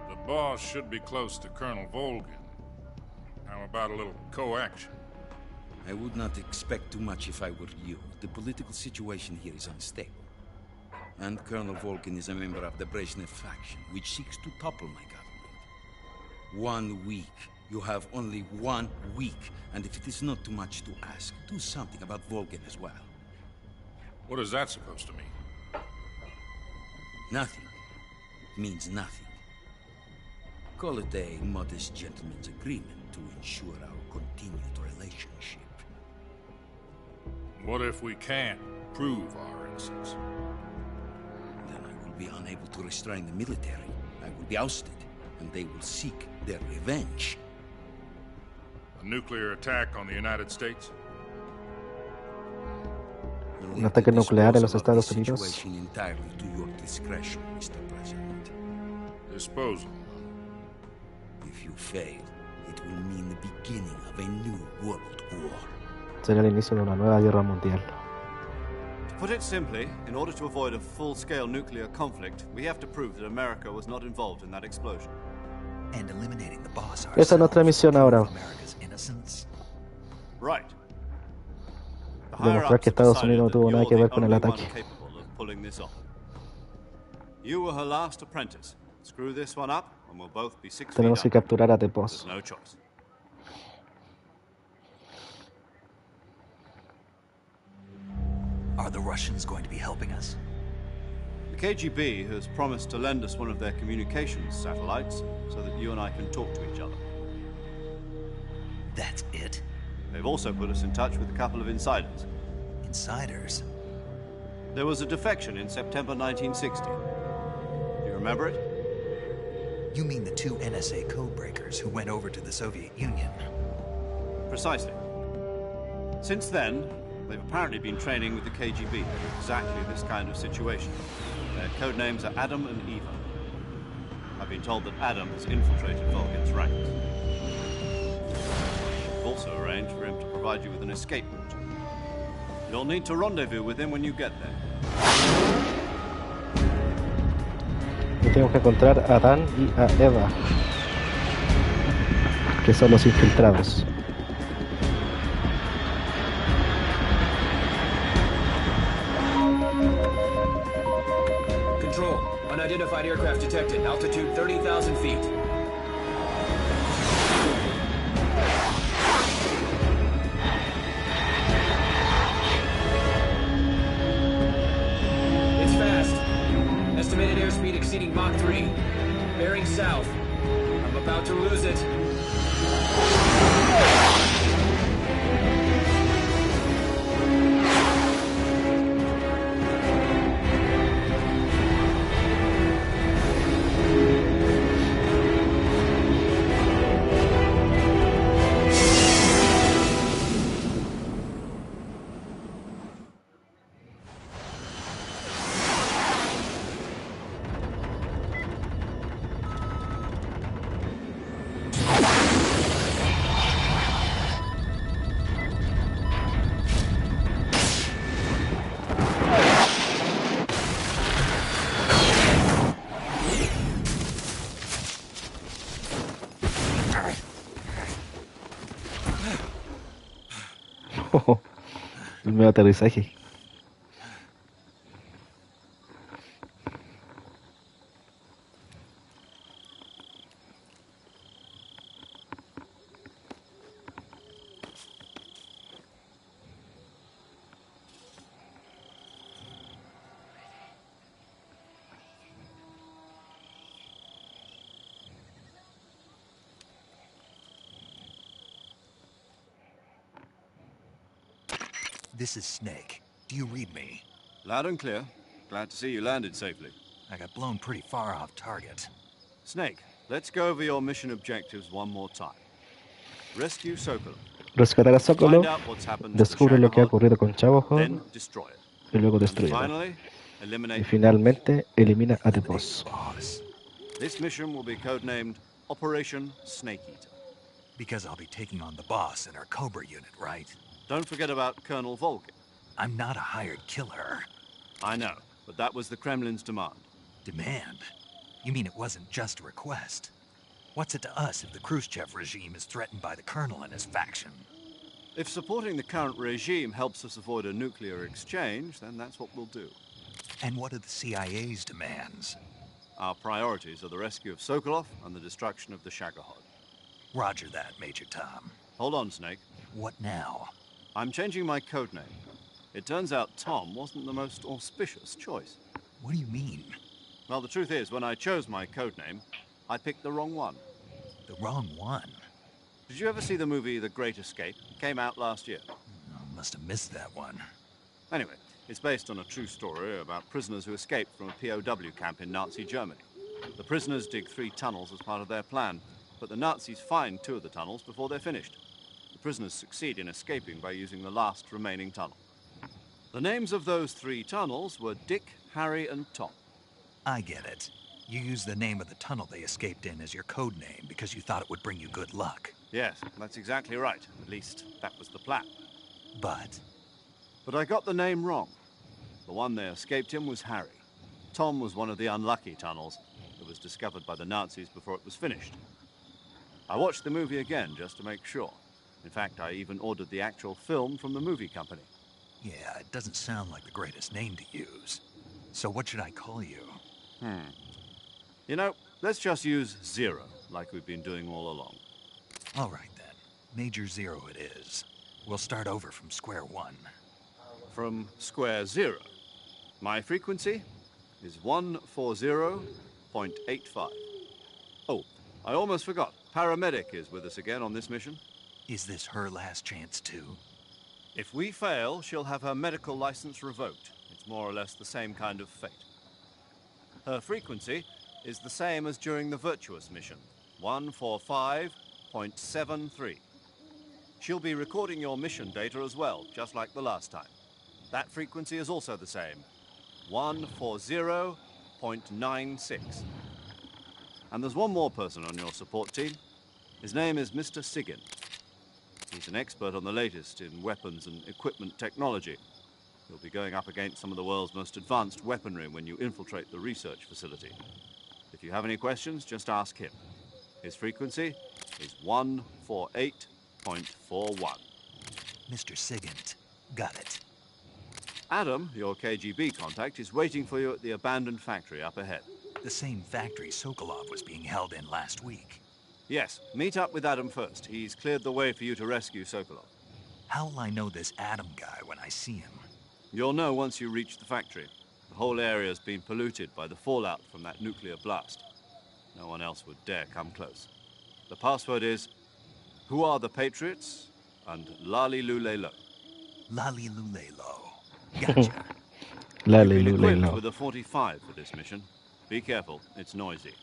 The boss should be close to Colonel Volgin. How about a little co-action? I would not expect too much if I were you. The political situation here is unstable. And Colonel Volgin is a member of the Brezhnev faction, which seeks to topple my government. 1 week. You have only 1 week. And if it is not too much to ask, do something about Volgin as well. What is that supposed to mean? Nothing. It means nothing. Call it a modest gentleman's agreement to ensure our continued relationship. What if we can't prove our innocence? Then I will be unable to restrain the military. I will be ousted, and they will seek their revenge. A nuclear attack on the United States? Un ataque nuclear a los Estados Unidos. Situation entirely to your discretion, Mr. President. Disposal. If you fail, it will mean the beginning of a new world war. Será el inicio de una nueva guerra mundial. To put it simply, in order to avoid a full-scale nuclear conflict, we have to prove that America was not involved in that explosion. And eliminating the boss Esa es nuestra misión ahora. America's innocence. Right. demostrar que Estados Unidos no tuvo nada que ver con el ataque. You were her last apprentice. Screw this one up, and we'll both be 6 feet Tenemos que under. capturar a Tepos. There's no choice. Are the Russians going to be helping us? The KGB has promised to lend us one of their communications satellites so that you and I can talk to each other. That's it? They've also put us in touch with a couple of insiders. Insiders? There was a defection in September 1960. Do you remember it? You mean the two NSA codebreakers who went over to the Soviet Union? Precisely. Since then, they've apparently been training with the KGB for exactly this kind of situation. Their code names are Adam and Eva. I've been told that Adam has infiltrated Vulcan's ranks. I've also arranged for him to provide you with an escape route. You'll need to rendezvous with him when you get there. Y tengo que encontrar a Dan y a Eva, que son los infiltrados. Control. Unidentified aircraft detected. Altitude 30,000 feet. It's fast. Estimated airspeed exceeding Mach 3. Bearing south. I'm about to lose it. El medio aterrizaje. This is Snake. Do you read me? Loud and clear. Glad to see you landed safely. I got blown pretty far off target. Snake, let's go over your mission objectives one more time. Rescue Sokolov. Rescatar a Sokolov, descubre lo que ha ocurrido con Chavahood Then destroy it. y luego And destruirlo. finally, Y eliminate finalmente elimina a Tepos. This mission will be codenamed Operation Snake Eater. Because I'll be taking on the boss in our Cobra unit, right? Don't forget about Colonel Volkin. I'm not a hired killer. I know, but that was the Kremlin's demand. Demand? You mean it wasn't just a request? What's it to us if the Khrushchev regime is threatened by the colonel and his faction? If supporting the current regime helps us avoid a nuclear exchange, then that's what we'll do. And what are the CIA's demands? Our priorities are the rescue of Sokolov and the destruction of the Shagohod. Roger that, Major Tom. Hold on, Snake. What now? I'm changing my codename. It turns out Tom wasn't the most auspicious choice. What do you mean? Well, the truth is, when I chose my codename, I picked the wrong one. The wrong one? Did you ever see the movie The Great Escape? It came out last year. I must have missed that one. Anyway, it's based on a true story about prisoners who escaped from a POW camp in Nazi Germany. The prisoners dig 3 tunnels as part of their plan, but the Nazis find 2 of the tunnels before they're finished. The prisoners succeed in escaping by using the last remaining tunnel. The names of those 3 tunnels were Dick, Harry, and Tom. I get it. You used the name of the tunnel they escaped in as your code name because you thought it would bring you good luck. Yes, that's exactly right. At least, that was the plan. But I got the name wrong. The one they escaped in was Harry. Tom was one of the unlucky tunnels that was discovered by the Nazis before it was finished. I watched the movie again just to make sure. In fact, I even ordered the actual film from the movie company. Yeah, it doesn't sound like the greatest name to use. So what should I call you? You know, let's just use Zero, like we've been doing all along. All right, then. Major Zero it is. We'll start over from square one. From square zero. My frequency is 140.85. Oh, I almost forgot. Paramedic is with us again on this mission. Is this her last chance, too? If we fail, she'll have her medical license revoked. It's more or less the same kind of fate. Her frequency is the same as during the Virtuous mission, 145.73. She'll be recording your mission data as well, just like the last time. That frequency is also the same, 140.96. And there's one more person on your support team. His name is Mr. Siggin. He's an expert on the latest in weapons and equipment technology. You'll be going up against some of the world's most advanced weaponry when you infiltrate the research facility. If you have any questions, just ask him. His frequency is 148.41. Mr. Sigint. Got it. Adam, your KGB contact, is waiting for you at the abandoned factory up ahead. The same factory Sokolov was being held in last week. Yes, meet up with Adam first. He's cleared the way for you to rescue Sokolov. How'll I know this Adam guy when I see him? You'll know once you reach the factory. The whole area's been polluted by the fallout from that nuclear blast. No one else would dare come close. The password is, "Who are the Patriots?" and "Lali Lule Lo." Lali Lule Lo. Gotcha. You've been equipped with a 45 for this mission. Be careful, it's noisy.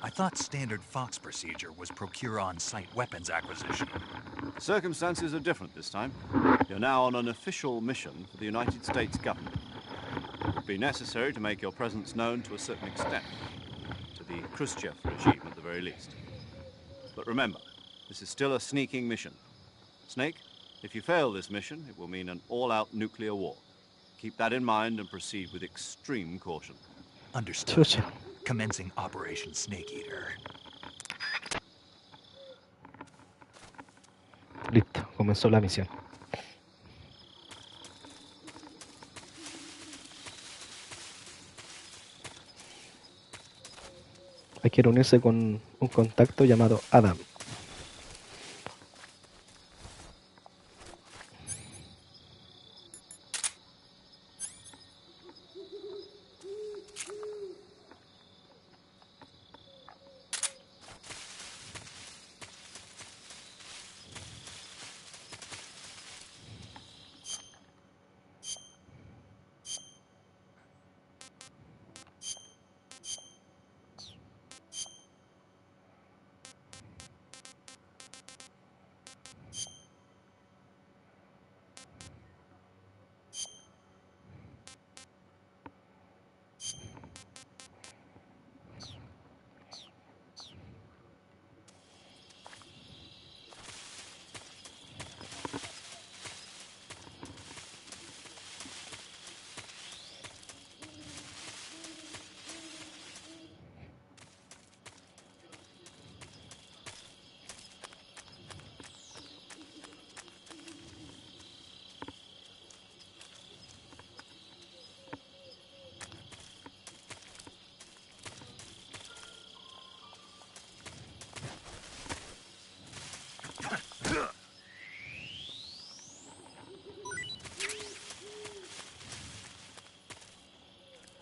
I thought standard Fox procedure was procure on-site weapons acquisition. Circumstances are different this time. You're now on an official mission for the United States government. It would be necessary to make your presence known to a certain extent, to the Khrushchev regime at the very least. But remember, this is still a sneaking mission. Snake, if you fail this mission, it will mean an all-out nuclear war. Keep that in mind and proceed with extreme caution. Understood. Commencing Operation Snake Eater. Listo, comenzó la misión. Hay que reunirse con un contacto llamado Adam.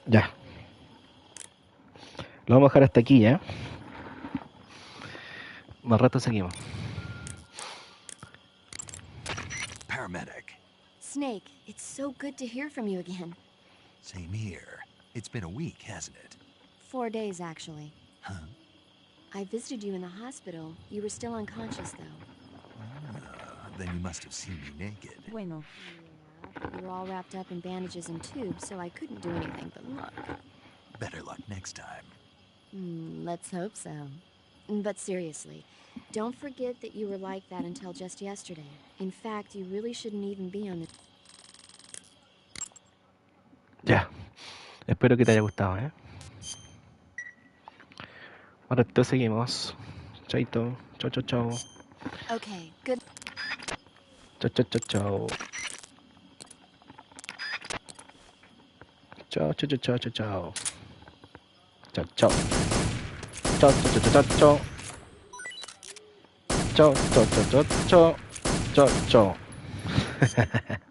Ya. Lo vamos a dejar hasta aquí, ¿ya? Más rato seguimos. Paramedic. Snake, it's so good to hear from you again. Same here. It's been a week, hasn't it? 4 days, actually. Huh? I visited you in the hospital. You were still unconscious, though. Then you must have seen me naked. Bueno. You were all wrapped up in bandages and tubes, so I couldn't do anything but look. Better luck next time. Let's hope so. But seriously, don't forget that you were like that until just yesterday. In fact, you really shouldn't even be on the... Ya. Espero que te haya gustado, ¿eh? Ahora entonces seguimos. Chaito. Chao, chao, chao. Okay, good. Chao, chao, chao, chao. Chao, chao, chao, chao, chao, chao. Chao, chao. Chao, chao, chao, chao, chao. Chao, chao, chao, chao, chao. Chao, chao.